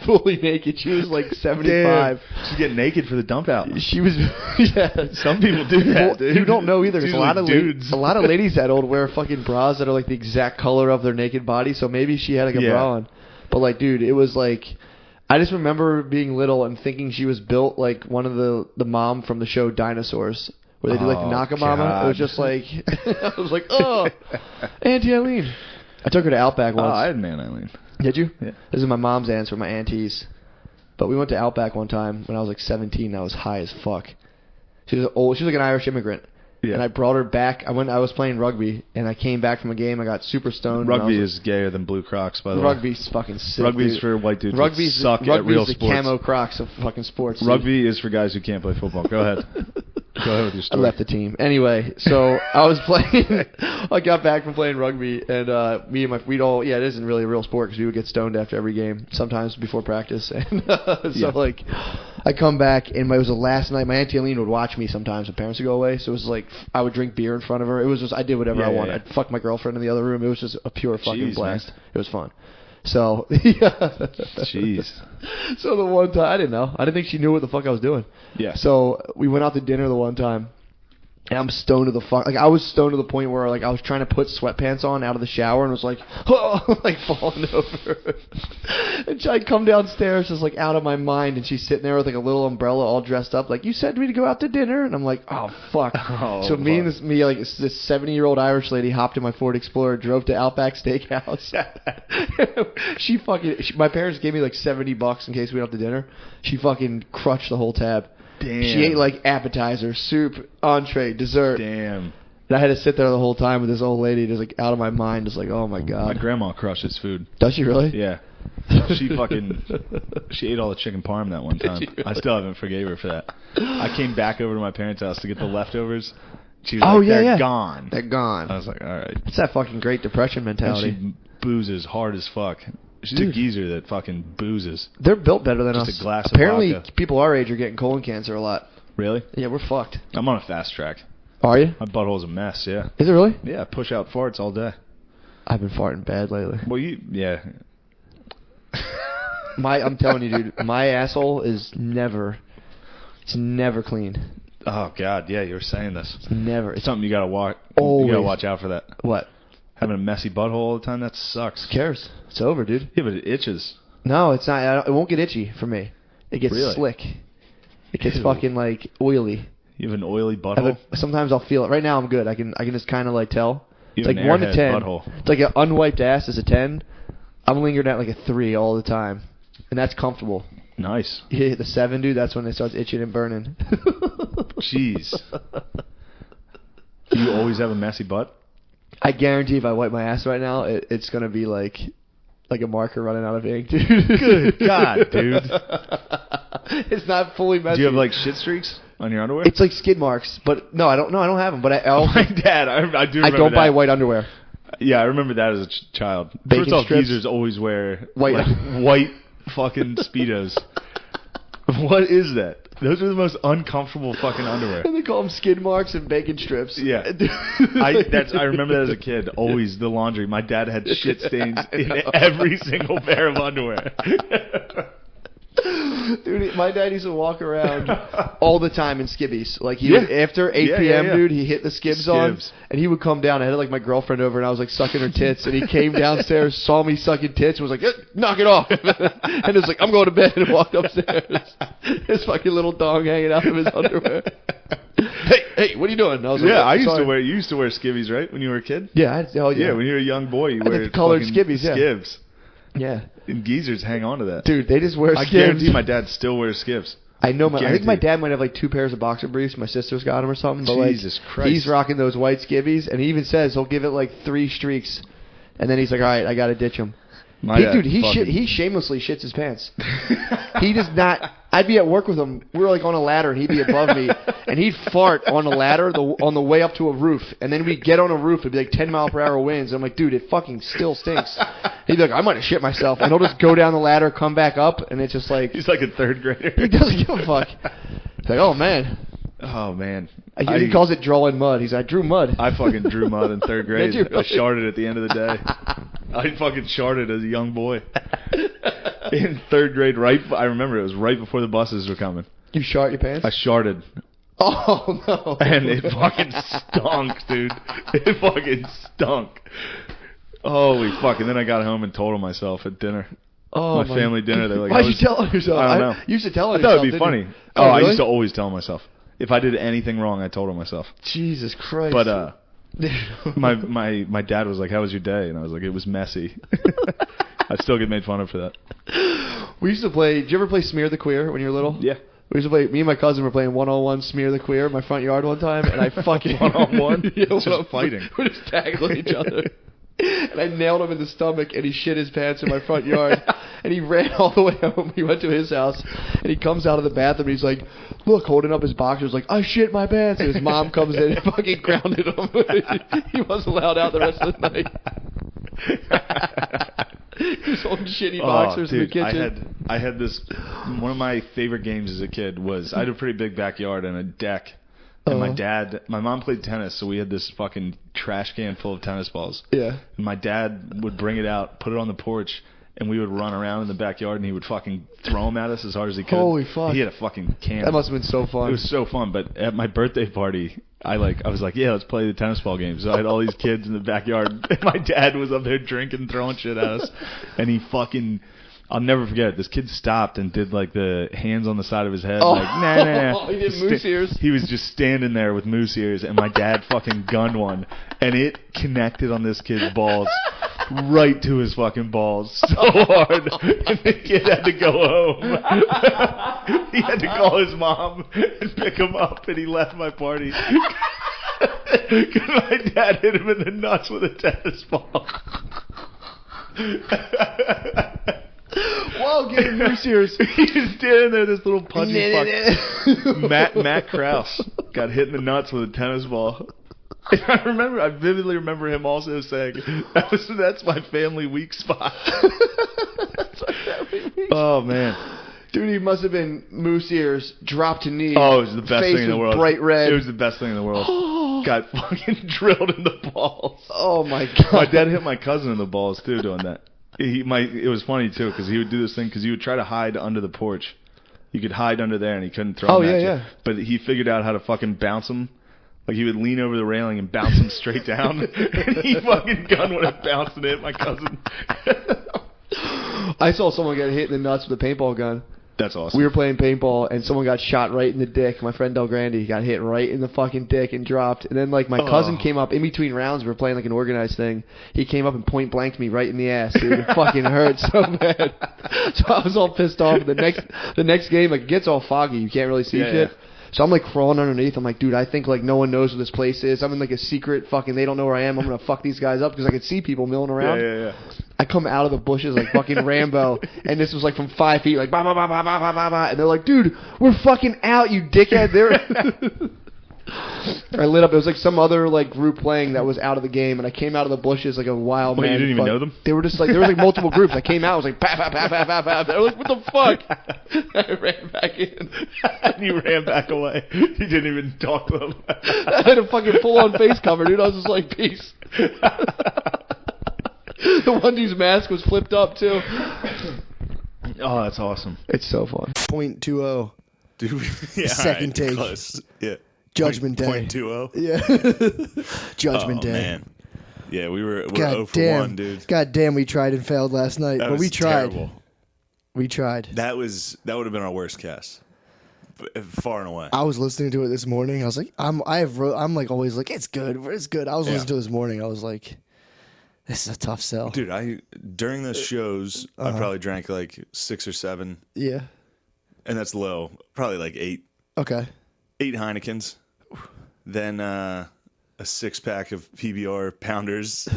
Fully naked. She was like 75. She's getting naked for the dump out. She was, yeah. Some people do that, dude. You don't know either. It's A lot of dudes. a lot of ladies that old wear fucking bras that are like the exact color of their naked body. So maybe she had like a bra on. But like, dude, it was like, I just remember being little and thinking she was built like one of the mom from the show Dinosaurs. Where they do like Nakamama. God. It was just like, I was like, oh, Auntie Eileen. I took her to Outback once. Oh, I had an Aunt Eileen. Did you? Yeah. This is my mom's aunts or my aunties. But we went to Outback one time when I was like 17. I was high as fuck. She was old. She was like an Irish immigrant. Yeah. And I brought her back. I was playing rugby, and I came back from a game. I got super stoned. Rugby is gayer than blue Crocs, by the way. Rugby's fucking sick. Rugby's dude. for white dudes Rugby's who suck at real sports. Rugby's the camo Crocs of fucking sports. Rugby is for guys who can't play football. Go ahead. Go ahead with your I story. left the team. Anyway, so I was playing. I got back from playing rugby, and me and we'd all. Yeah, it isn't really a real sport because we would get stoned after every game, sometimes before practice. And so like, I come back, and it was the last night. My Auntie Aline would watch me sometimes when parents would go away. So it was like I would drink beer in front of her. It was just I did whatever I wanted. I'd fuck my girlfriend in the other room. It was just a pure fucking blast. Man. It was fun. So, Jeez. So the one time, I didn't know. I didn't think she knew what the fuck I was doing. Yeah. So we went out to dinner the one time, and I'm stoned to the fuck. Like I was stoned to the point where like I was trying to put sweatpants on out of the shower and was like, oh, like falling over. And I come downstairs just like out of my mind, and she's sitting there with like a little umbrella all dressed up, like you said me to go out to dinner, and I'm like, oh fuck. So me and this 70-year-old Irish lady hopped in my Ford Explorer, drove to Outback Steakhouse. My parents gave me like $70 in case we went out to dinner. She fucking crushed the whole tab. Damn. She ate like appetizer, soup, entree, dessert. Damn. And I had to sit there the whole time with this old lady, just like out of my mind, just like, oh my god. My grandma crushes food. Does she really? Yeah. She ate all the chicken parm that one time. Really? I still haven't forgave her for that. I came back over to my parents' house to get the leftovers. She was like, they're gone. They're gone. I was like, all right. It's that fucking Great Depression mentality. And she boozes hard as fuck. She's a geezer that fucking boozes. They're built better than us. Just a glass of Apparently, vodka. people our age are getting colon cancer a lot. Really? Yeah, we're fucked. I'm on a fast track. Are you? My butthole's a mess, yeah. Is it really? Yeah, I push out farts all day. I've been farting bad lately. Well, I'm telling you, dude, my asshole is never clean. Oh, God, yeah, you were saying this. It's something you gotta watch. Always. You gotta watch out for that. What? Having a messy butthole all the time, that sucks. Who cares? It's over, dude. Yeah, but it itches. No, it's not. It won't get itchy for me. It gets slick. It gets fucking like oily. You have an oily butthole? Sometimes I'll feel it. Right now I'm good. I can just kind of like tell. You It's have like an 1 to airhead 10. butthole. It's like an unwiped ass is a 10. I'm lingering at like a 3 all the time, and that's comfortable. Nice. You hit the 7, dude. That's when it starts itching and burning. Jeez. Do you always have a messy butt? I guarantee if I wipe my ass right now, it's gonna be like a marker running out of ink, dude. Good God, dude. It's not fully messy. Do you have like shit streaks on your underwear? It's like skid marks, but no, I don't have them. But I also, my dad, I do. Remember I don't that. buy white underwear. Yeah, I remember that as a child. Bacon First off, strips? geezers always wear White. white fucking Speedos. What is that? Those are the most uncomfortable fucking underwear. And they call them skid marks and bacon strips. Yeah. I remember that as a kid. Always the laundry. My dad had shit stains in every single pair of underwear. Dude, my dad used to walk around all the time in skibbies. Like he would, after 8 p.m., dude, he hit the skibs on, and he would come down. I had like my girlfriend over, and I was like sucking her tits, and he came downstairs, saw me sucking tits, and was like, "Knock it off!" And was like, "I'm going to bed," and walked upstairs. His fucking little dong hanging out of his underwear. Hey, what are you doing? I was like, you used to wear skivvies, right, when you were a kid? Yeah, yeah. When you were a young boy, you wear colored skivvies. Yeah. Skivs. Yeah. And geezers hang on to that. Dude, they just wear skivs. I guarantee my dad still wears skivs. I know. I think my dad might have like 2 pairs of boxer briefs. My sister's got them or something. But Jesus Christ. He's rocking those white skivvies, and he even says he'll give it like 3 streaks, and then he's like, all right, I got to ditch them. He shamelessly shits his pants. He does not. I'd be at work with him. We were like on a ladder, and he'd be above me, and he'd fart on a ladder on the way up to a roof, and then we'd get on a roof. It'd be like 10-mile-per-hour winds. And I'm like, dude, it fucking still stinks. He'd be like, I might have shit myself, and he'll just go down the ladder, come back up, and it's just like he's like a 3rd grader. He doesn't give a fuck. He's like, oh man. Oh man. He calls it drawing mud. He's like, I drew mud. I fucking drew mud in 3rd grade. Did you really? I sharted at the end of the day. I fucking sharted as a young boy. In 3rd grade, I remember it was right before the buses were coming. You shart your pants? I sharted. Oh, no. And it fucking stunk, dude. It fucking stunk. Holy fuck. And then I got home and told on myself at dinner. Oh, my family dinner. They're like, why'd you tell on yourself? I don't know. You used to tell on I thought yourself. it'd be funny. You? I Really? used to always tell myself. If I did anything wrong, I told on myself. Jesus Christ. But my dad was like, how was your day? And I was like, it was messy. I still get made fun of for that. We used to play. Did you ever play Smear the Queer when you were little? Yeah. We used to play. Me and my cousin were playing 1-on-1 Smear the Queer in my front yard one time, and I fucking 1-on-1. Yeah, just fighting. We're just tackling each other. And I nailed him in the stomach, and he shit his pants in my front yard. And he ran all the way home. He went to his house, and he comes out of the bathroom, and he's like, look, holding up his boxers, like, I shit my pants. And his mom comes in and fucking grounded him. He wasn't allowed out the rest of the night. His own shitty boxers in the kitchen. I had this, one of my favorite games as a kid was, I had a pretty big backyard and a deck. And my mom played tennis, so we had this fucking trash can full of tennis balls. Yeah. And my dad would bring it out, put it on the porch, and we would run around in the backyard, and he would fucking throw them at us as hard as he could. Holy fuck. He had a fucking can. That must have been so fun. It was so fun, but at my birthday party, I was like, yeah, let's play the tennis ball game. So I had all these kids in the backyard, and my dad was up there drinking, throwing shit at us, and he fucking... I'll never forget it. This kid stopped and did like the hands on the side of his head. Like, nah. He did moose ears. He was just standing there with moose ears, and my dad fucking gunned one, and it connected on this kid's balls, right to his fucking balls, so hard. And the kid had to go home. He had to call his mom and pick him up, and he left my party. Because my dad hit him in the nuts with a tennis ball. Whoa, getting moose ears. He was standing there, this little pudgy fuck. Matt Krause got hit in the nuts with a tennis ball. And I vividly remember him also saying, that's my family weak spot. That's my family weak spot. Oh, man. Dude, he must have been moose ears, dropped to knee. Oh, it was the best face thing in the world. Bright red. It was the best thing in the world. Got fucking drilled in the balls. Oh, my God. My dad hit my cousin in the balls, too, doing that. It was funny too because he would do this thing because he would try to hide under the porch. You could hide under there and he couldn't throw him at you. Yeah. But he figured out how to fucking bounce him. Like he would lean over the railing and bounce him straight down. And he fucking gun would have bounced and hit my cousin. I saw someone get hit in the nuts with a paintball gun. That's awesome. We were playing paintball, and someone got shot right in the dick. My friend Del Grande got hit right in the fucking dick and dropped. And then, like, my cousin came up in between rounds. We were playing, like, an organized thing. He came up and point-blanked me right in the ass, dude. It fucking hurt so bad. So I was all pissed off. The next game, like, it gets all foggy. You can't really see shit. Yeah. So I'm, like, crawling underneath. I'm like, dude, I think, like, no one knows where this place is. I'm in, like, a secret fucking, they don't know where I am. I'm going to fuck these guys up because I could see people milling around. Yeah. I come out of the bushes like fucking Rambo, and this was, like, from 5 feet, like, bah, bah, bah, bah, bah, bah, bah, bah. And they're like, dude, we're fucking out, you dickhead. I lit up. It was, like, some other, like, group playing that was out of the game, and I came out of the bushes like a wild man. You didn't even know them? They were just, like, there was, like, multiple groups. I came out, I was like, bah, bah, bah, bah, bah, bah. They were like, what the fuck? I ran back in. And you ran back away. You didn't even talk to them. I had a fucking full-on face cover, dude. I was just like, peace. The one dude's mask was flipped up, too. Oh, that's awesome. It's so fun. 0.20. Dude, yeah, second take. Close. Yeah. Judgment Day. 0.20? Yeah. Judgment Day. Man. Yeah, we're 0 for 1, dude. God damn, we tried and failed last night. That but was we tried. terrible. We tried. That would have been our worst cast. Far and away. I was listening to it this morning. I was like, I'm like always like, it's good. It's good. I was listening to it this morning. I was like, this is a tough sell. Dude, during the shows, I probably drank like 6 or 7. Yeah. And that's low. Probably like 8. Okay. 8 Heinekens. Then a 6-pack of PBR Pounders.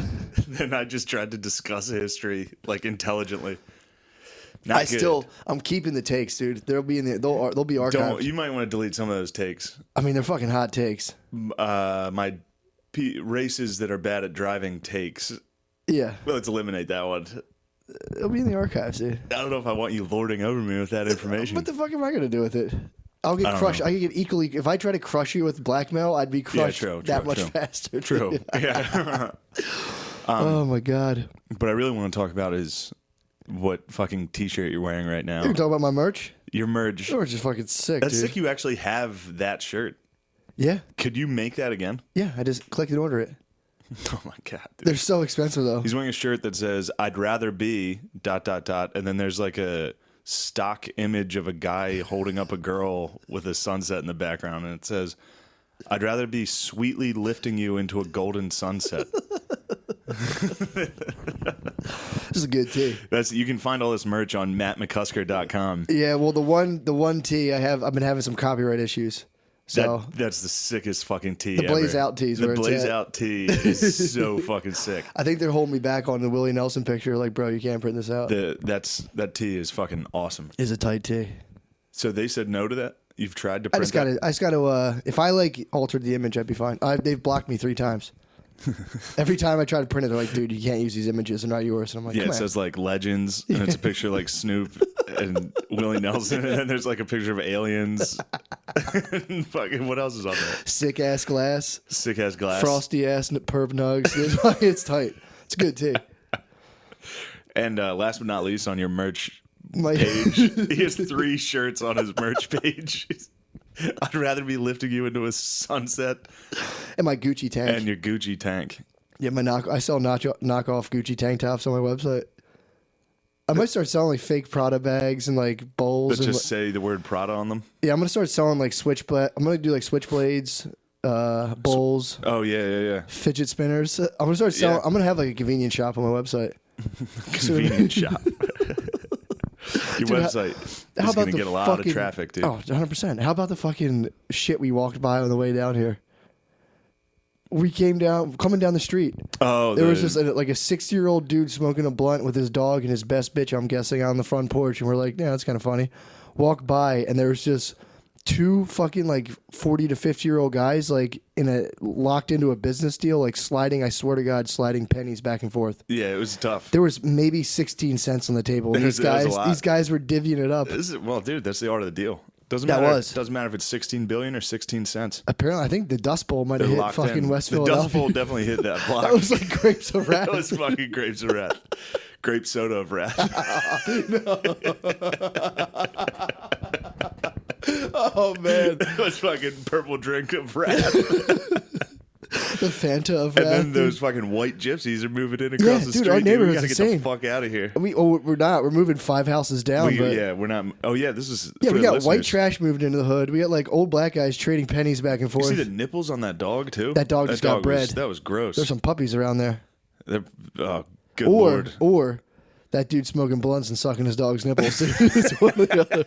Then I just tried to discuss history like intelligently. I'm keeping the takes, dude. They'll be they'll be archived. You might want to delete some of those takes. I mean, they're fucking hot takes. My races that are bad at driving takes. Yeah. Well, let's eliminate that one. It'll be in the archives, dude. I don't know if I want you lording over me with that information. What the fuck am I going to do with it? I'll get crushed. I could get equally. If I try to crush you with blackmail, I'd be crushed much faster. True. Yeah. Oh my god. But I really want to talk about is what fucking t-shirt you're wearing right now. You're talking about my merch? Your merch. Your merch is fucking sick. That's dude. sick. You actually have that shirt. Yeah. Could you make that again? Yeah. I just click and order it. Oh my god, dude. They're so expensive though. He's wearing a shirt that says "I'd rather be ... and then there's like a stock image of a guy holding up a girl with a sunset in the background, and it says, "I'd rather be sweetly lifting you into a golden sunset." This is a good tee. You can find all this merch on mattmccusker.com. Yeah, well the one tee I've been having some copyright issues. So that's the sickest fucking tee the ever. Blaze Out tees. The where it's Blaze at. Out tee is so fucking sick. I think they're holding me back on the Willie Nelson picture. Like, bro, you can't print this out. That tee is fucking awesome. Is a tight tee. So they said no to that? You've tried to I print just gotta. If I like altered the image, I'd be fine. They've blocked me 3 times. Every time I try to print it, they're like, dude, you can't use these images. They're not yours. And I'm like, Yeah, come it on. says like legends, and it's a picture of like Snoop and Willie Nelson, and then there's like a picture of aliens. And fucking, what else is on there? Sick ass glass. Sick ass glass. Frosty ass perp nugs. It's tight. It's good too. And last but not least, on your merch My page, he has 3 shirts on his merch page. I'd rather be lifting you into a sunset and my Gucci tank. and your Gucci tank. Yeah, I sell knockoff Gucci tank tops on my website. I might start selling like fake Prada bags and like bowls. But and just say the word Prada on them. yeah, I'm gonna start selling like I'm gonna do like switchblades, bowls, Oh yeah. fidget spinners. I'm gonna start selling. Yeah. I'm gonna have like a convenience shop on my website. Convenient shop. Your Dude, wesite how is about going to the get a lot fucking- of traffic, dude. Oh, 100%. How about the fucking shit we walked by on the way down here? We coming down the street. Oh, There was just like a 60-year-old dude smoking a blunt with his dog and his best bitch, I'm guessing, on the front porch. And we're like, yeah, that's kind of funny. Walk by, and there was just 2 fucking like 40 to 50-year-old guys like locked into a business deal, like sliding, I swear to God, sliding pennies back and forth. Yeah, it was tough. There was maybe 16 cents on the table. And That was a lot. these guys were divvying it up. Well, dude, that's the art of the deal. Doesn't That matter. was. Doesn't matter if it's 16 billion or 16 cents. Apparently, I think the Dust Bowl might They're have hit locked fucking in. West The Philadelphia. Dust Bowl definitely hit that block. That was like grapes of wrath. That was fucking grapes of wrath. Grape soda of wrath. Oh man, That was fucking purple drink of wrath. the Fanta of And wrath. then those fucking white gypsies are moving in across the dude, street. our We neighborhood's gotta get insane. the fuck out of here. We're not. We're moving 5 houses down. but We're not. Oh yeah, this is. yeah, for we the got white listeners. trash moved into the hood. We got like old black guys trading pennies back and You forth. see the nipples on that dog too? That dog just got bred. That was gross. There's some puppies around there. Oh, good lord. Or that dude smoking blunts and sucking his dog's nipples. It's one or the other.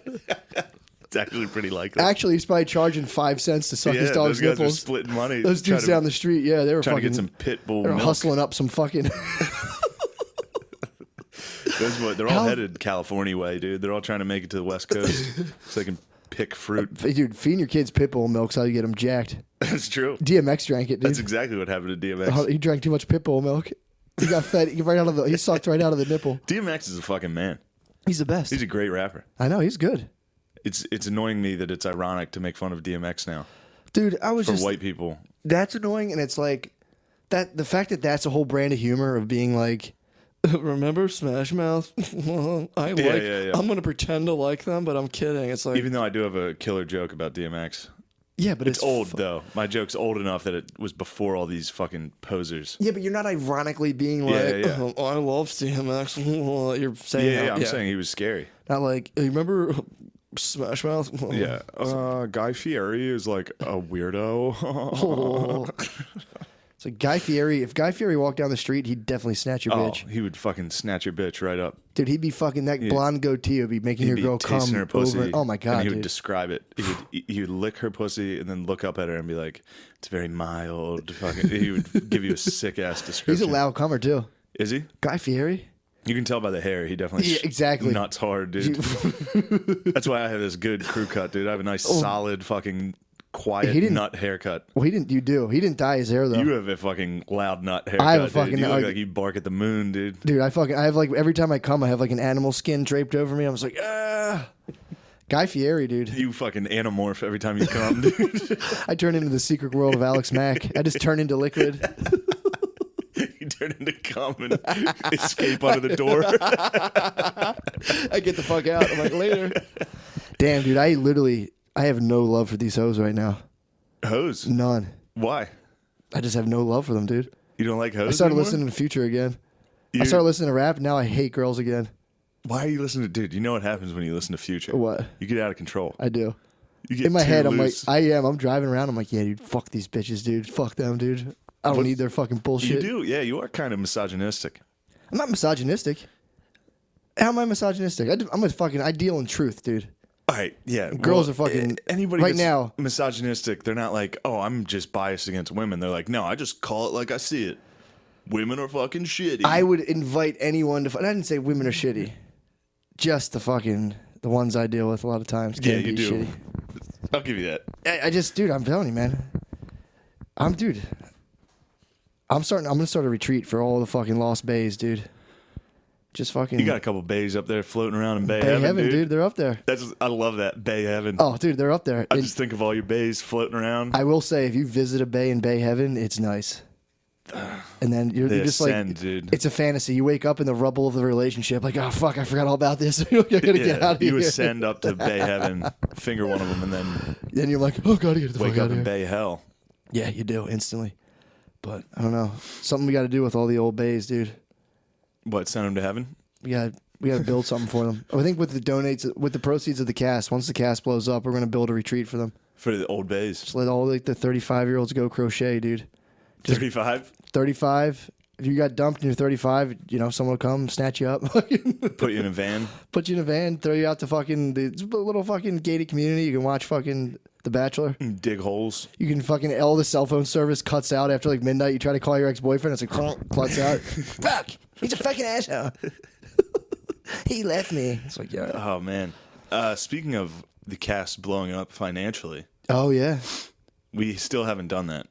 It's actually pretty likely. Actually, he's probably charging 5 cents to suck his dog's those guys nipples. are splitting money. Those dudes down the street, yeah, they were trying fucking to get some pit bull they're milk. hustling up some fucking. They're all How- headed California way, dude. They're all trying to make it to the West Coast so they can pick fruit. Dude, feeding your kids pit bull milk's how you get them jacked. That's true. DMX drank it, dude. That's exactly what happened to DMX. He drank too much pit bull milk. He got fed. He sucked right out of the nipple. DMX is a fucking man. He's the best. He's a great rapper. I know, he's good. It's annoying me that it's ironic to make fun of DMX now Dude, I was for just white people. that's annoying, and it's like that the fact that that's a whole brand of humor of being like, remember Smash Mouth? Yeah. I'm gonna pretend to like them, but I'm kidding. It's like Even though I do have a killer joke about DMX. yeah, but It's old though. My joke's old enough that it was before all these fucking posers. Yeah, but you're not ironically being like, Yeah. oh, I love DMX. You're saying Yeah, that. I'm saying he was scary. Not like, hey, remember Smash Mouth? Yeah. Guy Fieri is like a weirdo. It's like Guy Fieri. If Guy Fieri walked down the street, he'd definitely snatch your Oh, bitch. he would fucking snatch your bitch right up. Dude, he'd be fucking that blonde goatee would be making your He'd girl be tasting come her pussy. over. Oh my god, and he dude. would describe it. He would lick her pussy and then look up at her and be like, "It's very mild." Fucking. He would give you a sick ass description. He's a loud comer too. Is he? Guy Fieri. You can tell by the hair. He definitely Yeah, exactly. nuts hard, dude. That's why I have this good crew cut, dude. I have a nice, solid, fucking quiet He didn't- nut haircut. Well, he didn't. You do. He didn't dye his hair though. You have a fucking loud nut haircut. I have a dude. fucking- You look like- like you bark at the moon, dude. Dude, I have like every time I come, I have like an animal skin draped over me. I'm just like, ah. Guy Fieri, dude. You fucking anamorph every time you come, dude. I turn into the secret world of Alex Mack. I just turn into liquid. You turn into cum and escape under the door. I get the fuck out. I'm like, later. Damn, dude, I have no love for these hoes right now. Hose? None. Why? I just have no love for them, dude. You don't like hose I started anymore? listening to Future again. I You- started listening to rap. Now I hate girls again. Why are you listening to... Dude, you know what happens when you listen to Future? What? You get out of control. I do. You get In my too head, loose. I'm driving around. I'm like, yeah, dude, fuck these bitches, dude. Fuck them, dude. I don't need their fucking You bullshit. do. Yeah, you are kind of misogynistic. I'm not misogynistic. How am I misogynistic? I deal in truth, dude. All right, yeah. Girls are fucking anybody right that's now. misogynistic. They're not like, oh, I'm just biased against women. They're like, no, I just call it like I see it. Women are fucking shitty. I would invite anyone to. And I didn't say women are shitty. Just the ones I deal with a lot of times. Yeah, Can you be do. Shitty. I'll give you that. I just, dude, I'm telling you, man. I'm gonna start a retreat for all the fucking lost bays, dude. Just fucking. You got a couple bays up there floating around in Bay Bay Heaven, dude. They're up there. I love that Bay Heaven. Oh, dude, they're up there. I just think of all your bays floating around. I will say, if you visit a bay in Bay Heaven, it's nice. And then you're just ascend, like, dude. It's a fantasy. You wake up in the rubble of the relationship, like, oh fuck, I forgot all about this. I gotta get out of here. You ascend up to Bay Heaven, finger one of them, and Then you're like, oh, gotta get the fuck wake out up of in here. Bay Hell. Yeah, you do instantly. But I don't know, something we got to do with all the old bays, dude. What, send them to heaven? We got to build something for them. I think with the proceeds of the cast, once the cast blows up, we're gonna build a retreat for them. For the old bays. Just let all like the 35-year-olds go crochet, dude. 35? 35. If you got dumped and you're 35, someone will come snatch you up, Put you in a van? put you in a van, throw you out to the little fucking gated community. You can watch fucking The Bachelor. Dig holes? You can fucking all the cell phone service cuts out after like midnight. You try to call your ex-boyfriend, it's like cuts out. Fuck, he's a fucking asshole. He left me. It's like, yeah. Oh, man. Speaking of the cast blowing up financially, Oh yeah. we still haven't done that.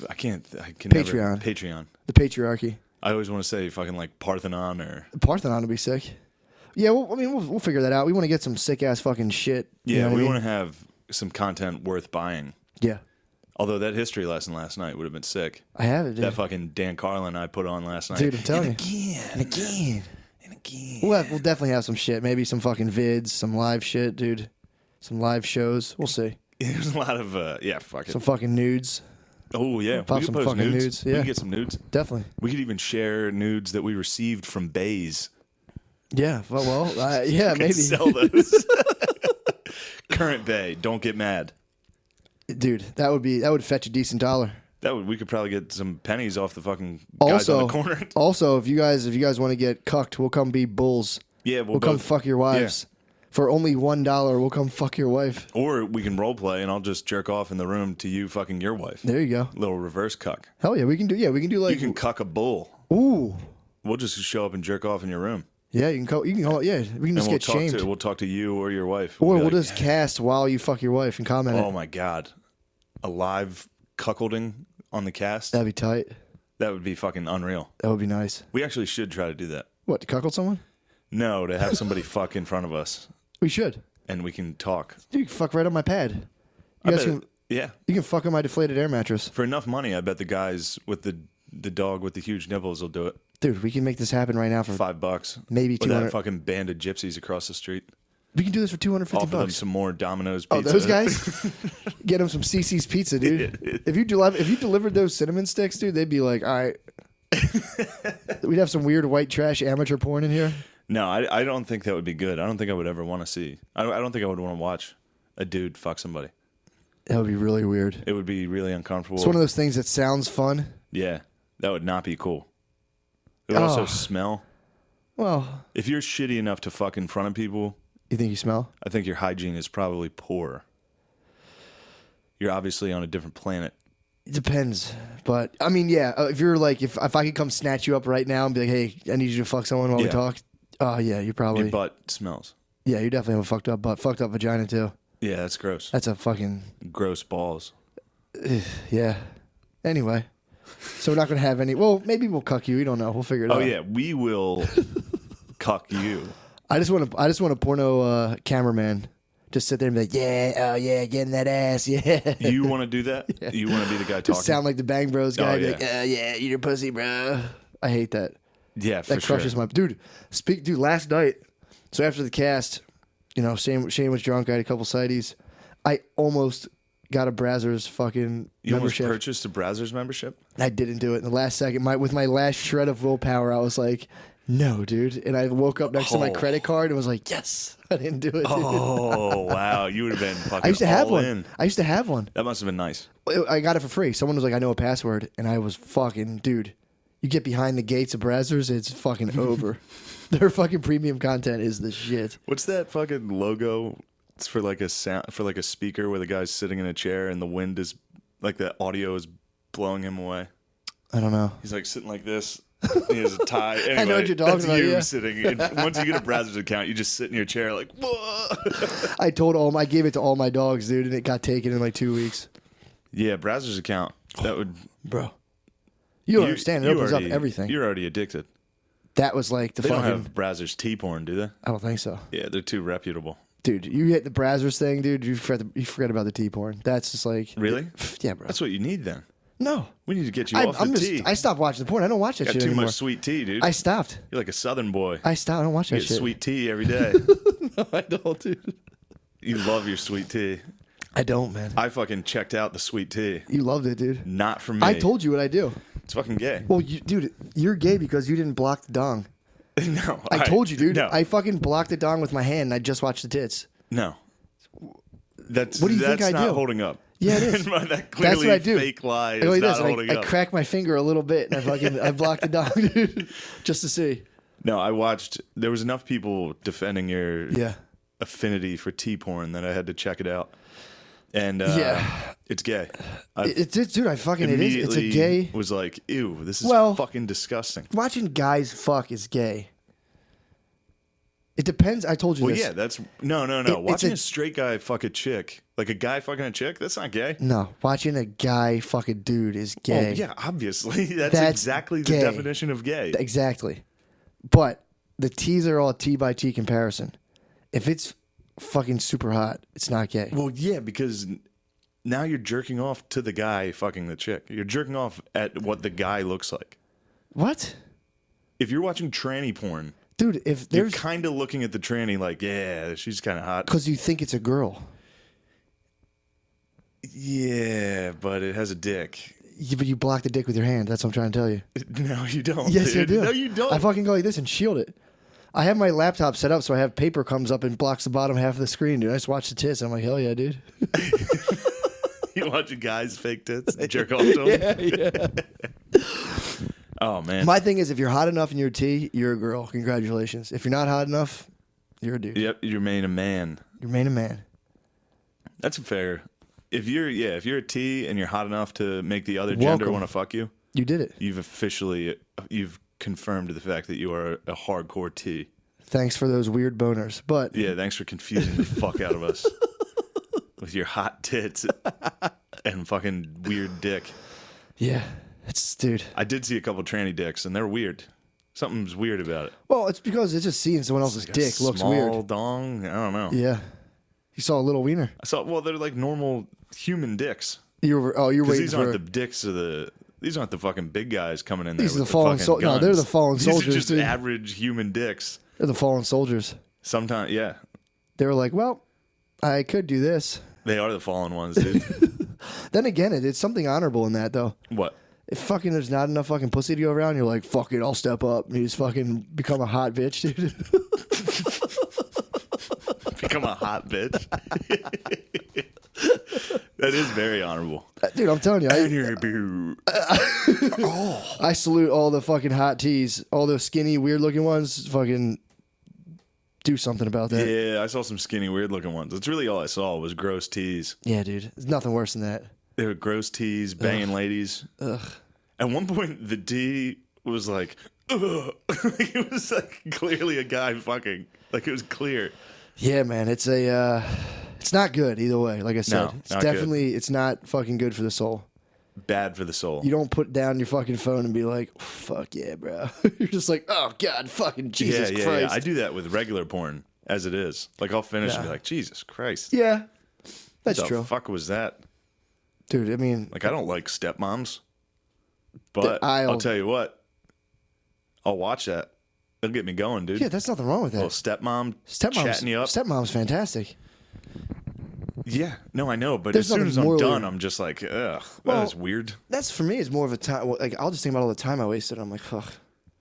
I can Patreon. Patreon. The patriarchy. I always want to say fucking like Parthenon or... The Parthenon would be sick. Yeah, well, I mean, we'll figure that out. We want to get some sick ass fucking shit. Yeah, we want to have some content worth buying. Yeah. Although that history lesson last night would have been sick. I have it, dude. That fucking Dan Carlin I put on last night. Dude, I'm telling and you. Again. And again. And again. We'll definitely have some shit. Maybe some fucking vids, some live shit, dude. Some live shows. We'll see. There's a lot of, fuck it. Some fucking nudes. Oh, yeah. Pop We some could post fucking nudes. nudes, We yeah. could get some nudes. Definitely. We could even share nudes that we received from bays. Yeah. Well, yeah, And maybe. sell those. Current bay. Don't get mad. Dude, that would fetch a decent dollar. We could probably get some pennies off the fucking guys on the corner. Also, if you guys want to get cucked, we'll come be bulls. Yeah, We'll come fuck your wives. For only $1, we'll come fuck your wife. Or we can role play and I'll just jerk off in the room to you fucking your wife. There you go. Little reverse cuck. Hell yeah, we can do. Yeah, we can do like. You can cuck a bull. Ooh. We'll just show up and jerk off in your room. Yeah, you can call. Yeah, we can just get shamed. We'll talk to you or your wife. Or be we'll like, just cast while you fuck your wife and comment. Oh my god, a live cuckolding on the cast. That'd be tight. That would be fucking unreal. That would be nice. We actually should try to do that. What, to cuckold someone? No, to have somebody fuck in front of us We should. and we can talk. You can fuck right on my pad. I You guys bet- can. yeah, You can fuck on my deflated air mattress, for enough money, I bet the guys with the dog with the huge nipples will do it. dude. We can make this happen right now for. $5, Maybe with that 200. fucking band of gypsies across the street. We can do this for $250. Offer them some more Domino's Oh, pizza. those guys? Get them some CC's pizza, dude. If you delivered those cinnamon sticks, dude, they'd be like, all right. We'd have some weird white trash amateur porn in here. No, I don't think that would be good. I don't think I would ever want to see. I don't think I would want to watch a dude fuck somebody. That would be really weird. It would be really uncomfortable. It's one of those things that sounds fun. Yeah, that would not be cool. It would also smell. Well, If you're shitty enough to fuck in front of people, you think you smell? I think your hygiene is probably poor. You're obviously on a different planet. It depends. But, I mean, yeah, if you're like, if I could come snatch you up right now and be like, hey, I need you to fuck someone while we Yeah. talk. Oh, yeah, you probably. Your butt smells. Yeah, you definitely have a fucked up butt. Fucked up vagina, too. Yeah, that's gross. That's a fucking. Gross balls. Yeah. Anyway. So we're not going to have any. Well, maybe we'll cuck you. We don't know. We'll figure it out. Oh yeah, we will cuck you. I just want a porno cameraman. Just sit there and be like, yeah, oh yeah, getting that ass, yeah. You want to do that? Yeah. You want to be the guy talking? Just sound like the Bang Bros guy. Oh, Be yeah. like, yeah, eat your pussy, bro. I hate that. Yeah, for That crushes sure. my dude. Dude, last night. So after the cast, Shane was drunk. I had a couple sideties. I almost got a Brazzers fucking You almost membership. purchased a Brazzers membership? I didn't do it in the last second. With my last shred of willpower, I was like, no, dude. And I woke up next to my credit card and was like, yes, I didn't do it. Dude. Oh wow, you would have been fucking. I used to have all one. in. I used to have one. That must have been nice. I got it for free. Someone was like, I know a password. And I was fucking, dude, You get behind the gates of Brazzers, it's fucking over. Their fucking premium content is the shit. What's that fucking logo? It's for like a sound, for like a speaker where the guy's sitting in a chair and the wind is like the audio is blowing him away. I don't know. He's like sitting like this. He has a tie. Anyway, I know what you're talking that's about. you Yeah. sitting. Once you get a Brazzers account, you just sit in your chair like, whoa. I gave it to all my dogs, dude, and it got taken in like 2 weeks. Yeah, Brazzers account. That would, Bro. You don't understand. It opens up everything. You're already addicted. That was like the They fucking. don't have Brazzers T-porn, do they? I don't think so. Yeah, they're too reputable. Dude, you hit the Brazzers thing, dude. You forget about the T-porn. That's just like. Really? Yeah, bro. That's what you need then. No. We need to get you off the tea. I stopped watching the porn. I don't watch that Got shit too anymore. much sweet tea, dude. I stopped. You're like a Southern boy. I stopped. I don't watch You that get shit. sweet tea every day. No, I don't, dude. You love your sweet tea. I don't, man. I fucking checked out the sweet tea. You loved it, dude. Not for me. I told you what I do. It's fucking gay. Well, dude, you're gay because you didn't block the dong. No. I told you, dude. No. I fucking blocked the dong with my hand and I just watched the tits. No. That's, What do you think that's I not do? holding up. Yeah, it is. That That's clearly what I do. fake lie I go is like not this. holding I up. crack my finger a little bit and I blocked the dong, dude, just to see. No, I watched. There was enough people defending your Yeah. affinity for T-porn that I had to check it out. And Yeah. it's gay. I It's dude. I fucking it is. It's a immediately gay. was like, ew, this is Well- fucking disgusting. Watching guys fuck is gay. It depends. I told you Well, this. yeah, that's no. it's Watching a- a straight guy fuck a chick, like a guy fucking a chick, that's not gay. No, watching a guy fuck a dude is gay. Oh yeah, obviously. That's exactly gay. the definition of gay. Exactly. But the T's are all T by T comparison. If it's fucking super hot, it's not gay. Well, yeah, because now you're jerking off to the guy fucking the chick. You're jerking off at what the guy looks like. What? If you're watching tranny porn, Dude, if you're there's kind of looking at the tranny like, yeah, she's kind of hot. because you think it's a girl. Yeah, but it has a dick. But you block the dick with your hand. That's what I'm trying to tell you. No, you don't. Yes, dude. I do. No, you don't. I fucking go like this and shield it. I have my laptop set up so I have paper comes up and blocks the bottom half of the screen, dude. I just watch the tits and I'm like, hell yeah, dude. You watch a guy's fake tits jerk off to him? Yeah. Oh, man. My thing is, if you're hot enough in your T, you're a girl. Congratulations. If you're not hot enough, you're a dude. Yep, you're made a man. You're made a man. That's fair. If you're a T and you're hot enough to make the other gender Welcome. want to fuck you, You did it. you've confirmed the fact that you are a hardcore T. Thanks for those weird boners. But Yeah, thanks for confusing the fuck out of us with your hot tits and fucking weird dick. yeah, it's dude. I did see a couple tranny dicks, and they're weird. Something's weird about it. Well, it's because it's just seeing someone else's dick looks Small weird. dong. I don't know. Yeah. You saw a little wiener. I saw. Well, they're like normal human dicks. You're Because waiting these for. aren't the dicks of the. These aren't the fucking big guys coming in there. These are with the fallen fucking sol- no, guns. they're the fallen These soldiers, are just dude. average human dicks. They're the fallen soldiers. Sometimes, yeah, They were like, well, I could do this. they are the fallen ones, dude. Then again, it's something honorable in that though. What? If fucking there's not enough fucking pussy to go around, you're like, fuck it, I'll step up. And you just fucking become a hot bitch, dude. Become a hot bitch. That is very honorable. Dude, I'm telling you, I salute all the fucking hot tees, all those skinny, weird looking ones. Fucking do something about that. Yeah, I saw some skinny, weird looking ones. That's really all I saw was gross tees. Yeah, dude. There's nothing worse than that. They were gross tees, banging ladies. Ugh. At one point, the D was like, ugh. It was like clearly a guy fucking. Like it was clear. Yeah, man. It's not good either way. Like I said, No, it's not definitely, it's not fucking good for the soul. Bad for the soul. You don't put down your fucking phone and be like, oh, fuck yeah, bro. You're just like, oh, God, fucking Jesus Christ. Yeah. I do that with regular porn as it is. Like I'll finish and be like, Jesus Christ. Yeah, that's What the true. fuck was that? Dude, I mean, Like I don't like stepmoms, but I'll- I'll tell you what, I'll watch that. It'll get me going, dude. yeah, that's nothing wrong with that. Little stepmom chatting you up. Stepmom's fantastic. Yeah, no, I know, but There's as soon nothing as I'm morally- done, I'm just like, ugh, Well, that is weird. That's for me. It's more of a time. Like I'll just think about all the time I wasted. I'm like, ugh.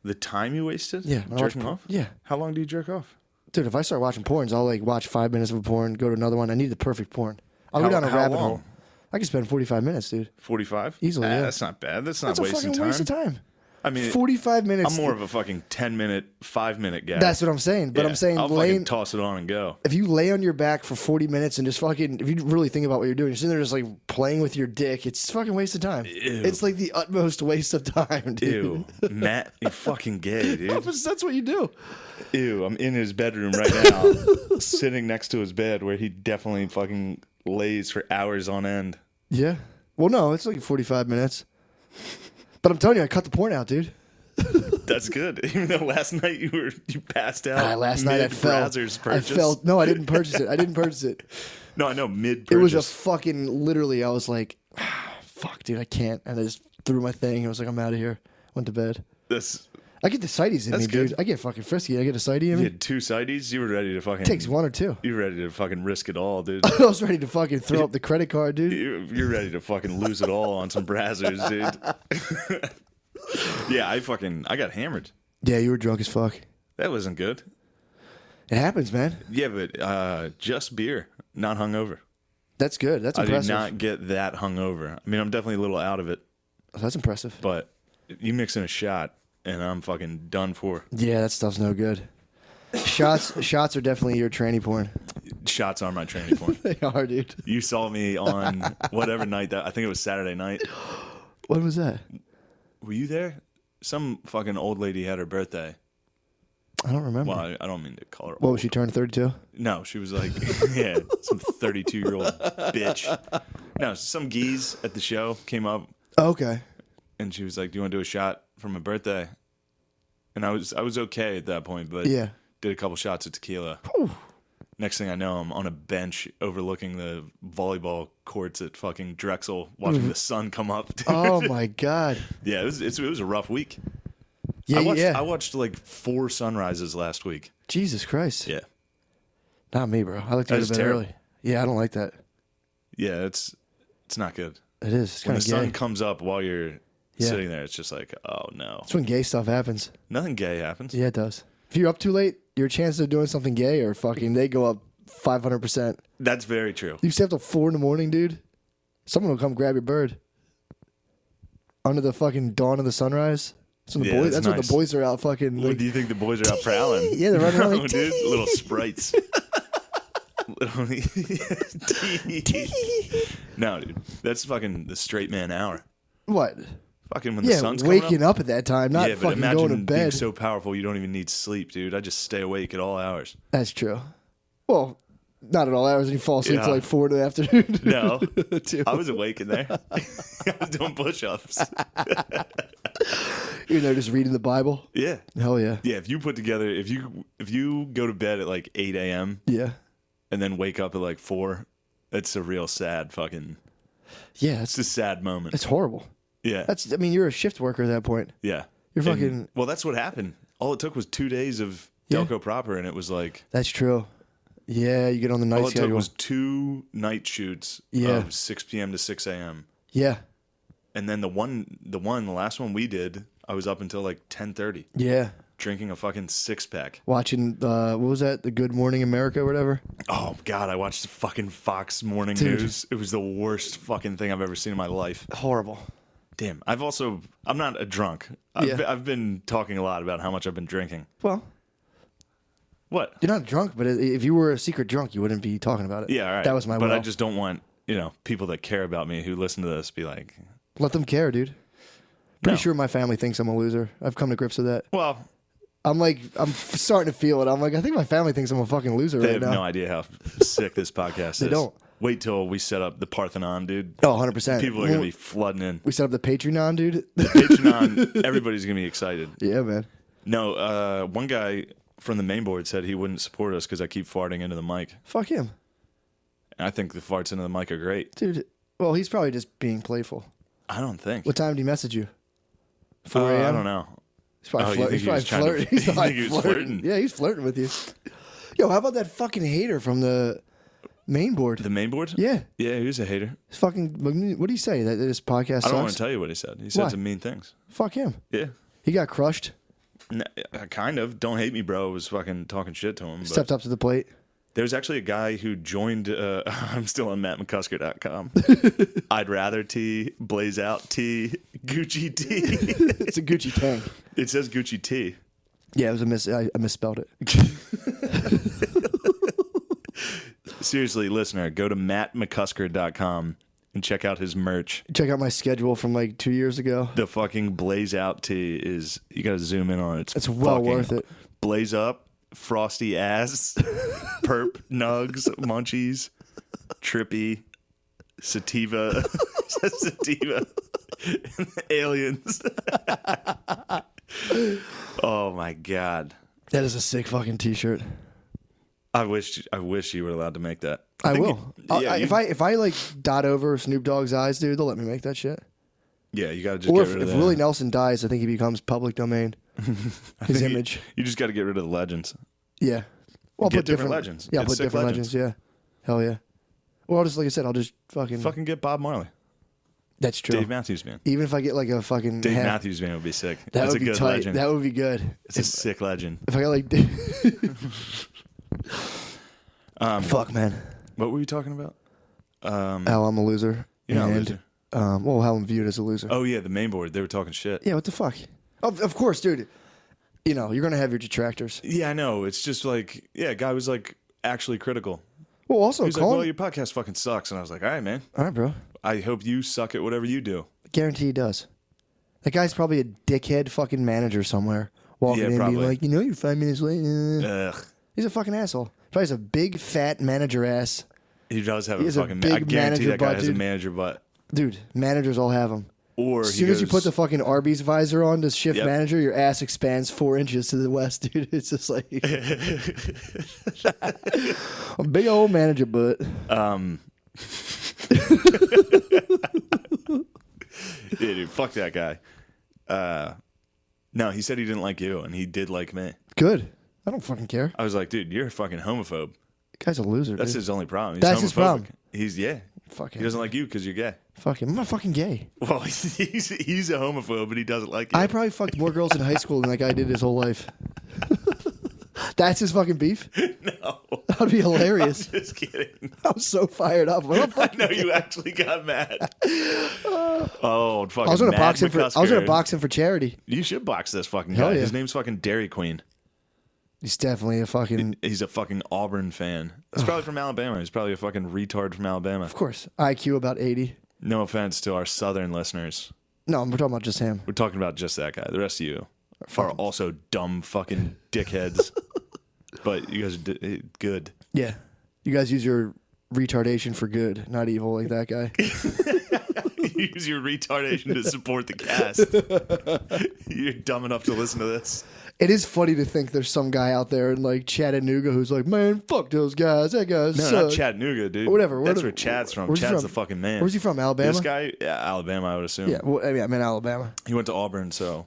The time you wasted? Yeah, when I watch jerking porn- off? yeah. How long do you jerk off? Dude, if I start watching porns, I'll like watch 5 minutes of a porn, go to another one. I need the perfect porn. I'll How- go down a how rabbit long? hole. I can spend 45 minutes, dude. 45? That's That's not bad. That's not a wasting fucking time. waste of time. I mean, 45 minutes. I'm more of a fucking 10-minute, 5-minute guy. That's what I'm saying. But I'm saying I'll fucking toss it on and go. If you lay on your back for 40 minutes and just fucking, if you really think about what you're doing, you're sitting there just like playing with your dick, it's fucking waste of time. Ew. It's like the utmost waste of time, dude. Ew. Matt, you're fucking gay, dude. That's what you do. Ew, I'm in his bedroom right now, sitting next to his bed where he definitely fucking lays for hours on end. Yeah. Well, no, it's like 45 minutes. But I'm telling you, I cut the porn out, dude. That's good. Even though last night you passed out. Last night I fell. Purchase. No, I didn't purchase it. No, I know, mid-purchase. It was a fucking, literally, I was like, fuck, dude, I can't. And I just threw my thing. I was like, I'm out of here. Went to bed. I get the sighties in me, good. dude. I get fucking frisky. I get a sighty in You me. had 2 sideys? You were ready to fucking... It takes 1 or 2. You were ready to fucking risk it all, dude. I was ready to fucking throw up the credit card, dude. You're ready to fucking lose it all on some brazzers, dude. Yeah, I got hammered. Yeah, you were drunk as fuck. That wasn't good. It happens, man. Yeah, but just beer, not hungover. That's good. That's I impressive. did not get that hungover. I mean, I'm definitely a little out of it, Oh, that's impressive. but you mix in a shot, and I'm fucking done for. Yeah, that stuff's no good. Shots are definitely your tranny porn. Shots are my training porn. They are, dude. You saw me on whatever night I think it was Saturday night. What was that? Were you there? Some fucking old lady had her birthday. I don't remember. Well, I don't mean to call her old. What was she turned 32? No, she was like, yeah, some 32-year-old bitch. No, some geese at the show came up, Oh, okay. and she was like, "Do you want to do a shot for my birthday?" And I was okay at that point, but Yeah. did a couple shots of tequila. Whew. Next thing I know, I'm on a bench overlooking the volleyball courts at fucking Drexel, watching the sun come up. Dude. Oh my god. Yeah, it was a rough week. Yeah, I watched like 4 sunrises last week. Jesus Christ. Yeah, Not me, bro. I like to go That's to bed terrible. early. Yeah, I don't like that. yeah, it's not good. It is. It's When kind the of sun gay. comes up while you're Yeah. sitting there, it's just like, oh no, That's when gay stuff happens. nothing gay happens. Yeah, it does. If you're up too late, your chances of doing something gay are fucking, they go up 500%. That's very true. You stay up till 4 in the morning, dude. Someone will come grab your bird. Under the fucking dawn of the sunrise. That's when the Yeah, boys, that's when the nice. boys are out fucking. What Like, do you think the boys are out prowling? Yeah, they're running around No, like, dude, little sprites. No, dude, that's fucking the straight man hour. what? Fucking when the Yeah, sun's coming waking up at that time, not yeah, but fucking imagine going to being bed. so powerful you don't even need sleep, dude. I just stay awake at all hours. That's true. Well, not at all hours. You fall asleep Yeah. till like 4 in the afternoon. No, Dude. I was awake in there. I was doing push-ups. You're there just reading the Bible. Yeah, Hell yeah. yeah. If you put together, if you go to bed at like 8 a.m. Yeah. and then wake up at like 4, it's a real sad fucking. Yeah, It's a sad moment. it's horrible. Yeah, I mean, you're a shift worker at that point. yeah. You're And- fucking. well, that's what happened. All it took was 2 days of Yeah. Delco proper, and it was like That's true. Yeah, you get on the night all it took schedule. was 2 night shoots Yeah. of 6 p.m. to 6 a.m. Yeah. And then the last one we did, I was up until like 10:30 Yeah. drinking a fucking 6-pack. Watching, what was that? The Good Morning America or whatever? Oh God, I watched the fucking Fox Morning Dude. News. It was the worst fucking thing I've ever seen in my life. Horrible. Damn, I'm not a drunk. Yeah. I've been talking a lot about how much I've been drinking. Well, What? you're not drunk, but if you were a secret drunk, you wouldn't be talking about it. Yeah, all right. That was my But will. I just don't want, people that care about me who listen to this be like, Let them care, dude. Pretty No. sure my family thinks I'm a loser. I've come to grips with that. well, I'm starting to feel it. I'm like, I think my family thinks I'm a fucking loser they right have now. no idea how sick this podcast They is. don't. Wait till we set up the Parthenon, dude. Oh, 100%. People are going to be flooding in. We set up the Patreon, dude. Patreon, everybody's going to be excited. Yeah, man. No, one guy from the main board said he wouldn't support us because I keep farting into the mic. Fuck him. And I think the farts into the mic are great. Dude, well, he's probably just being playful. I don't think. What time did he message you? 4 a.m.? I don't know. He's probably, Oh, you think he's he was probably trying to- flirting. He's you probably think he was flirting? Yeah, he's flirting with you. Yo, how about that fucking hater from the main board? The main board? Yeah. Yeah, he was a hater. He's fucking, what do you say? That this podcast I don't want sucks? to tell you what he said. He said Why? some mean things. Fuck him. Yeah. He got crushed. Kind of. Don't hate me, bro. Was fucking talking shit to him. But Stepped up to the plate. there's actually a guy who joined. I'm still on McCusker.com. I'd rather T, Blaze Out T, Gucci T. It's a Gucci tank. It says Gucci T. Yeah, it was I misspelled it. Seriously, listener, go to mattmccusker.com and check out his merch. Check out my schedule from like 2 years ago. The fucking Blaze Out tee is, you got to zoom in on it. It's well worth it. Blaze Up, Frosty Ass, Perp, Nugs, Munchies, Trippy, Sativa, Sativa, and the Aliens. Oh my God. That is a sick fucking t-shirt. I wish you were allowed to make that. I will. If I like dot over Snoop Dogg's eyes, dude, they'll let me make that shit. Yeah, you got to just or get rid of if that. Willie Nelson dies, I think he becomes public domain. His image. You just got to get rid of the legends. Yeah. Well, I'll Get put different legends. Yeah, I'll Get put sick different legends. Yeah. Hell yeah. Well, I'll just, like I said, I'll just fucking Fucking get Bob Marley. That's true. Dave Matthews Band. Even if I get like a fucking Dave Matthews Band would be sick. that That's would a be good tight. legend. That would be good. It's a sick legend. If I got like fuck, man. What were you talking about? How I'm a loser. You're not a and, loser. Well, how I'm viewed as a loser. Oh yeah, the main board. They were talking shit. Yeah, what the fuck? Of course, dude. You know, you're gonna have your detractors. Yeah, I know. It's just like, yeah, a guy was like actually critical. Well, also, He's like, well, your podcast fucking sucks. And I was like, all right, man. All right, bro. I hope you suck at whatever you do. Guarantee he does. That guy's probably a dickhead fucking manager somewhere. Walking in and probably. being like, you know, you're 5 minutes late. Ugh. He's a fucking asshole. Probably has a big, fat manager ass. He does have He a has a fucking... big I guarantee manager that guy butt, has a dude. manager butt. Dude, managers all have them. Or As soon as you put the fucking Arby's visor on to shift Yep. manager, your ass expands 4 inches to the west, dude. It's just like a big old manager butt. Yeah, dude, fuck that guy. No, he said he didn't like you, and he did like me. Good. I don't fucking care. I was like, dude, you're a fucking homophobe. Guy's a loser. That's dude. his only problem. He's That's homophobic. his problem. He's, yeah. Fuck He him. doesn't like you because you're gay. Fuck him. I'm not fucking gay. Well, he's a homophobe, but he doesn't like you. I probably fucked more girls in high school than that guy did his whole life. That's his fucking beef? No. That'd be hilarious. I'm just kidding. I'm so fired up. I know you actually got mad. Oh, fucking I was gonna Mad box him for. I was gonna McCusker. box him for charity. You should box this fucking Hell guy. yeah. His name's fucking Dairy Queen. He's definitely a fucking. He's a fucking Auburn fan. He's probably from Alabama. He's probably a fucking retard from Alabama. Of course, IQ about 80. No offense to our southern listeners. No, we're talking about just him. We're talking about just that guy. The rest of you are also dumb fucking dickheads. But you guys are good. Yeah, you guys use your retardation for good, not evil, like that guy. You use your retardation to support the cast. You're dumb enough to listen to this. It is funny to think there's some guy out there in like Chattanooga who's like, man, fuck those guys. That guy's No, not Chattanooga, dude. Or whatever. That's where Chad's from. Where's he Chad's from? the fucking man. Where's he from? Alabama? This guy, yeah, Alabama, I would assume. Yeah, well, I mean Alabama. He went to Auburn, so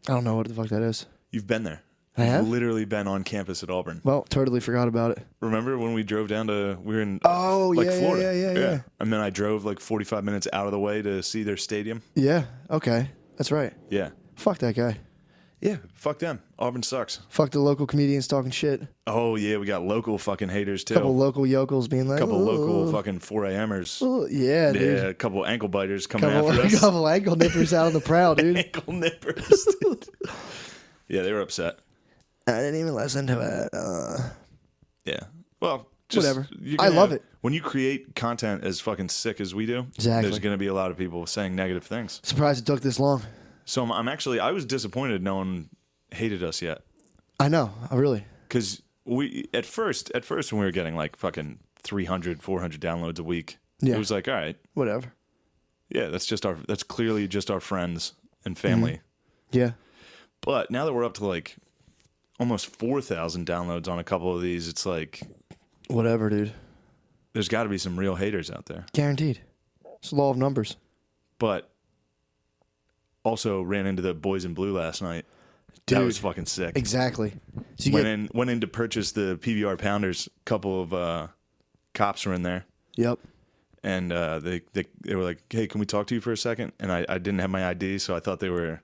I don't know what the fuck that is. you've been there. I have? You've literally been on campus at Auburn. Well, totally forgot about it. Remember when we drove down to, we were in yeah, Florida. And then I drove like 45 minutes out of the way to see their stadium. Yeah, okay. That's right. Yeah. Fuck that guy. Yeah, fuck them. Auburn sucks. Fuck the local comedians talking shit. Oh, yeah, we got local fucking haters, too. Couple local yokels being like, Couple "Ooh, local fucking 4AMers. ooh." Yeah, dude. Yeah, a couple ankle biters coming Couple, after us. couple ankle nippers out on the prowl, dude. Ankle nippers. Dude. Yeah, they were upset. I didn't even listen to it. Yeah. Well, just, Whatever. you're I gonna love have- it. When you create content as fucking sick as we do, Exactly. there's going to be a lot of people saying negative things. Surprised it took this long. So I'm actually, I was disappointed no one hated us yet. I know. Really. Because we, at first when we were getting like fucking 300, 400 downloads a week, Yeah. it was like, all right, Whatever. yeah, that's clearly just our friends and family. Yeah. But now that we're up to like almost 4,000 downloads on a couple of these, it's like, Whatever, dude. there's got to be some real haters out there. Guaranteed. It's the law of numbers. But also ran into the boys in blue last night. Dude. That was fucking sick. Exactly. So you Went in to purchase the PBR pounders. A couple of cops were in there, Yep. and they were like, "Hey, can we talk to you for a second?" And I didn't have my ID, so I thought they were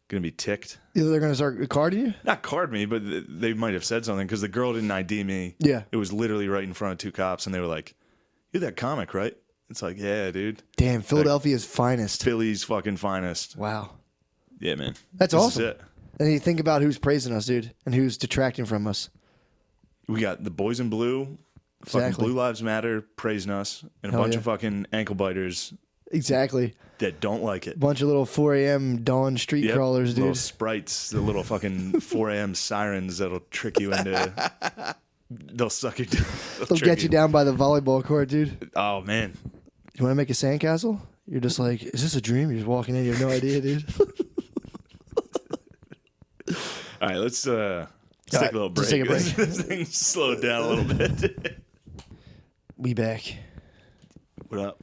gonna be ticked. Either they're gonna start carding you. Not card me, but they might have said something because the girl didn't ID me. Yeah. It was literally right in front of two cops, and they were like, "You're that comic, right?" It's like, yeah, dude. Damn, Philadelphia's finest. Philly's fucking finest. Wow. Yeah, man. That's This awesome. is it. And you think about who's praising us, dude, and who's detracting from us. We got the boys in blue, fucking Exactly. Blue Lives Matter praising us, and a Hell bunch yeah. of fucking ankle biters Exactly. that don't like it. Bunch of little 4 a.m. dawn street Yep, crawlers, dude. Little sprites, the little fucking 4 a.m. sirens that'll trick you into. They'll suck you down. They'll get you down by the volleyball court, dude. Oh, man. You want to make a sandcastle? You're just like, is this a dream? You're just walking in, you have no idea, dude. All right, let's take a little break. just take a break. This thing slowed down a little bit. We back. What up?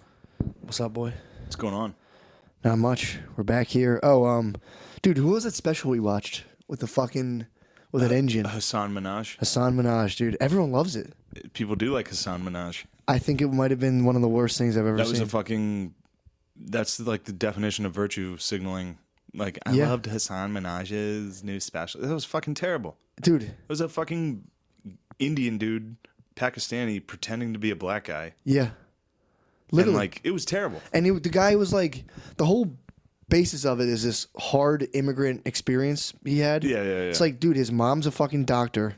What's up, boy? What's going on? Not much. We're back here. Oh, dude, who was that special we watched with the fucking with an engine? Hassan Minaj. Hassan Minaj, dude. Everyone loves it. People do like Hassan Minaj. I think it might have been one of the worst things I've ever That seen. was a fucking. That's like the definition of virtue signaling. Like, I Yeah. loved Hassan Minaj's new special. That was fucking terrible. Dude, It was a fucking Indian dude, Pakistani, pretending to be a black guy. yeah. Literally. And, like, it was terrible. And the guy was like, the whole basis of it is this hard immigrant experience he had. Yeah. It's like, dude, his mom's a fucking doctor.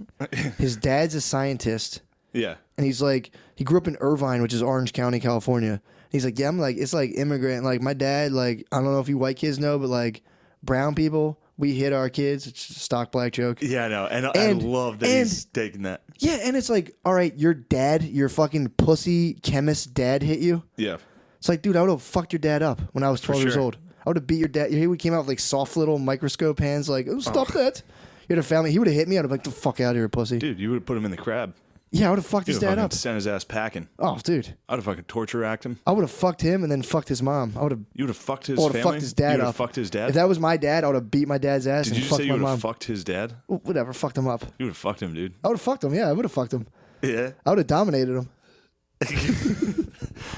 His dad's a scientist. Yeah. And he's like, he grew up in Irvine, which is Orange County, California. He's like, yeah, I'm like, it's like immigrant. Like, my dad, like, I don't know if you white kids know, but like, brown people, we hit our kids. It's a stock black joke. Yeah, I know. And I love that he's taking that. Yeah, and it's like, all right, your dad, your fucking pussy chemist dad hit you. Yeah. It's like, dude, I would have fucked your dad up when I was 12 years sure. old. I would have beat your dad. He came out with like soft little microscope hands, like, oh, stop that. You would have found me. He would have hit me. I'd have been like, the fuck out of here, pussy. Dude, you would have put him in the crab. Yeah, I would have fucked his You'd have dad fucking up. sent his ass packing. Oh, dude. I'd have fucking torture racked him. I would have fucked him and then fucked his mom. I would have. You would have fucked his I would family? have fucked his dad You would up. have fucked his dad? If that was my dad, I would have beat my dad's ass Did and you just fucked say you my would mom. have fucked his dad? Oh, whatever, fucked him up. You would have fucked him, dude. I would have fucked him. Yeah, I would have fucked him. Yeah. I would have dominated him.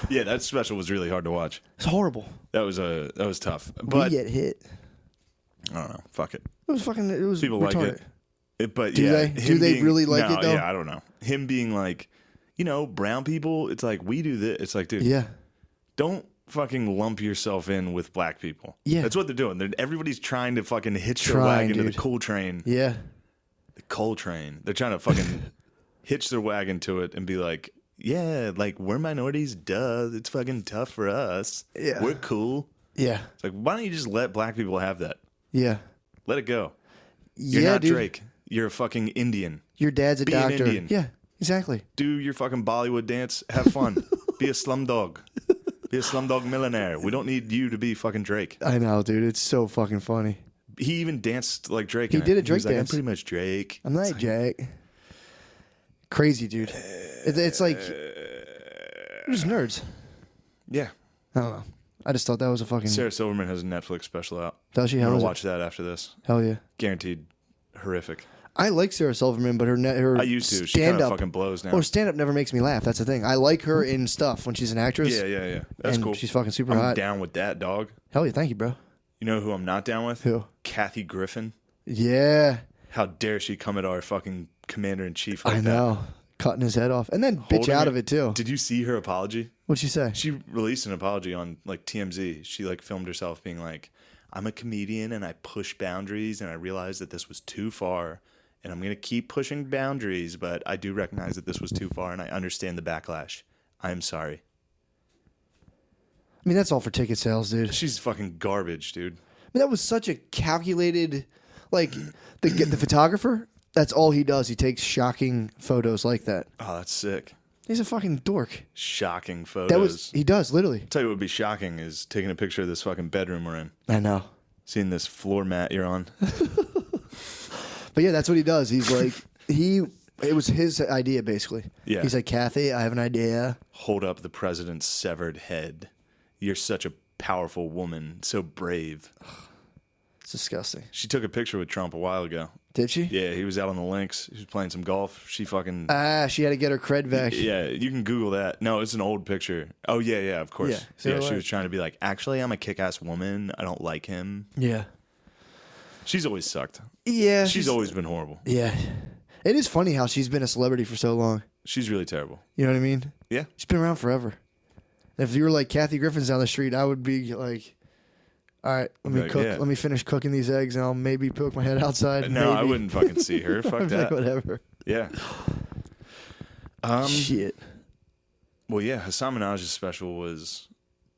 Yeah, that special was really hard to watch. It's horrible. That was tough. We But get hit. I don't know. Fuck it. It was fucking. It was People retarded. like it. But Do yeah, they? him Do they being- really like no, it, though? Yeah, I don't know. Him being like, brown people. It's like we do this. It's like, dude, Yeah. don't fucking lump yourself in with black people. Yeah. That's what they're doing. Everybody's trying to fucking hitch their Trying, wagon to dude. the coal train. Yeah. The coal train. They're trying to fucking hitch their wagon to it and be like, yeah, like we're minorities, duh. It's fucking tough for us. Yeah. We're cool. Yeah. It's like, why don't you just let black people have that? Yeah. Let it go. You're Yeah, not dude. Drake. You're a fucking Indian. Your dad's a Be an doctor. Indian. Yeah. Exactly. Do your fucking Bollywood dance. Have fun. Be a slumdog. Be a slumdog millionaire. We don't need you to be fucking Drake. I know, dude. It's so fucking funny. He even danced like Drake. He in it. did a Drake was like, dance. I'm pretty much Drake. I'm not Jack. Crazy, dude. It's like we're just nerds. Yeah. I don't know. I just thought that was a fucking. Sarah Silverman has a Netflix special out. Does she? I'm How gonna is it? watch that after this. Hell yeah. Guaranteed horrific. I like Sarah Silverman, but her I used to. She kind stand of up. fucking blows now. Or stand up never makes me laugh. That's the thing. I like her in stuff when she's an actress. Yeah. That's and cool. she's fucking super I'm hot. down with that, dog. Hell yeah, thank you, bro. You know who I'm not down with? Who? Kathy Griffin. Yeah, How dare she come at our fucking commander in chief like I that? know. Cutting his head off and then bitch Holding out it. of it too. Did you see her apology? What'd she say? She released an apology on like TMZ. She like filmed herself being like, "I'm a comedian and I push boundaries and I realized that this was too far and I'm going to keep pushing boundaries, but I do recognize that this was too far and I understand the backlash. I'm sorry." I mean, that's all for ticket sales, dude. She's fucking garbage, dude. I mean, that was such a calculated, like the photographer. That's all he does. He takes shocking photos like that. Oh, that's sick. He's a fucking dork. Shocking photos. That was he does literally. Tell you what would be shocking is taking a picture of this fucking bedroom we're in. I know. Seeing this floor mat you're on. But yeah, that's what he does. He's like it was his idea basically. Yeah. He's like, Kathy, I have an idea. Hold up the president's severed head. You're such a powerful woman, so brave. It's disgusting. She took a picture with Trump a while ago. Did she? Yeah, he was out on the links. He was playing some golf. She fucking... She had to get her cred back. yeah, you can Google that. No, it's an old picture. Oh, yeah, of course. Yeah, so Yeah, she like- was trying to be like, actually, I'm a kick-ass woman. I don't like him. Yeah. She's always sucked. Yeah. She's always been horrible. Yeah. It is funny how she's been a celebrity for so long. She's really terrible. You know what I mean? Yeah. She's been around forever. If you were like Kathy Griffin's down the street, I would be like, all right, let me cook. Yeah. Let me finish cooking these eggs, and I'll maybe poke my head outside. No, I maybe. wouldn't fucking see her. Fuck I'd be that. like, whatever. Yeah. Shit. Well, yeah, Hassan Minaj's special was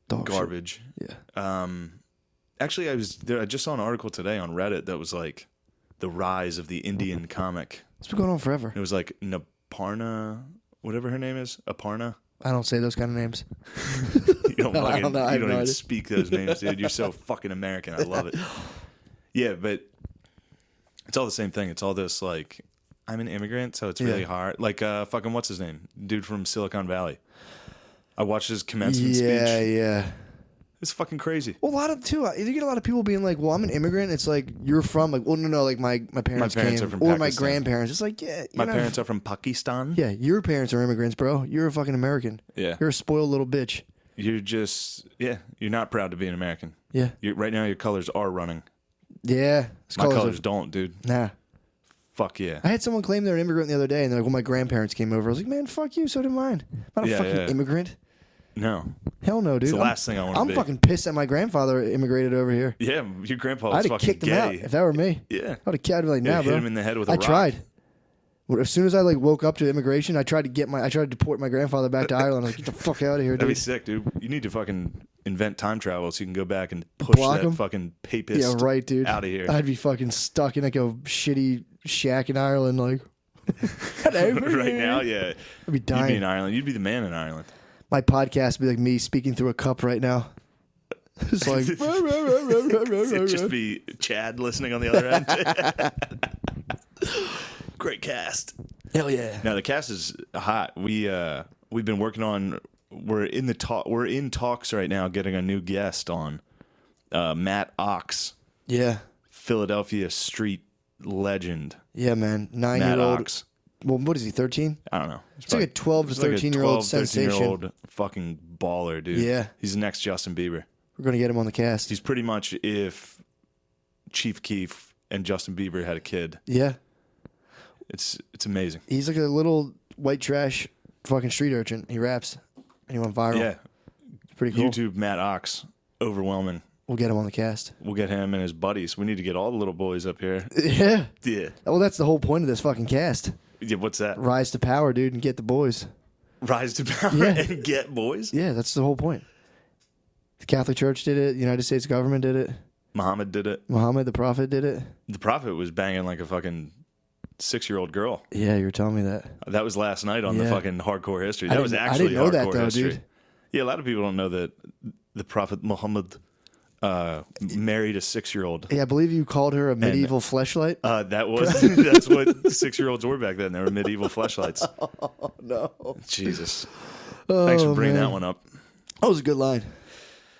Dog garbage. Shit. Yeah. Actually, I just saw an article today on Reddit that was like the rise of the Indian comic. It's been going on forever. It was like Naparna, whatever her name is, Aparna. I don't say those kind of names. You don't, No, I don't know. I have you don't no even idea. speak those names, dude. You're so fucking American. I love it. Yeah, but it's all the same thing. It's all this like, I'm an immigrant, so it's really hard. Like fucking what's his name? Dude from Silicon Valley. I watched his commencement speech. Yeah. It's fucking crazy. Well, a lot of too. You get a lot of people being like, "Well, I'm an immigrant." It's like you're from like, well, no, like my parents parents came, are from or my Pakistan. grandparents. It's like, yeah, My parents are from Pakistan. Yeah, your parents are immigrants, bro. You're a fucking American. Yeah. You're a spoiled little bitch. You're just, you're not proud to be an American. Yeah. Right now, your colors are running. Yeah. My colors don't, dude. Nah. Fuck yeah. I had someone claim they're an immigrant the other day, and they're like, well, my grandparents came over. I was like, man, fuck you, so did mine. I'm not a fucking immigrant. No. Hell no, dude. It's the last thing I want to be. I'm fucking pissed that my grandfather immigrated over here. Yeah, your grandpa I'd was have fucking kicked him out gay. if that were me. Yeah. I'd have been like, nah, hit bro. him in the head with a I rock. tried. Well, as soon as I like woke up to immigration, I tried to deport my grandfather back to Ireland. I was like, get the fuck out of here, That'd be dude. sick, dude. You need to fucking invent time travel so you can go back and push Block that him? fucking papist Yeah, right, dude. out of here. I'd be fucking stuck in like a shitty shack in Ireland, like. Hello, Right now, yeah. I'd be dying. You'd be in Ireland. You'd be the man in Ireland. My podcast would be like me speaking through a cup right now. It's like It'd just be Chad listening on the other end. Great cast. hell yeah. Now the cast is hot. We've been working on. We're in talks right now, getting a new guest on. Matt Ox, Yeah. Philadelphia street legend. Yeah, man. Matt 9-year-old. Ox. Well, what is he? 13? I don't know. It's like a 12 to 13-year-old sensation. 13-year-old fucking baller, dude. Yeah. He's the next Justin Bieber. We're gonna get him on the cast. He's pretty much if Chief Keef and Justin Bieber had a kid. Yeah. It's amazing. He's like a little white trash fucking street urchin. He raps. And he went viral. Yeah. It's pretty cool. YouTube Matt Ox. Overwhelming. We'll get him on the cast. We'll get him and his buddies. We need to get all the little boys up here. Yeah. Yeah. Well, that's the whole point of this fucking cast. Yeah, what's that? Rise to power, dude, and get the boys. Rise to power Yeah. and get boys? Yeah, that's the whole point. The Catholic Church did it. The United States government did it. Muhammad did it. Muhammad, the prophet, did it. The prophet was banging like a fucking 6-year-old girl. Yeah, you were telling me that. That was last night on the Yeah. fucking hardcore history. I That was didn't- I actually didn't know that, hardcore though, history. dude. Yeah, a lot of people don't know that the prophet Muhammad married a 6-year-old. Yeah, I believe you called her a medieval fleshlight. That's what 6-year-olds were back then. They were medieval fleshlights. Oh, no. Jesus. Thanks for bringing that one up. That was a good line.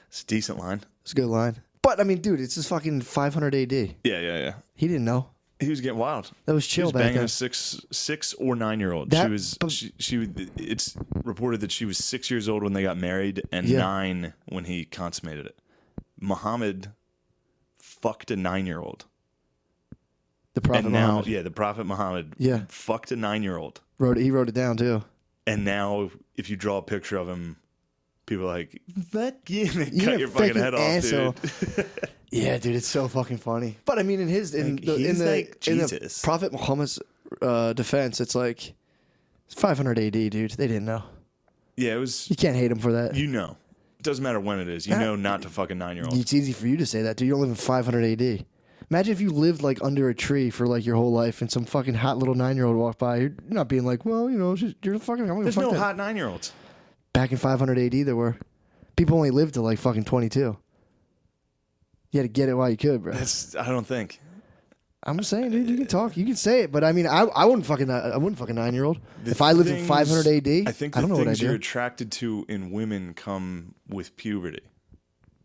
It's a decent line. It's a good line. But, I mean, dude, it's just fucking 500 AD. Yeah. He didn't know. He was getting wild. That was She chill was back banging then. a six or 9-year-old. That- She was. but- She. It's reported that she was 6 years old when they got married and Yeah. 9 when he consummated it. Muhammad fucked a 9-year-old. The prophet And now, Muhammad. yeah, the prophet Muhammad Yeah. fucked a 9-year-old. He wrote it down, too. And now, if you draw a picture of him, people are like, fuck you. They You're cut a your fucking fucking head asshole. off, dude. Yeah, dude, it's so fucking funny. But I mean, He's like Jesus. Prophet Muhammad's defense, it's like it's 500 AD, dude. They didn't know. Yeah, it was, You can't hate him for that. you know. It doesn't matter when it is. You know not to fuck a 9-year-old. It's easy for you to say that, dude. You don't live in 500 AD. Imagine if you lived like under a tree for like your whole life, and some fucking hot little 9-year-old walked by. You're not being like, well, you know, you're fucking. I'm gonna There's fuck no that. hot 9-year-olds. Back in 500 AD, there were. People only lived to like fucking 22. You had to get it while you could, bro. I don't think. I'm just saying, dude. You can talk, you can say it, but I mean, I wouldn't fucking a 9-year-old. If I lived in 500 AD, I think I don't know what I'd things you're do. attracted to in women come with puberty.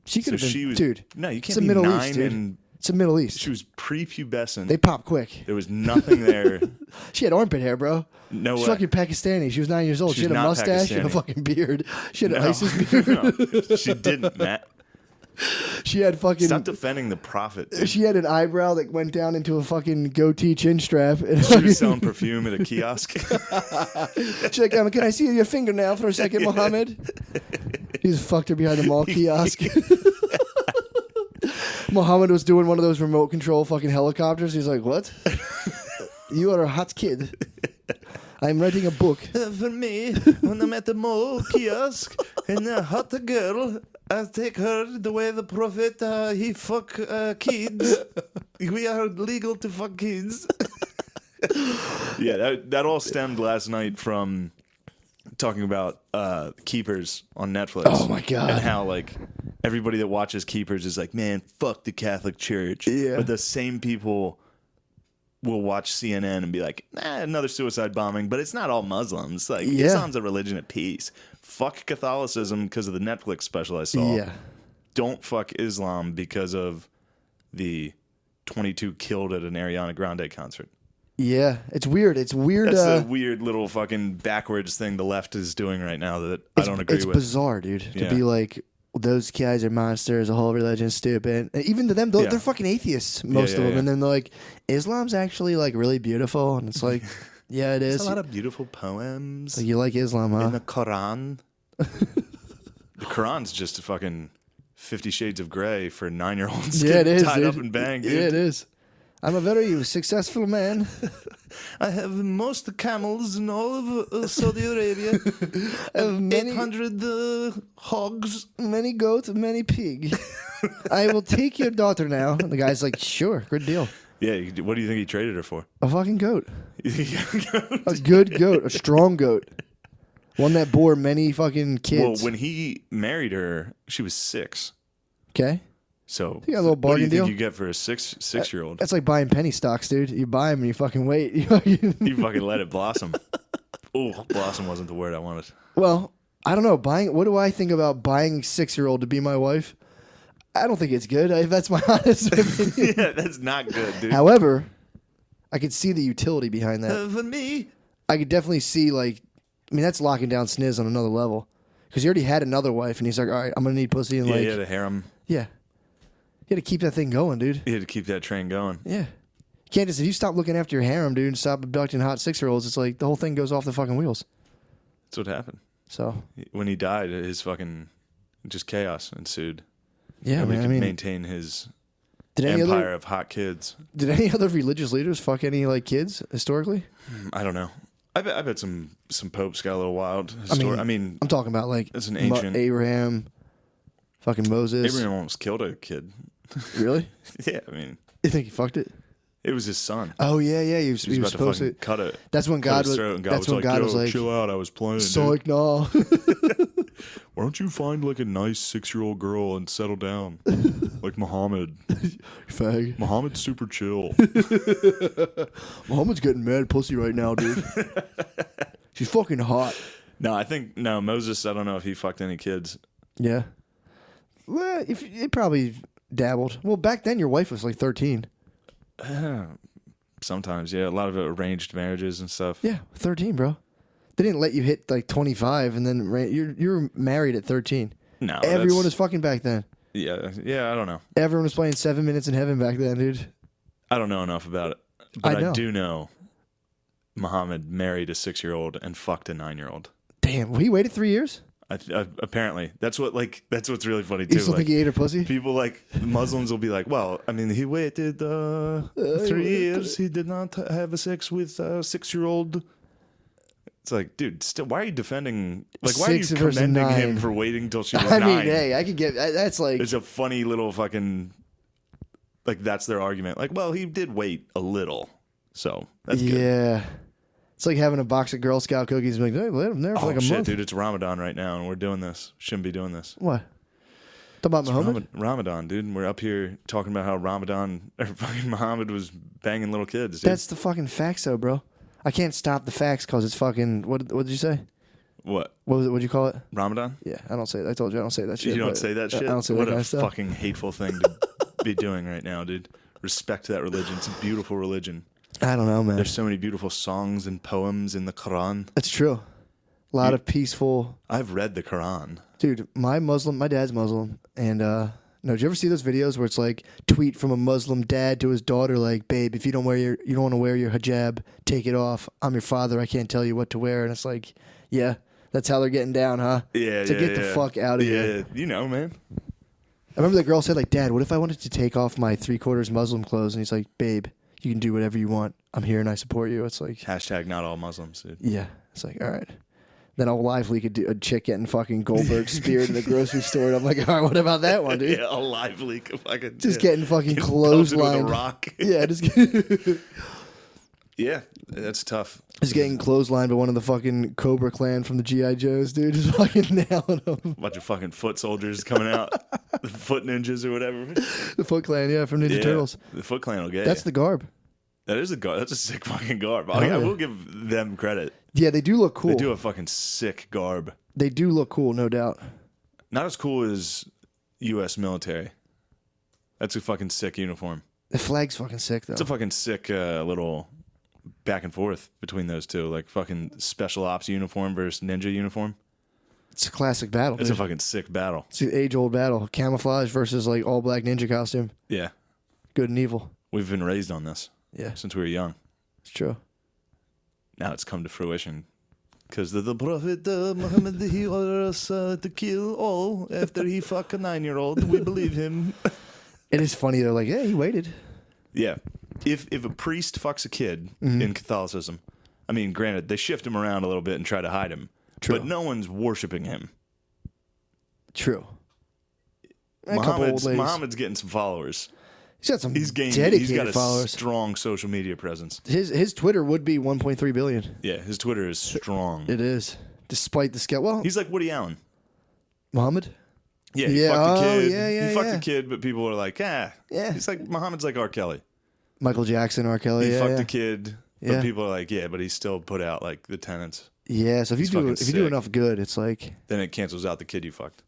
She could have been, she was, dude. No, you It's can't the be Middle 9 East, dude. and It's the Middle East. she was prepubescent. They pop quick. There was nothing there. She had armpit hair, bro. No She's way. fucking Pakistani. She was 9 years old. She's She had a not mustache and a Pakistani. fucking beard. She had an No. ISIS beard. No, she didn't, Matt. She had fucking. Stop defending the prophet. Dude. She had an eyebrow that went down into a fucking goatee chin strap. And She was selling perfume at a kiosk. She's like, can I see your fingernail for a second, Mohammed? He just fucked her behind the mall kiosk. Muhammad was doing one of those remote control fucking helicopters. He's like, what? You are a hot kid. I'm writing a book. For me, when I'm at the mall kiosk and I hot a girl, I take her the way the prophet, he fuck kids. We are legal to fuck kids. Yeah, that all stemmed last night from talking about Keepers on Netflix. Oh, my God. And how, like, everybody that watches Keepers is like, man, fuck the Catholic Church. Yeah. But the same people will watch CNN and be like, another suicide bombing, but it's not all Muslims. Like, Islam's a religion of peace. Fuck Catholicism because of the Netflix special I saw. Yeah. Don't fuck Islam because of the 22 killed at an Ariana Grande concert. Yeah, it's weird. It's weird. That's a weird little fucking backwards thing the left is doing right now that I don't agree with. It's bizarre, dude, to be like, those guys are monsters, the whole religion's stupid. And even to them, they're fucking atheists, most of them. Yeah. And then they're like, Islam's actually like really beautiful. And it's like, yeah, it is. There's a lot of beautiful poems. Like, you like Islam, huh? In the Quran. The Quran's just a fucking 50 Shades of Grey for 9-year-olds. Yeah, it is, tied dude. up and banged, dude. Yeah, it is. I'm a very successful man. I have most camels in all of Saudi Arabia. I have 800 hogs. Many goats, many pig. I will take your daughter now. And the guy's like, sure, good deal. Yeah, what do you think he traded her for? A fucking goat. A good goat, a strong goat. One that bore many fucking kids. Well, when he married her, she was 6. Okay. So, you got a little bargain what do you deal? think you get for a six-year-old? That's like buying penny stocks, dude. You buy them and you fucking wait. You fucking let it blossom. Oh, blossom wasn't the word I wanted. Well, I don't know. What do I think about buying a 6-year-old to be my wife? I don't think it's good. If that's my honest opinion. Yeah, that's not good, dude. However, I could see the utility behind that. For me, I could definitely see, like, I mean, that's locking down Sniz on another level. Because he already had another wife, and he's like, all right, I'm going to need pussy. And he had a harem. Yeah. You had to keep that thing going, dude. You had to keep that train going. Yeah. You can't just, if you stop looking after your harem, dude, and stop abducting hot 6-year-olds, it's like the whole thing goes off the fucking wheels. That's what happened. So. When he died, his fucking, just chaos ensued. Yeah, man. I mean, maintain his empire of hot kids. Did any other religious leaders fuck any, like, kids historically? I don't know. I bet some popes got a little wild. I mean, I'm talking about, like, it's an ancient Abraham, fucking Moses. Abraham almost killed a kid. Really? Yeah, I mean, you think he fucked it? It was his son. Oh yeah, he was supposed to cut it. That's when God was. That's when God was like, "Chill out, I was playing." So like, no. Why don't you find like a nice 6-year-old girl and settle down, like Muhammad? Fag. Muhammad's super chill. Muhammad's getting mad pussy right now, dude. She's fucking hot. No, Moses. I don't know if he fucked any kids. Yeah. Well, if it probably dabbled. Well, back then your wife was like 13. Sometimes, yeah. A lot of it arranged marriages and stuff. Yeah, 13, bro. They didn't let you hit like 25 and then you're married at 13. No, everyone was fucking back then. Yeah. I don't know. Everyone was playing 7 Minutes in Heaven back then, dude. I don't know enough about it, but I do know Muhammad married a 6-year-old and fucked a 9-year-old. Damn, he waited 3 years. Apparently, that's what's really funny too. You still think he ate her pussy? People like Muslims will be like, "Well, I mean, he waited 3 years. He did not have sex with a 6-year-old." It's like, dude, why are you defending? Like, why are you commending him for waiting till she was 9? I mean, hey, I could get that's like it's a funny little fucking like that's their argument. Like, well, he did wait a little, so that's good. Yeah. It's like having a box of Girl Scout cookies and be like, let them there for like a month. Dude, it's Ramadan right now, and we're doing this. Shouldn't be doing this. What? Talk about Muhammad? Ramadan, dude. We're up here talking about how fucking Muhammad was banging little kids, dude. That's the fucking facts, though, bro. I can't stop the facts because it's fucking... What did you say? What? What'd you call it? Ramadan? Yeah, I don't say that. I told you I don't say that shit. You don't say that shit? I don't say what that kind a of stuff. Fucking hateful thing to be doing right now, dude. Respect to that religion. It's a beautiful religion. I don't know, man. There's so many beautiful songs and poems in the Quran. That's true. A lot of peaceful... I've read the Quran. Dude, my dad's Muslim, and no, did you ever see those videos where it's like tweet from a Muslim dad to his daughter, like, babe, if you don't want to wear your hijab, take it off. I'm your father. I can't tell you what to wear. And it's like, yeah, That's how they're getting down, huh? Yeah, To get the fuck out of here. Yeah, you know, man. I remember the girl said, like, Dad, what if I wanted to take off my 3/4 Muslim clothes? And he's like, babe, you can do whatever you want. I'm here and I support you. It's like... Hashtag not all Muslims, dude. Yeah. It's like, all right. Then I'll live leak a chick getting fucking Goldberg speared in the grocery store. And I'm like, all right, what about that one, dude? Yeah, a live leak of fucking... Just getting fucking pelted with a clotheslined. rock. Yeah, just... Yeah, that's tough. Just getting clotheslined by one of the fucking Cobra Clan from the G.I. Joes, dude. Just fucking nailing them. A bunch of fucking foot soldiers coming out. The foot ninjas or whatever. The Foot Clan, yeah, from Ninja Turtles. The Foot Clan will get That's you. the garb. That is a garb. That's a sick fucking garb. Oh, yeah. I will give them credit. Yeah, they do look cool. They do a fucking sick garb. They do look cool, no doubt. Not as cool as U.S. military. That's a fucking sick uniform. The flag's fucking sick, though. It's a fucking sick little back and forth between those two. Like fucking special ops uniform versus ninja uniform. It's a classic battle. It's dude. a fucking sick battle. It's an age-old battle. Camouflage versus like all-black ninja costume. Yeah. Good and evil. We've been raised on this. Yeah. Since we were young. It's true. Now it's come to fruition. Because the Prophet Muhammad, he ordered us to kill all after he fuck a 9-year-old. We believe him. It is funny. They're like, yeah, he waited. Yeah. If a priest fucks a kid in Catholicism, I mean, granted, they shift him around a little bit and try to hide him. True. But no one's worshiping him. True. A couple old ladies. Muhammad's getting some followers. He's got some He's dedicated got a followers. strong social media presence. His Twitter would be 1.3 billion. Yeah, his Twitter is strong. It is, despite the scale. Well, He's like Woody Allen. Muhammad. Yeah, he Yeah, fucked a kid. yeah, he fucked yeah. a kid, but people were like, Yeah. He's like Muhammad's like R. Kelly. Michael Jackson, R. Kelly. He yeah, fucked yeah. a kid, but Yeah. people are like, yeah, but he still put out like the tenants. Yeah, so if you He's do fucking if you do sick. enough good, it's like Then it cancels out the kid you fucked.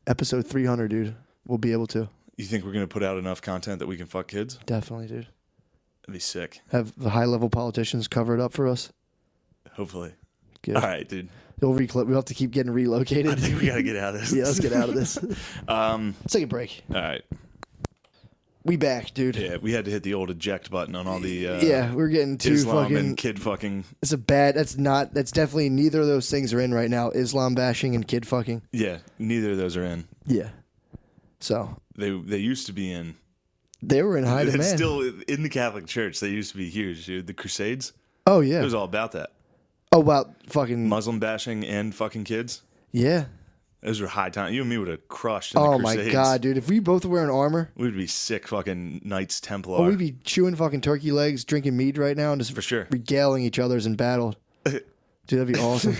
episode 300, dude. We'll be able to. You think we're gonna put out enough content that we can fuck kids? Definitely, dude. That'd be sick. Have the high-level politicians cover it up for us. Hopefully. Good. All right, dude. We'll have to keep getting I relocated. think we gotta get out of this. Yeah, let's get out of this. All Let's take a break. right. We back, dude. Yeah, we had to hit the old eject button on all the Yeah, we're getting too Islam fucking. and kid fucking. It's a bad. That's definitely neither of those things are in right now. Islam bashing and kid fucking. Yeah, neither of those are in. Yeah. So They used to be in. they were in high It's demand. still in the Catholic Church. They used to be huge, dude. The Crusades. Oh It yeah. was all about that. Oh wow, fucking Muslim bashing and fucking kids. yeah. Those were high time. You and me would have crushed in Oh the my Crusades. god, dude! If we both were wearing armor, We'd be sick fucking Knights Templar. oh, we'd be chewing fucking turkey legs, drinking mead right now, and just For sure. regaling each other's in battle. Dude, that'd be awesome.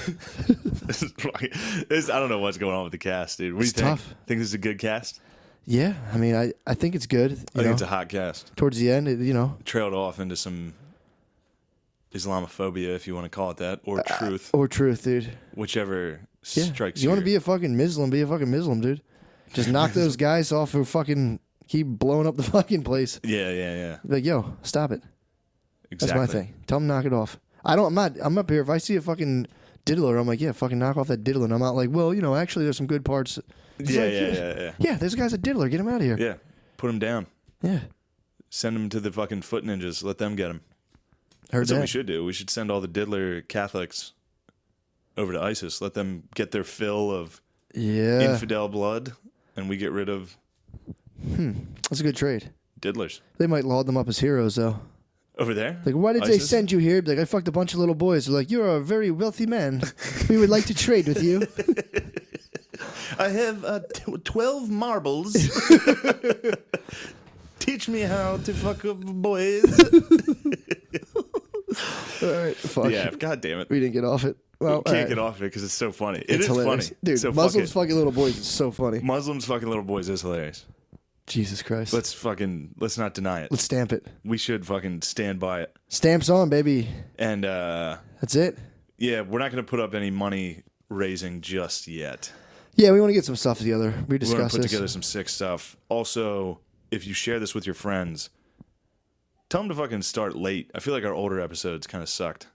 This is fucking- I don't know what's going on with the cast, dude. What do you It's think? tough. Think this is a good cast? Yeah, I mean, I think it's good. I You think know, it's a hot cast. towards the end, you know, Trailed off into some Islamophobia, if you want to call it that, or truth, or truth, dude. whichever Yeah, strikes you want to be your- a fucking Muslim, be a fucking Muslim, dude. Just knock those guys off who fucking keep blowing up the fucking place. Yeah. Be like, yo, stop it. Exactly. That's my thing. Tell them to knock it off. I'm up here. If I see a fucking diddler, I'm like, yeah, fucking knock off that diddler. And I'm not like, well, you know, actually there's some good parts. It's Yeah, like, yeah. Yeah, this guy's a diddler. Get him out of here. Yeah. Put him down. Yeah. Send him to the fucking foot ninjas. Let them get him. Heard That's what that. we should do. We should send all the diddler Catholics over to ISIS. Let them get their fill of Yeah. infidel blood, and we get rid of That's a good trade. diddlers. They might laud them up as heroes, though. Over there? Like, why did they ISIS? send you here? Be like, I fucked a bunch of little boys. They're like, you're a very wealthy man. We would like to trade with you. I have 12 marbles. Teach me how to fuck up boys. All right, fuck. Yeah, god damn it. We didn't get off it. Well, We can't get off of it because it's so funny. It It's is hilarious. funny. Dude, So fuck Muslims it. fucking little boys is so funny. Muslims fucking little boys is hilarious. Jesus Christ. Let's not deny it. Let's stamp it. We should fucking stand by it. Stamps on, baby. And That's it. yeah, we're not going to put up any money raising just yet. Yeah, we want to get some stuff together. We We're going discuss to put this. together some sick stuff. Also, if you share this with your friends, tell them to fucking start late. I feel like our older episodes kind of sucked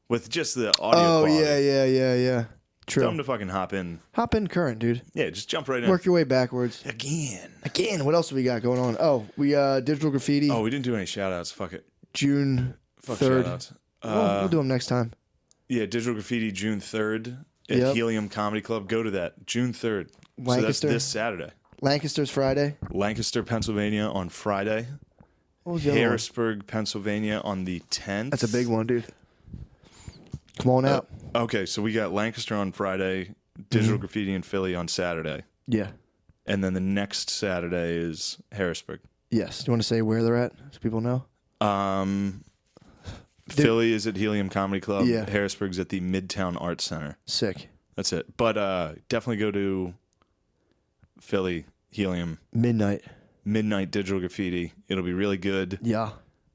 with just the audio Oh, quality. yeah. True. Tell them to fucking hop in. Hop in current, dude. Yeah, just jump right in. Work your way backwards. Again. What else do we got going on? Oh, we Digital Graffiti, Oh, we didn't do any shout outs. Fuck it. June Fuck 3rd. shout outs. We'll do them next time. Yeah, Digital Graffiti June 3rd. at Helium Comedy Club. Go to that. June 3rd. Lancaster. So that's this Saturday. Lancaster's Friday. Lancaster, Pennsylvania on Friday. What was the other one? Harrisburg, Pennsylvania on the 10th. That's a big one, dude. Come on out. Okay, so we got Lancaster on Friday, Digital Graffiti in Philly on Saturday. Yeah. And then the next Saturday is Harrisburg. Yes. Do you want to say where they're at so people know? Philly is at Helium Comedy Club. Yeah. Harrisburg's at the Midtown Arts Center. Sick. That's it. But definitely go to Philly, Helium. Midnight Digital Graffiti. It'll be really good. Yeah.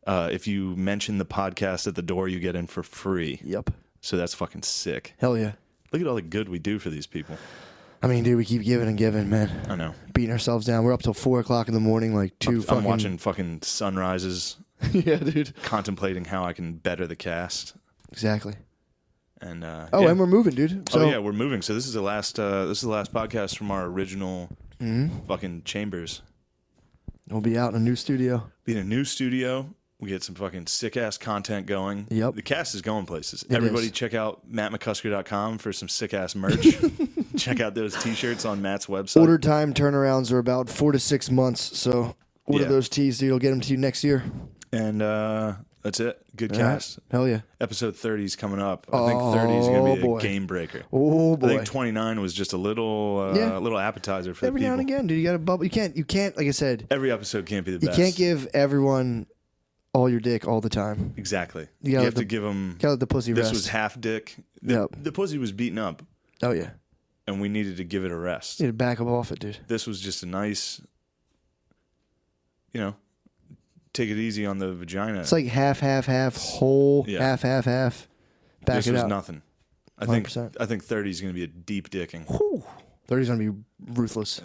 If you mention the podcast at the door, you get in for free. Yep. So that's fucking sick. Hell yeah. Look at all the good we do for these people. I mean, dude, we keep giving and giving, man. I know. Beating ourselves down. We're up till 4 o'clock in the morning, like I'm watching fucking sunrises. Yeah, dude. Contemplating how I can better the cast. Exactly. And and we're moving, dude. So, we're moving. So this is the last podcast from our original fucking chambers. We'll be out in a new studio. Be in a new studio. We get some fucking sick ass content going. Yep. The cast is going places. It Everybody is. check out mattmccusker.com for some sick ass merch. Check out those t-shirts on Matt's website. Order time turnarounds are about 4 to 6 months, so order those tees, dude. I'll get them to you next year. And that's it. Good All cast. Right. Hell yeah. Episode 30 is coming up. I think 30 is going to be boy. a game breaker. Oh boy. I think 29 was just a little appetizer for Every the people. now and again, dude. You got to bubble. You can't. Like I said, Every episode can't be the you best. can't give everyone all your dick all the time. Exactly. You You gotta have let to give them. Gotta let the pussy This rest. was half dick. Yep. The pussy was beaten up, Oh yeah. and we needed to give it a rest. You need to back up off it, dude. This was just a nice, take it easy on the vagina. It's like half, whole, Yeah. half. Back This it was up. nothing. I think 100%. I think 30 is going to be a deep dicking. 30's gonna be ruthless.